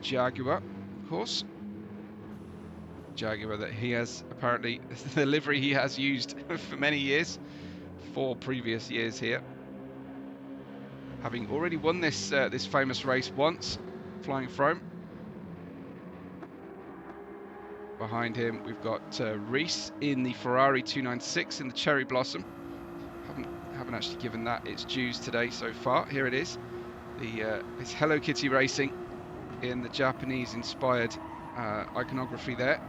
Jaguar, of course. Jaguar that he has apparently, the livery he has used for many years, 4 previous years here. Having already won this this famous race once, Flying Throne. Behind him we've got Reese in the Ferrari 296 in the Cherry Blossom. Haven't actually given that its dues today so far. Here it is. It's Hello Kitty Racing in the Japanese-inspired iconography there.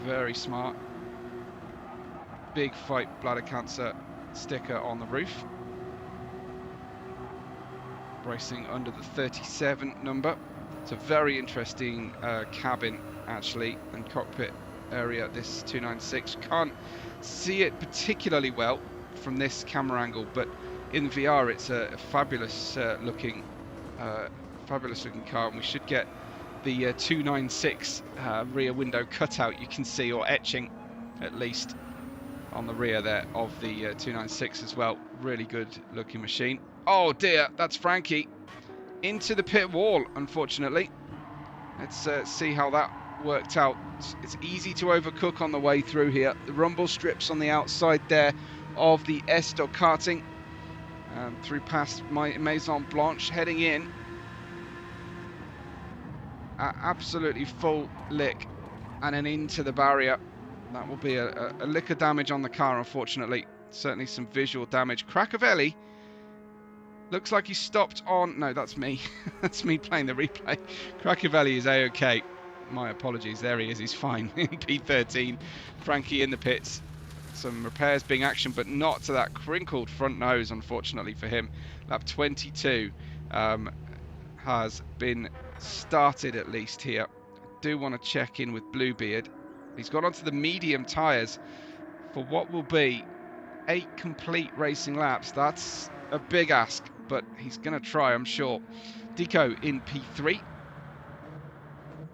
Very smart. Big fight bladder cancer sticker on the roof. Racing under the 37 number. It's a very interesting cabin actually and cockpit area, this 296. Can't see it particularly well from this camera angle, but in VR it's a fabulous looking car, and we should get the 296 rear window cutout you can see, or etching at least, on the rear there of the 296 as well. Really good looking machine. Oh dear, that's Frankie into the pit wall, unfortunately. Let's see how that worked out. It's easy to overcook on the way through here. The rumble strips on the outside there of the S-Dog karting, through past Maison Blanche, heading in at absolutely full lick and then into the barrier. That will be a lick of damage on the car, unfortunately. Certainly some visual damage. Cracovelli looks like he stopped on... No, that's me. That's me playing the replay. Cracovelli is A-OK. My apologies. There he is. He's fine in P13. Frankie in the pits. Some repairs being actioned, but not to that crinkled front nose, unfortunately for him. Lap 22 has been started at least here. I do want to check in with Bluebeard. He's got onto the medium tyres for what will be 8 complete racing laps. That's a big ask, but he's going to try, I'm sure. Deco in P3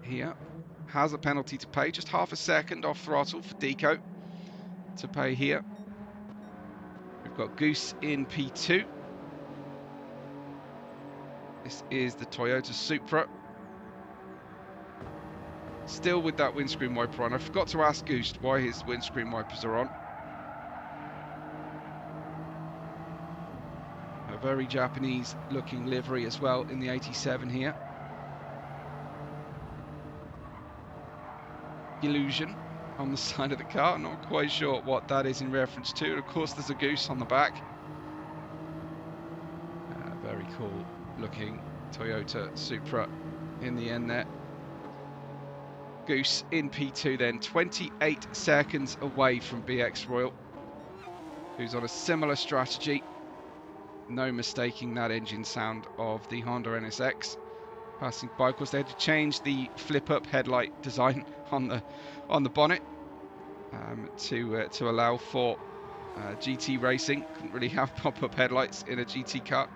here has a penalty to pay. Just half a second off throttle for Deco to pay here. We've got Goose in P2. This is the Toyota Supra. Still with that windscreen wiper on. I forgot to ask Goose why his windscreen wipers are on. A very Japanese looking livery as well in the 87 here. Illusion on the side of the car. Not quite sure what that is in reference to. And of course there's a Goose on the back. Very cool looking Toyota Supra in the end there. Goose in P2 then, 28 seconds away from BX Royal, who's on a similar strategy. No mistaking that engine sound of the Honda NSX. Passing by, of course they had to change the flip-up headlight design on the bonnet to allow for GT racing. Couldn't really have pop-up headlights in a GT car.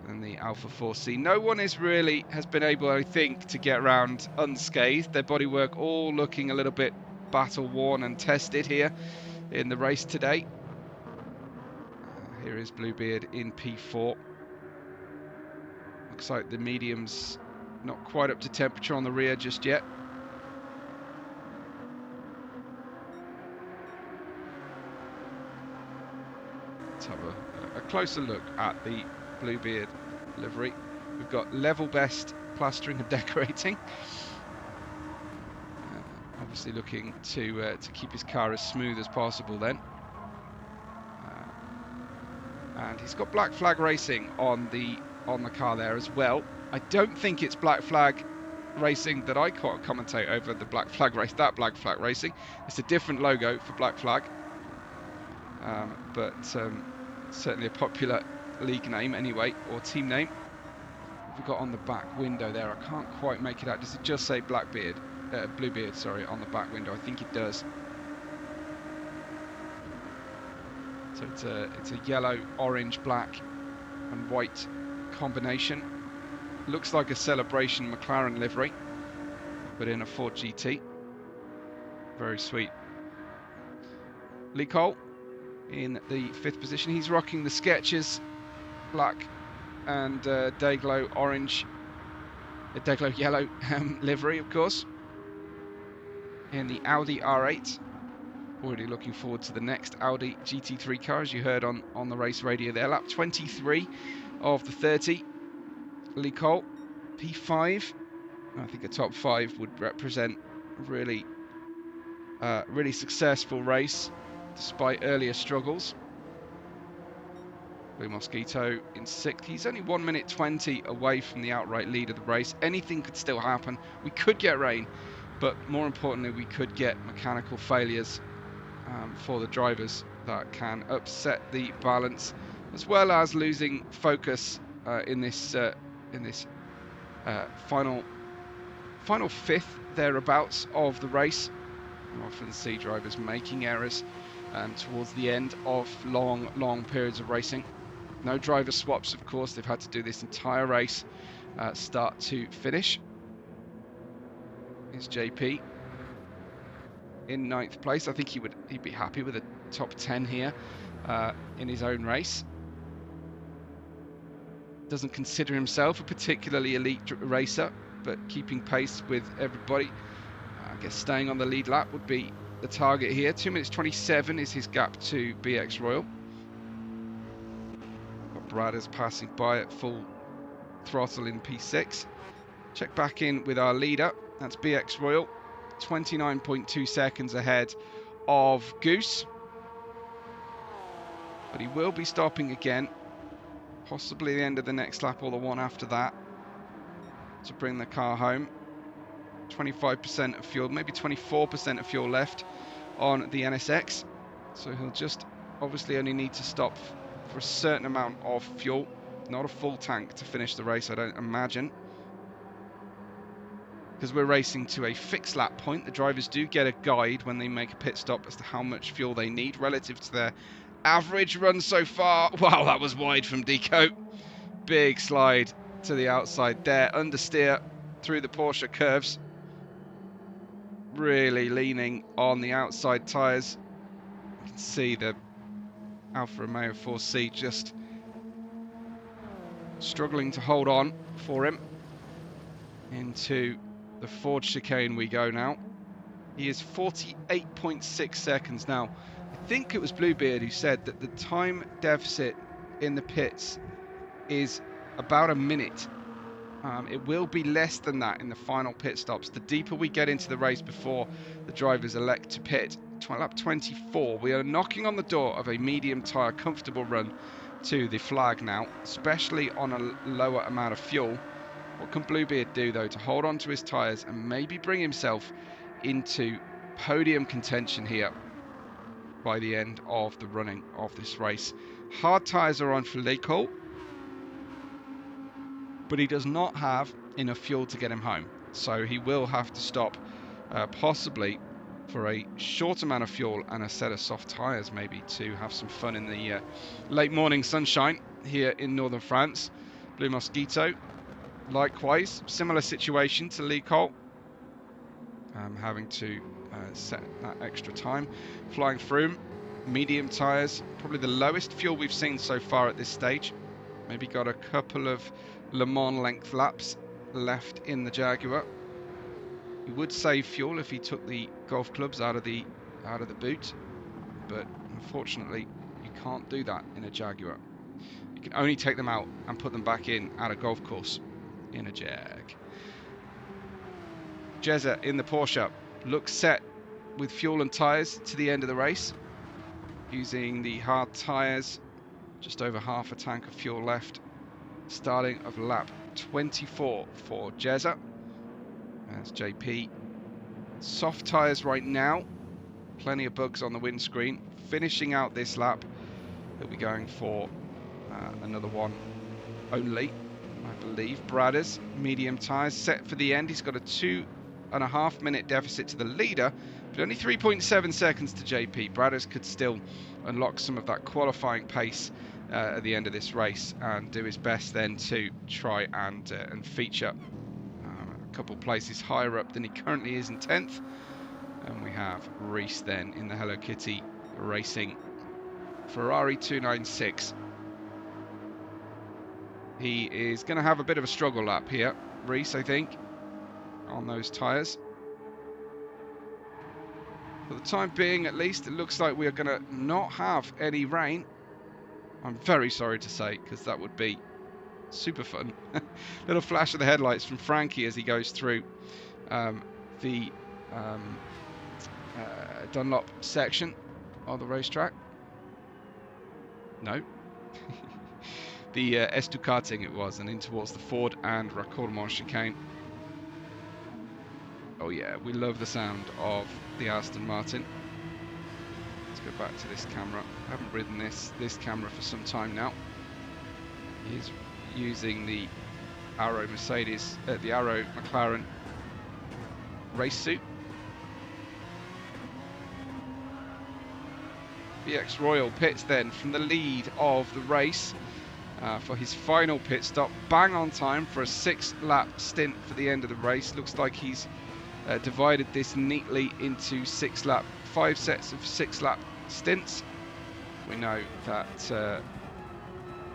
And the Alpha 4C. No one has been able, I think, to get around unscathed. Their bodywork all looking a little bit battle-worn and tested here in the race today. Here is Bluebeard in P4. Looks like the medium's not quite up to temperature on the rear just yet. Let's have a closer look at the Bluebeard livery. We've got level best plastering and decorating. Obviously looking to keep his car as smooth as possible then. And he's got Black Flag Racing on the car there as well. I don't think it's Black Flag Racing that I commentate over the Black Flag race. That Black Flag Racing. It's a different logo for Black Flag, but certainly a popular league name anyway, or team name. We've got on the back window there. I can't quite make it out. Does it just say Bluebeard, sorry, on the back window? I think it does. So it's a yellow, orange, black and white combination. Looks like a Celebration McLaren livery, but in a Ford GT. Very sweet. Lee Cole in the 5th position. He's rocking the Skechers black and Dayglow orange, Dayglow yellow livery, of course, in the Audi R8. Already looking forward to the next Audi GT3 car, as you heard on the race radio there. Lap 23 of the 30. Lee Cole, P5. I think a top 5 would represent a really successful race, despite earlier struggles. Blue Mosquito in 6th. He's only 1 minute 20 away from the outright lead of the race. Anything could still happen. We could get rain, but more importantly, we could get mechanical failures for the drivers that can upset the balance, as well as losing focus in this final fifth thereabouts of the race. You often see drivers making errors towards the end of long periods of racing. No driver swaps, of course. They've had to do this entire race, start to finish. Here's JP in 9th place. I think he'd be happy with a top 10 here in his own race. Doesn't consider himself a particularly elite racer, but keeping pace with everybody. I guess staying on the lead lap would be the target here. 2 minutes 27 is his gap to BX Royal. Got Bradders passing by at full throttle in P6. Check back in with our leader. That's BX Royal. 29.2 seconds ahead of Goose. But he will be stopping again. Possibly the end of the next lap or the one after that, to bring the car home. 25% of fuel, maybe 24% of fuel left on the NSX. So he'll just obviously only need to stop for a certain amount of fuel. Not a full tank to finish the race, I don't imagine. Because we're racing to a fixed lap point. The drivers do get a guide when they make a pit stop as to how much fuel they need relative to their average run so far. Wow, that was wide from Deco. Big slide to the outside there. Understeer through the Porsche curves. Really leaning on the outside tyres. You can see the Alfa Romeo 4C just struggling to hold on for him. Into the Ford chicane we go now. He is 48.6 seconds now. I think it was Bluebeard who said that the time deficit in the pits is about a minute. It will be less than that in the final pit stops. The deeper we get into the race before the drivers elect to pit. Lap 24, we are knocking on the door of a medium tyre comfortable run to the flag now, especially on a lower amount of fuel. What can Bluebeard do though to hold on to his tyres and maybe bring himself into podium contention here by the end of the running of this race? Hard tyres are on for Leigh, but he does not have enough fuel to get him home, so he will have to stop possibly for a short amount of fuel and a set of soft tyres maybe to have some fun in the late morning sunshine here in northern France. Blue Mosquito likewise, similar situation to Leigh, having to set that extra time. Flying through medium tyres, probably the lowest fuel we've seen so far at this stage. Maybe got a couple of Le Mans length laps left in the Jaguar. He would save fuel if he took the golf clubs out of the boot, but unfortunately you can't do that in a Jaguar. You can only take them out and put them back in at a golf course in a Jag. Jezza in the Porsche looks set with fuel and tyres to the end of the race, using the hard tyres. Just over half a tank of fuel left, starting of lap 24 for Jezza. There's JP. Soft tyres right now, plenty of bugs on the windscreen. Finishing out this lap, he'll be going for another one only, I believe. Bradders, medium tyres, set for the end. He's got a 2.5 minute deficit to the leader, but only 3.7 seconds to JP. Bradders could still unlock some of that qualifying pace at the end of this race and do his best then to try and feature a couple places higher up than he currently is in 10th. And we have Reese then in the Hello Kitty Racing Ferrari 296. He is going to have a bit of a struggle lap here, Reese, I think, on those tyres. For the time being, at least, it looks like we are going to not have any rain. I'm very sorry to say, because that would be super fun. Little flash of the headlights from Frankie as he goes through the Dunlop section of the racetrack. No. the Estukarting it was, and in towards the Ford and Raccordermont chicane. Oh yeah, we love the sound of the Aston Martin. Let's go back to this camera. I haven't ridden this camera for some time now. He's using the Arrow Mercedes, the Arrow McLaren race suit. BX Royal pits then from the lead of the race for his final pit stop, bang on time for a 6-lap stint for the end of the race. Looks like he's divided this neatly into 5 sets of 6-lap stints. We know that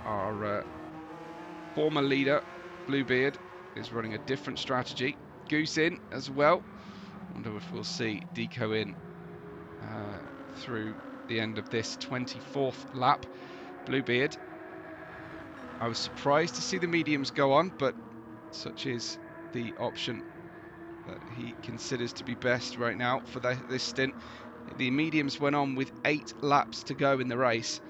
our former leader, Bluebeard, is running a different strategy. Goose in as well. Wonder if we'll see Deco in through the end of this 24th lap. Bluebeard, I was surprised to see the mediums go on, but such is the option that he considers to be best right now for this stint. The mediums went on with 8 laps to go in the race.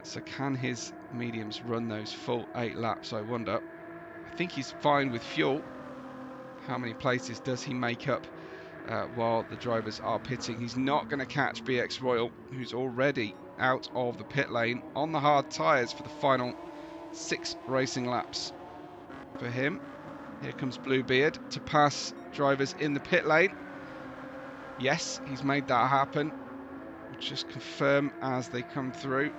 So can his mediums run those full 8 laps, I wonder? I think he's fine with fuel. How many places does he make up while the drivers are pitting? He's not going to catch BX Royal, who's already out of the pit lane on the hard tyres for the final 6 racing laps for him. Here comes Bluebeard to pass drivers in the pit lane. Yes, he's made that happen. We'll just confirm as they come through.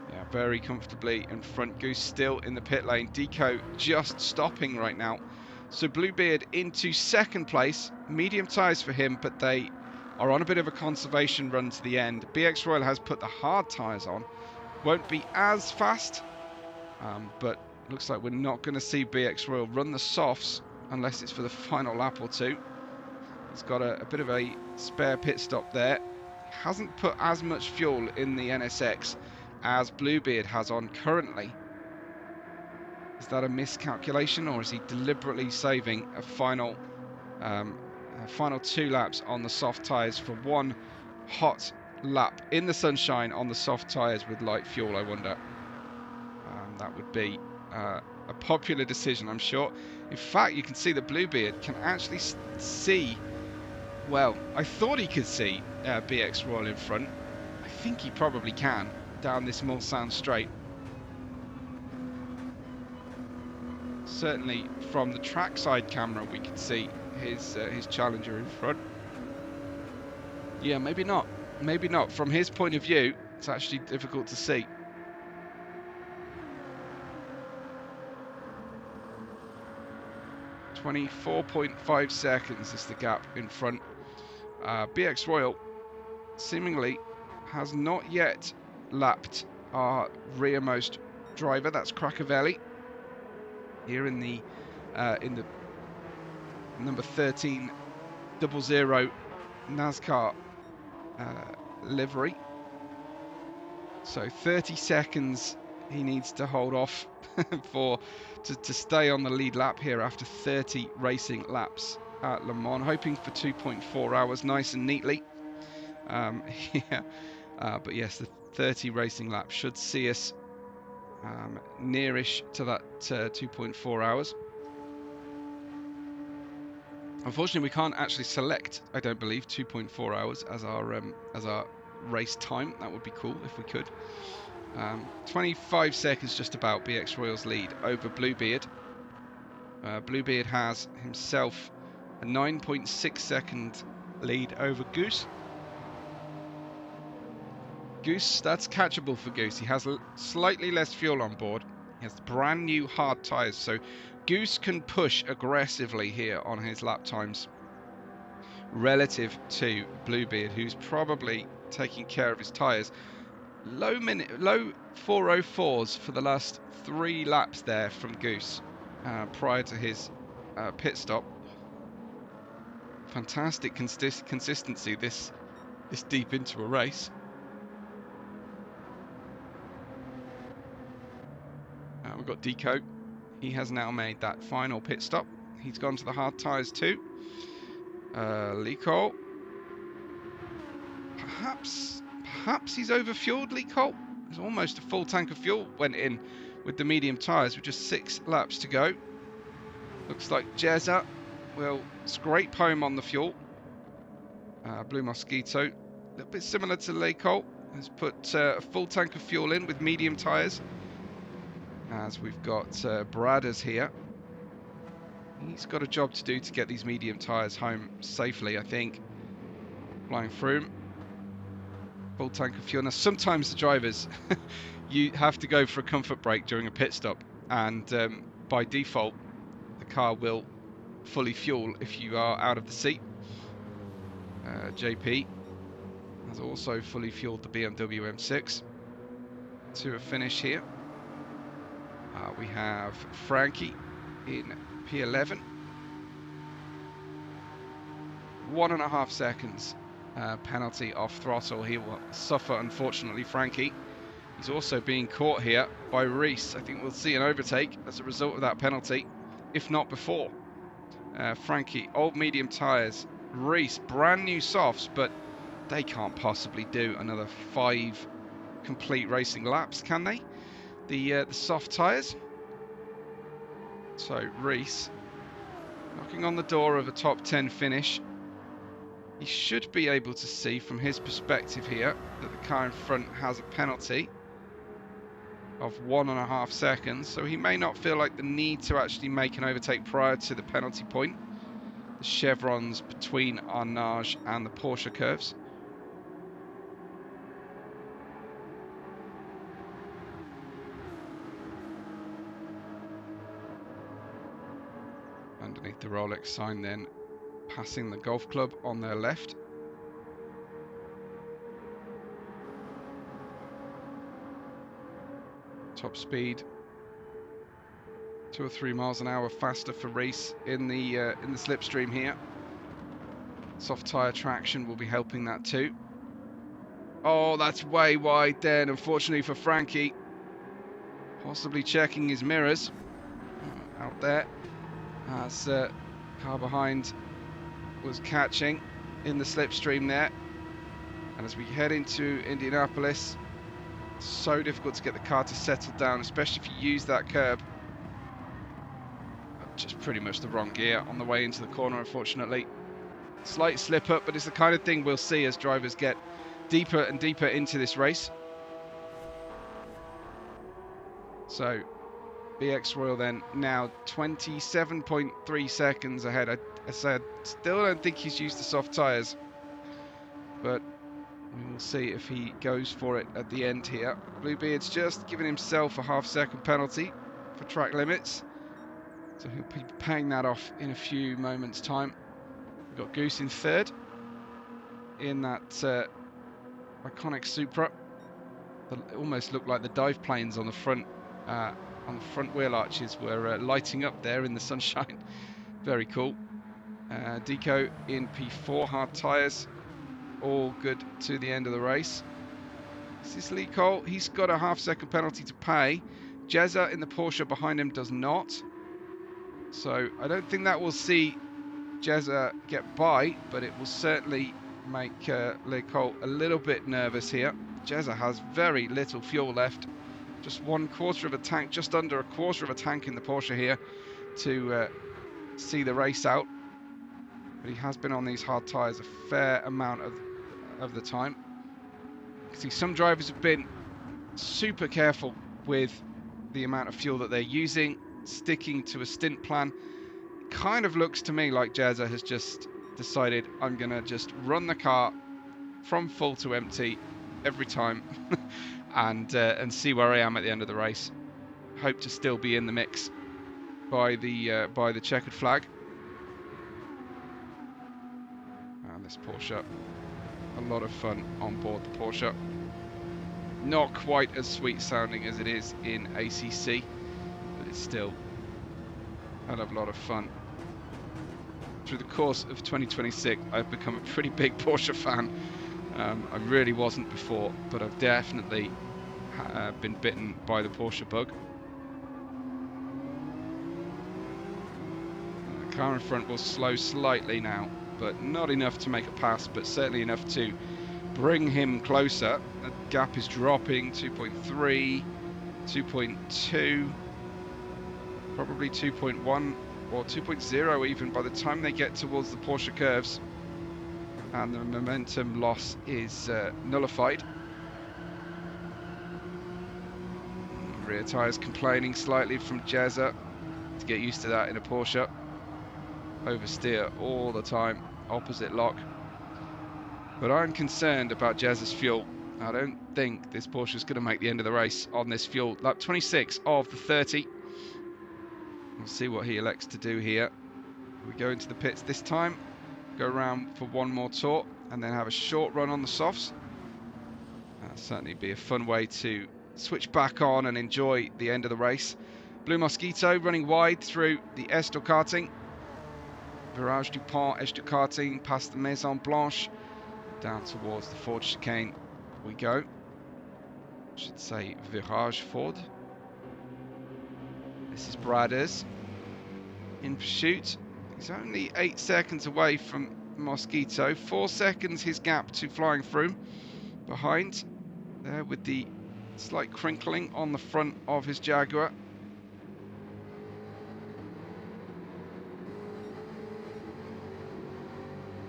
Yeah, very comfortably in front. Goose still in the pit lane. Deco just stopping right now. So Bluebeard into 2nd place. Medium tyres for him, but they are on a bit of a conservation run to the end. BX Royal has put the hard tyres on. Won't be as fast, but looks like we're not going to see BX Royal run the softs unless it's for the final lap or two. He's got a bit of a spare pit stop there. Hasn't put as much fuel in the NSX as Bluebeard has on currently. Is that a miscalculation, or is he deliberately saving a final 2 laps on the soft tyres for one hot lap in the sunshine on the soft tyres with light fuel, I wonder? That would be a popular decision, I'm sure. In fact, you can see that Bluebeard can actually see, well, I thought he could see BX Royal in front. I think he probably can down this Mulsanne straight. Certainly from the trackside camera we can see his challenger in front. Yeah, maybe not. Maybe not. From his point of view, it's actually difficult to see. .5 seconds is the gap in front. BX Royal seemingly has not yet lapped our rearmost driver. That's Cracavelli here in the number 13 00 NASCAR livery. So 30 seconds he needs to hold off to stay on the lead lap here after 30 racing laps at Le Mans, hoping for 2.4 hours nice and neatly. Yeah, but yes, the 30 racing laps should see us nearish to that 2.4 hours. Unfortunately, we can't actually select, I don't believe, 2.4 hours as our race time. That would be cool if we could. 25 seconds just about BX Royal's lead over Bluebeard. Bluebeard has himself a 9.6 second lead over Goose. Goose, that's catchable for Goose. He has slightly less fuel on board. He has brand new hard tyres, so Goose can push aggressively here on his lap times relative to Bluebeard, who's probably taking care of his tyres. Low 404s for the last 3 laps there from Goose prior to his pit stop. Fantastic consistency this deep into a race. We've got Deco. He has now made that final pit stop. He's gone to the hard tyres too. Lee Cole. Perhaps he's overfueled, Lee Cole. There's almost a full tank of fuel went in with the medium tyres with just 6 laps to go. Looks like Jezza will scrape home on the fuel. Blue Mosquito, a little bit similar to Leigh, has put a full tank of fuel in with medium tyres. As we've got Bradders here. He's got a job to do to get these medium tyres home safely, I think. Flying through. Full tank of fuel. Now, sometimes the drivers, you have to go for a comfort break during a pit stop, and by default, the car will fully fuel if you are out of the seat. JP has also fully fueled the BMW M6 to a finish here. We have Frankie in P11. 1.5 seconds penalty off throttle. He will suffer, unfortunately, Frankie. He's also being caught here by Reese. I think we'll see an overtake as a result of that penalty, if not before. Frankie, old medium tyres. Reese, brand new softs, but they can't possibly do another 5 complete racing laps, can they? The soft tyres. So Reese knocking on the door of a top 10 finish. He should be able to see from his perspective here that the car in front has a penalty of 1.5 seconds, so he may not feel like the need to actually make an overtake prior to the penalty point. The chevrons between Arnage and the Porsche curves. Underneath the Rolex sign then, passing the golf club on their left. Top speed 2 or 3 miles an hour faster for Reese in the slipstream here. Soft tyre traction will be helping that too. Oh, that's way wide then, unfortunately for Frankie. Possibly checking his mirrors out there as car behind was catching in the slipstream there. And as we head into Indianapolis, it's so difficult to get the car to settle down, especially if you use that curb. Just pretty much the wrong gear on the way into the corner, unfortunately. Slight slip up, but it's the kind of thing we'll see as drivers get deeper and deeper into this race. So BX Royal then now 27.3 seconds ahead. I said, still don't think he's used the soft tyres, but we will see if he goes for it at the end here. Bluebeard's just given himself a half-second penalty for track limits, so he'll be paying that off in a few moments' time. We've got Goose in third in that iconic Supra. That almost looked like the dive planes on the front wheel arches were lighting up there in the sunshine. Very cool. Deco in P4, hard tyres. All good to the end of the race. This is Leigh Cole. He's got a half-second penalty to pay. Jezza in the Porsche behind him does not. So I don't think that will see Jezza get by, but it will certainly make Leigh Cole a little bit nervous here. Jezza has very little fuel left. Just 1/4 of a tank, just under 1/4 of a tank in the Porsche here to see the race out. But he has been on these hard tyres a fair amount of the time. You can see some drivers have been super careful with the amount of fuel that they're using, sticking to a stint plan. It kind of looks to me like Jezza has just decided, I'm going to just run the car from full to empty every time and see where I am at the end of the race. Hope to still be in the mix by the checkered flag. And this Porsche, a lot of fun on board the Porsche. Not quite as sweet sounding as it is in ACC, but it's still a lot of fun. Through the course of 2026, I've become a pretty big Porsche fan. I really wasn't before, but I've definitely been bitten by the Porsche bug. The car in front will slow slightly now, but not enough to make a pass, but certainly enough to bring him closer. The gap is dropping, 2.3, 2.2, probably 2.1 or 2.0 even by the time they get towards the Porsche curves. And the momentum loss is nullified. Rear tyres complaining slightly from Jezza. To get used to that in a Porsche. Oversteer all the time, opposite lock. But I'm concerned about Jezza's fuel. I don't think this Porsche is going to make the end of the race on this fuel. Lap 26 of the 30. We'll see what he elects to do here. We go into the pits this time, go around for one more tour, and then have a short run on the softs. That'll certainly be a fun way to switch back on and enjoy the end of the race. Blue Mosquito running wide through the Est du Karting. Virage du Pont, Est du Karting, past the Maison Blanche, down towards the Ford chicane we go. Should say Virage Ford. This is Bradders in pursuit. He's only 8 seconds away from Mosquito. 4 seconds his gap to Flying Through. Behind there with the slight crinkling on the front of his Jaguar.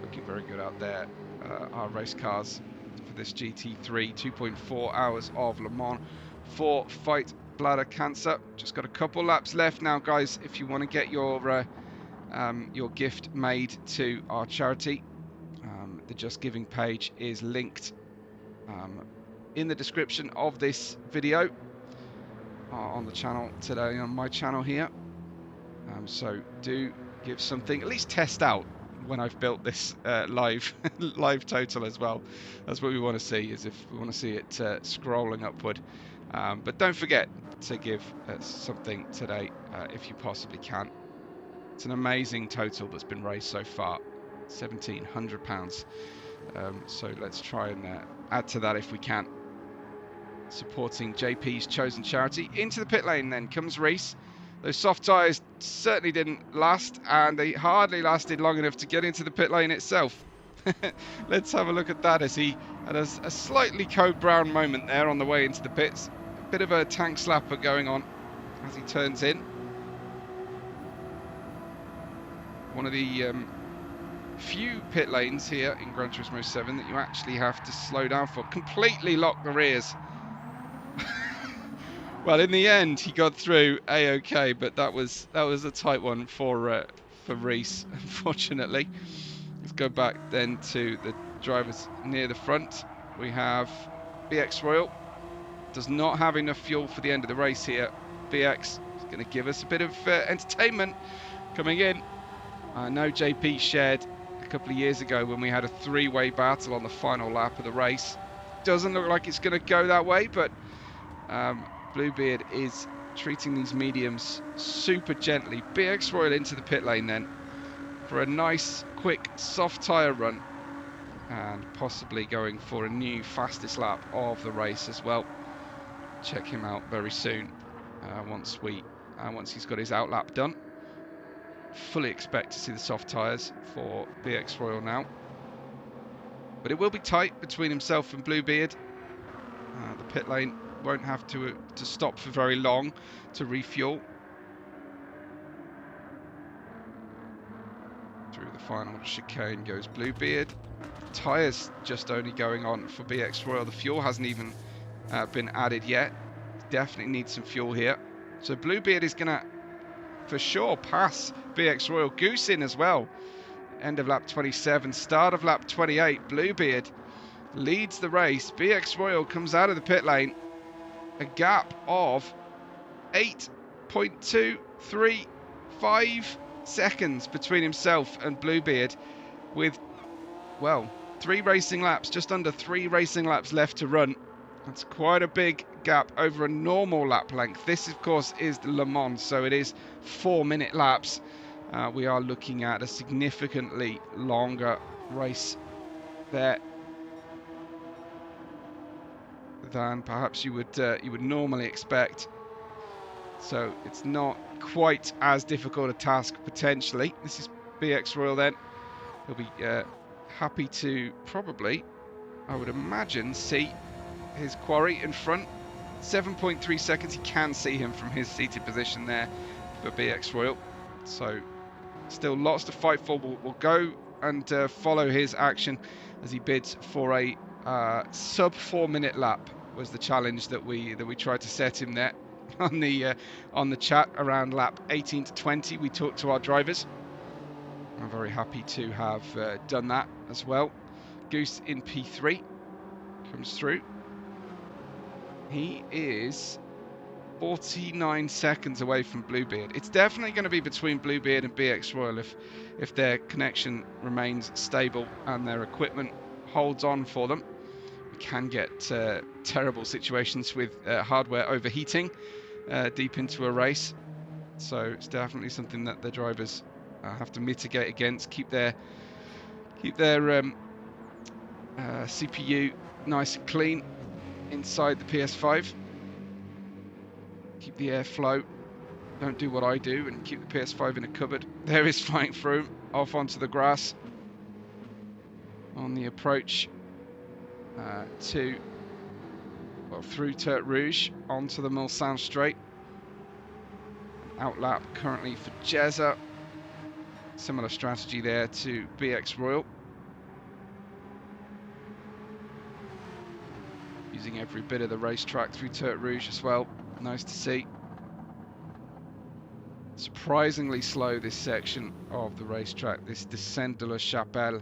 Looking very good out there. Our race cars for this GT3, 2.4 hours of Le Mans for Fight Bladder Cancer. Just got a couple laps left now, guys. If you want to get your gift made to our charity, the Just Giving page is linked in the description of this video on the channel today, on my channel here. So do give something, at least test out when I've built this live total as well. That's what we want to see, is if we want to see it scrolling upward. But don't forget to give something today if you possibly can. It's an amazing total that's been raised so far, £1,700. So let's try and add to that if we can. Supporting JP's chosen charity. Into the pit lane then comes Reese. Those soft tyres certainly didn't last, and they hardly lasted long enough to get into the pit lane itself. Let's have a look at that as he had a slightly code brown moment there on the way into the pits. A bit of a tank slapper going on as he turns in. One of the few pit lanes here in Gran Turismo 7 that you actually have to slow down for. Completely lock the rears. Well, in the end, he got through a-okay, but that was a tight one for Reese, unfortunately. Let's go back then to the drivers near the front. We have BX Royal. Does not have enough fuel for the end of the race here. BX is going to give us a bit of entertainment coming in. I know JP shared a couple of years ago when we had a three-way battle on the final lap of the race. Doesn't look like it's going to go that way, but Bluebeard is treating these mediums super gently. BX Royal into the pit lane then for a nice, quick, soft tyre run, and possibly going for a new fastest lap of the race as well. Check him out very soon once he's got his outlap done. Fully expect to see the soft tyres for BX Royal now, but it will be tight between himself and Bluebeard. The pit lane won't have to stop for very long to refuel. Through the final chicane goes Bluebeard. Tyres just only going on for BX Royal. The fuel hasn't even been added yet. Definitely need some fuel here. So Bluebeard is going to, for sure, pass BX Royal. Goose in as well. End of lap 27, start of lap 28. Bluebeard leads the race. BX Royal comes out of the pit lane. A gap of 8.235 seconds between himself and Bluebeard, with, well, 3 racing laps, just under 3 racing laps left to run. That's quite a big gap over a normal lap length. This, of course, is Le Mans, so it is 4-minute laps. We are looking at a significantly longer race there than perhaps you would normally expect. So it's not quite as difficult a task potentially. This is BX Royal then. He'll be happy to probably I would imagine, see his quarry in front. 7.3 seconds. He can see him from his seated position there for BX Royal. So still lots to fight for. We'll go and follow his action as he bids for a sub 4-minute lap. Was the challenge that we tried to set him there on the chat around lap 18 to 20. We talked to our drivers. I'm very happy to have done that as well. Goose in P3 comes through. He is 49 seconds away from Bluebeard. It's definitely going to be between Bluebeard and BX Royal if their connection remains stable and their equipment holds on for them. We can get terrible situations with hardware overheating deep into a race. So it's definitely something that the drivers have to mitigate against. Keep their CPU nice and clean inside the PS5. Keep the airflow. Don't do what I do and keep the PS5 in a cupboard. There is flying through, off onto the grass on the approach through Tertre Rouge onto the Mulsanne straight. Outlap currently for Jezza. Similar strategy there to BX Royal. Using every bit of the racetrack through Tertre Rouge as well. Nice to see. Surprisingly slow, this section of the racetrack, this Descente de la Chapelle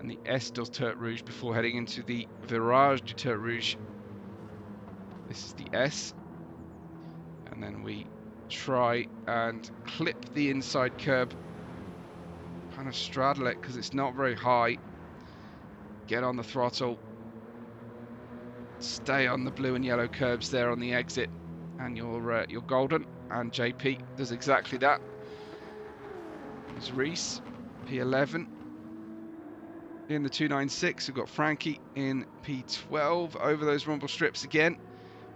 and the S de Tertre Rouge before heading into the Virage du Tertre Rouge. This is the S. And then we try and clip the inside curb. Kind of straddle it because it's not very high. Get on the throttle. Stay on the blue and yellow curbs there on the exit, and you're golden. And JP does exactly that. There's Reese, P11. In the 296, we've got Frankie in P12 over those rumble strips again.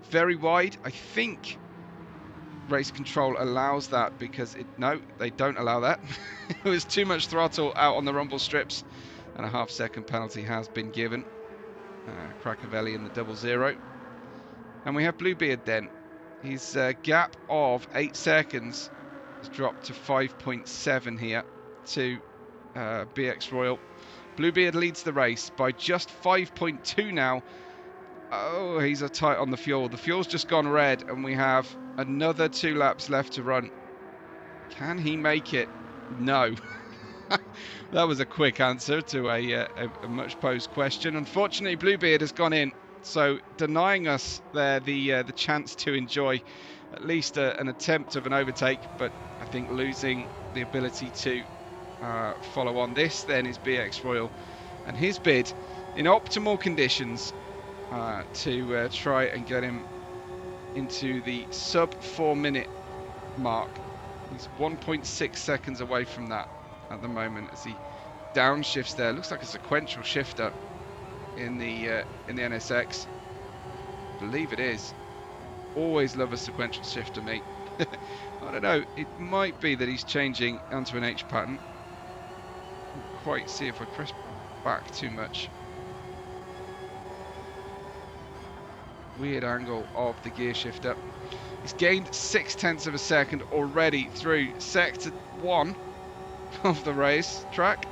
Very wide. I think race control allows that because no, they don't allow that. It was too much throttle out on the rumble strips, and a half-second penalty has been given. Crackavelli in the 00. And we have Bluebeard then. His gap of 8 seconds has dropped to 5.7 here to BX Royal. Bluebeard leads the race by just 5.2 now. Oh, he's tight on the fuel. The fuel's just gone red, and we have another 2 laps left to run. Can he make it? No. That was a quick answer to a much posed question. Unfortunately, Bluebeard has gone in, so denying us there the chance to enjoy at least an attempt of an overtake, but I think losing the ability to follow on. This then is BX Royal and his bid in optimal conditions to try and get him into the sub 4-minute mark. He's 1.6 seconds away from that at the moment as he downshifts there. Looks like a sequential shifter in the NSX. I believe it is. Always love a sequential shifter, mate. I don't know. It might be that he's changing onto an H pattern. Can't quite see if I press back too much. Weird angle of the gear shifter. He's gained 0.6 of a second already through sector 1 of the race track.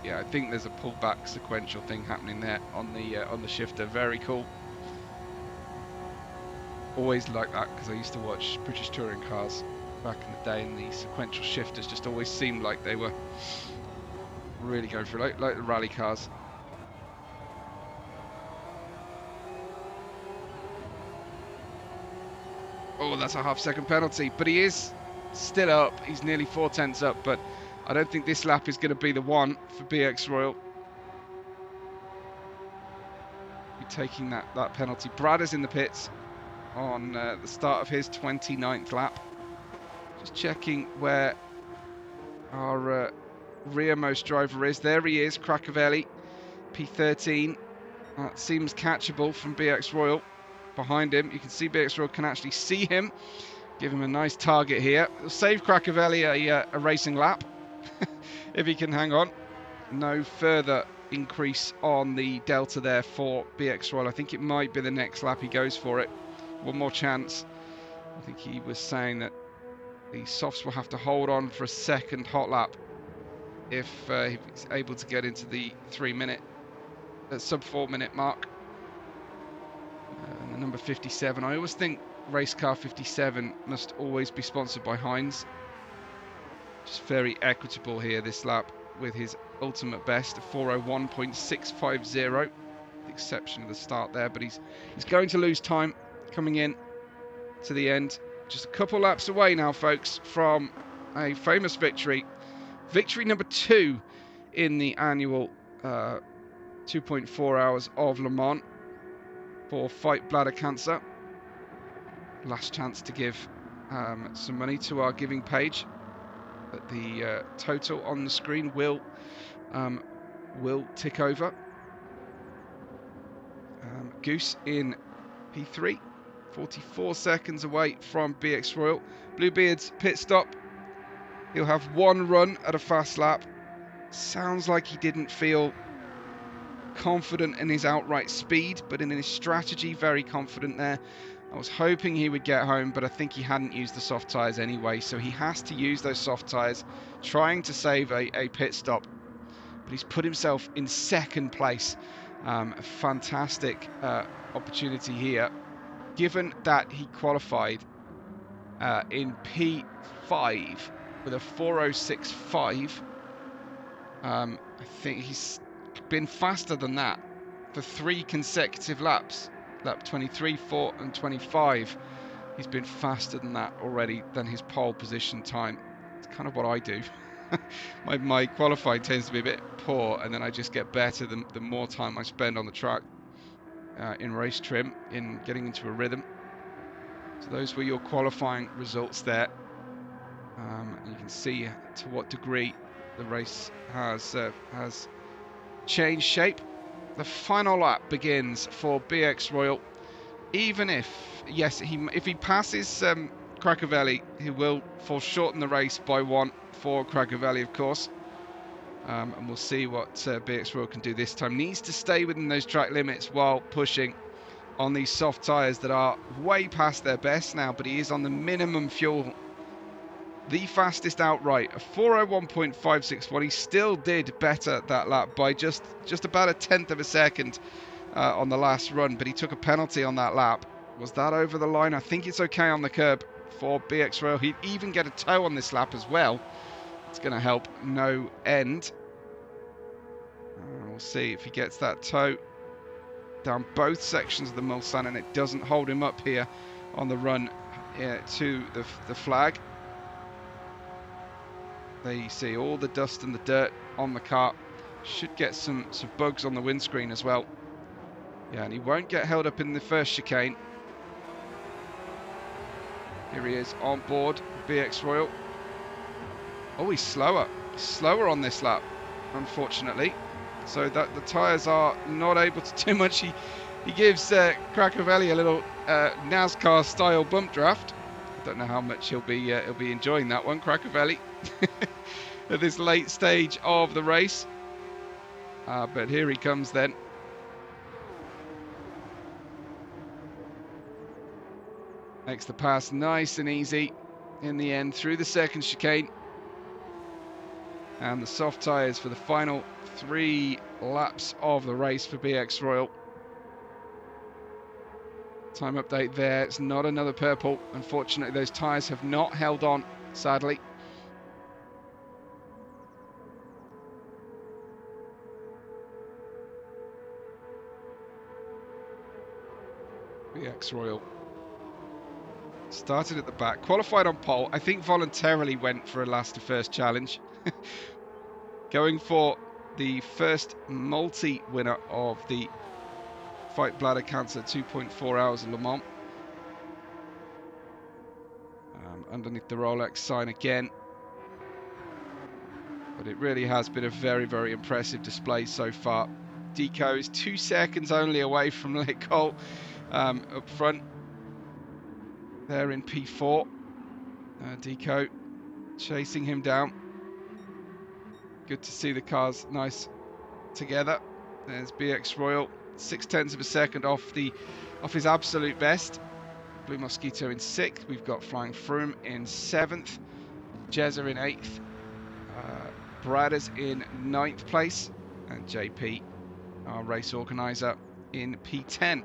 Yeah, I think there's a pullback sequential thing happening there on the shifter. Very cool. Always like that because I used to watch British touring cars back in the day, and the sequential shifters just always seemed like they were really going for like the rally cars. Oh, that's a half-second penalty, but he is still up. He's nearly 0.4 up, but I don't think this lap is going to be the one for BX Royal. We're taking that penalty. Brad is in the pits on the start of his 29th lap. Just checking where our rearmost driver is. There he is, Crackavelli, P13. That seems catchable from BX Royal. Behind him, you can see BX Royal can actually see him Give him a nice target here. It'll save Cracovelli a racing lap if he can hang on. No further increase on the delta there for BX Royal. I think it might be the next lap he goes for it. One more chance. I think he was saying that the softs will have to hold on for a second hot lap if he's able to get into the 3-minute, sub 4-minute mark. And the number 57, I always think race car 57 must always be sponsored by Heinz. Just very equitable here this lap with his ultimate best, 4:01.650. The exception of the start there, but he's going to lose time coming in to the end. Just a couple laps away now, folks, from a famous victory. Victory number 2 in the annual 2.4 hours of Le Mans for Fight Bladder Cancer. Last chance to give some money to our giving page. But the total on the screen will tick over. Goose in P3, 44 seconds away from BX Royal. Bluebeard's pit stop. He'll have one run at a fast lap. Sounds like he didn't feel confident in his outright speed, but in his strategy, very confident there. I was hoping he would get home, but I think he hadn't used the soft tyres anyway, so he has to use those soft tyres, trying to save a pit stop. But he's put himself in second place. A fantastic opportunity here, given that he qualified in P5 with a 4:06.5. I think he's been faster than that for 3 consecutive laps. Lap 23, 4 and 25. He's been faster than that already than his pole position time. It's kind of what I do. my qualifying tends to be a bit poor, and then I just get better the more time I spend on the track in race trim, in getting into a rhythm. So those were your qualifying results there. And you can see to what degree the race has changed shape. The final lap begins for BX Royal. Even if he passes Cracovelli, he will fall short in the race by 1 for Cracovelli, of course. And we'll see what BX Royal can do this time. Needs to stay within those track limits while pushing on these soft tyres that are way past their best now, but he is on the minimum fuel. The fastest outright, a 4:01.561. He still did better that lap by just about 1/10 of a second on the last run, but he took a penalty on that lap. Was that over the line? I think it's okay on the curb for BX Royal. He'd even get a tow on this lap as well. It's going to help no end. We'll see if he gets that tow down both sections of the Mulsanne, and it doesn't hold him up here on the run to the flag. There you see all the dust and the dirt on the car. Should get some bugs on the windscreen as well. Yeah, and he won't get held up in the first chicane. Here he is on board BX Royal. Oh, he's slower on this lap, unfortunately. So that the tyres are not able to do much. He gives Cracovelli a little NASCAR style bump draft. I don't know how much he'll be enjoying that one, Cracovelli, at this late stage of the race. But here he comes then. Makes the pass nice and easy in the end through the second chicane. And the soft tyres for the final 3 laps of the race for BX Royal. Time update there. It's not another purple. Unfortunately, those tyres have not held on, sadly. BX Royal started at the back, qualified on pole. I think voluntarily went for a last to first challenge. Going for the first multi-winner of the Fight Bladder Cancer 2.4 hours of Le Mans. Underneath the Rolex sign again. But it really has been a very, very impressive display so far. Deco is 2 seconds only away from Lecole up front. There in P4. Deco chasing him down. Good to see the cars nice together. There's BX Royal, 0.6 of a second off his absolute best. Blue Mosquito in 6th. We've got Flying Froome in 7th. Jezza in 8th. Bradders in 9th place. And JP, our race organizer, in P10.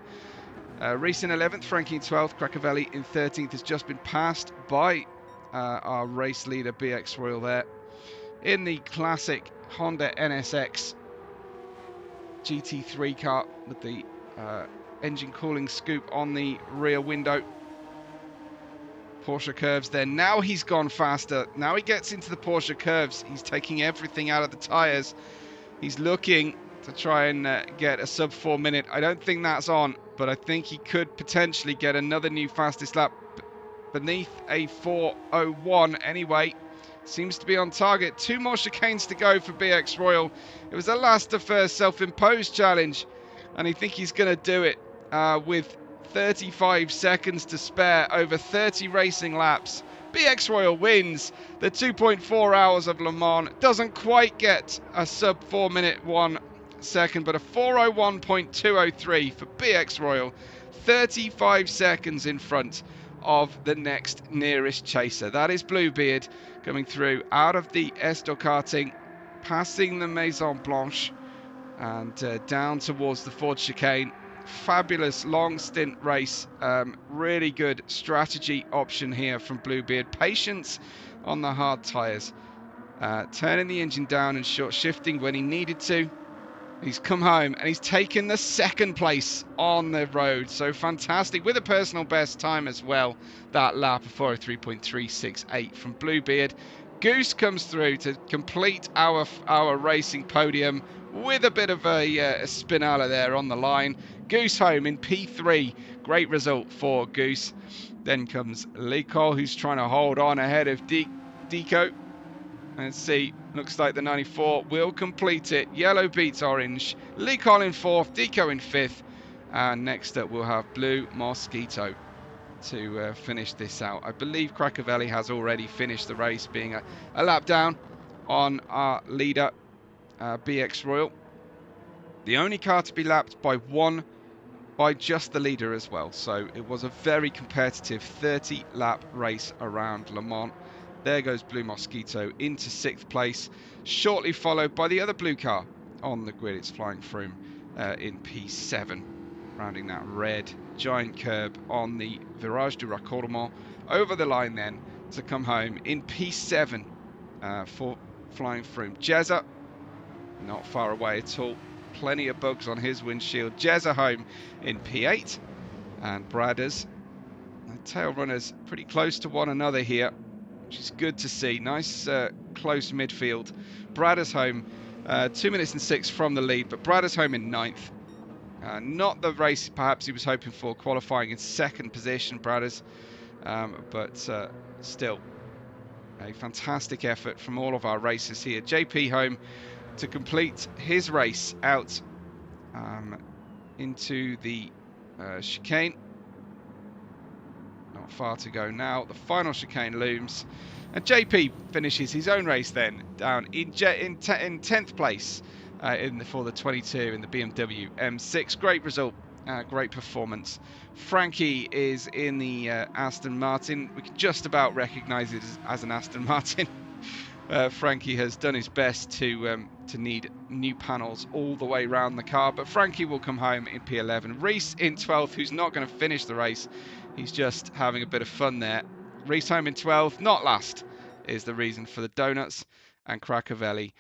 Reese in 11th, Frankie in 12th, Crackavelli in 13th has just been passed by our race leader BX Royal there. In the classic Honda NSX GT3 car with the engine cooling scoop on the rear window. Porsche curves there. Now he's gone faster. Now he gets into the Porsche curves. He's taking everything out of the tyres. He's looking to try and get a sub 4 minute. I don't think that's on, but I think he could potentially get another new fastest lap beneath a 4:01 anyway. Seems to be on target. 2 more chicanes to go for BX Royal. It was a last to first self-imposed challenge, and I think he's going to do it with 35 seconds to spare over 30 racing laps. BX Royal wins the 2.4 hours of Le Mans. Doesn't quite get a sub 4 minute 1 second, but a 4:01.203 for BX Royal. 35 seconds in front of the next nearest chaser. That is Bluebeard coming through out of the Estor karting, passing the Maison Blanche and down towards the Ford chicane. Fabulous long stint race. Really good strategy option here from Bluebeard. Patience on the hard tyres. Turning the engine down and short shifting when he needed to. He's come home and he's taken the 2nd place on the road. So fantastic, with a personal best time as well. That lap of 4:03.368 from Bluebeard. Goose comes through to complete our racing podium with a bit of a spinala there on the line. Goose home in P3. Great result for Goose. Then comes Lee Cole, who's trying to hold on ahead of Deco. Let's see, looks like the 94 will complete it. Yellow beats orange. Lee Cole in 4th, Deco in 5th. And next up we'll have Blue Mosquito to finish this out. I believe Crackavelli has already finished the race, being a lap down on our leader, BX Royal. The only car to be lapped by just the leader as well. So it was a very competitive 30-lap race around Le Mans. There goes Blue Mosquito into 6th place, shortly followed by the other blue car on the grid. It's Flying Froome in P7, rounding that red giant curb on the Virage du Raccordement. Over the line then to come home in P7 for Flying Froome. Jezza, not far away at all. Plenty of bugs on his windshield. Jezza home in P8. And Bradders, the tail runners pretty close to one another here, which is good to see. Nice close midfield. Bradders home 2 minutes and 6 from the lead, but Bradders home in 9th. Not the race perhaps he was hoping for, qualifying in 2nd position, Bradders, but still a fantastic effort from all of our racers here. JP home to complete his race out into the chicane. Not far to go now. The final chicane looms, and JP finishes his own race then down in 10th place for the 22 in the BMW M6. Great result, great performance. Frankie is in the Aston Martin. We can just about recognise it as an Aston Martin. Frankie has done his best to need new panels all the way around the car, but Frankie will come home in P11. Reese in 12th, who's not going to finish the race. He's just having a bit of fun there. Reese home in 12th, not last, is the reason for the donuts. And Crackavelli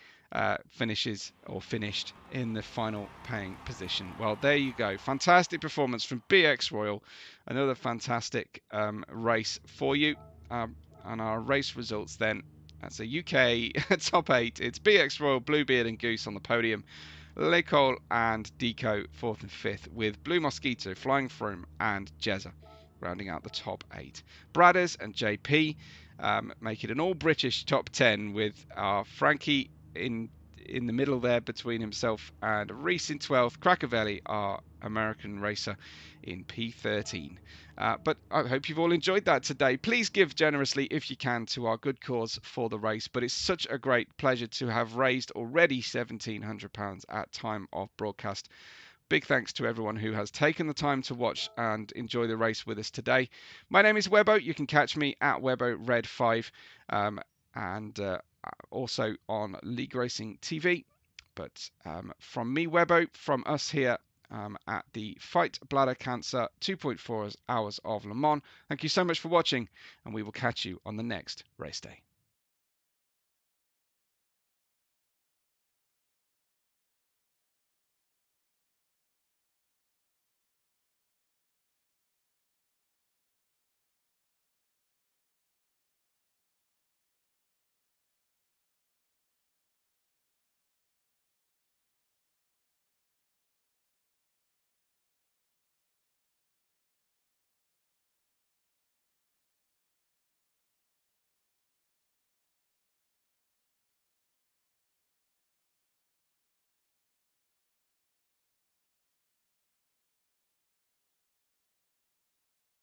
finished in the final paying position. Well, there you go. Fantastic performance from BX Royal. Another fantastic race for you. And our race results then. That's a UK top 8. It's BX Royal, Bluebeard and Goose on the podium. Lecole and Deco 4th and 5th, with Blue Mosquito, Flying Froome and Jezza rounding out the top 8. Bradders and JP make it an all-British top 10, with our Frankie in in the middle there between himself and Reese in 12th. Cracavelli, our American racer, in P13. But I hope you've all enjoyed that today. Please give generously if you can to our good cause for the race. But it's such a great pleasure to have raised already £1,700 at time of broadcast. Big thanks to everyone who has taken the time to watch and enjoy the race with us today. My name is Webbo. You can catch me at Webbo Red 5 and also on League Racing TV. But from me, Webbo, from us here at the Fight Bladder Cancer 2.4 Hours of Le Mans, thank you so much for watching, and we will catch you on the next race day.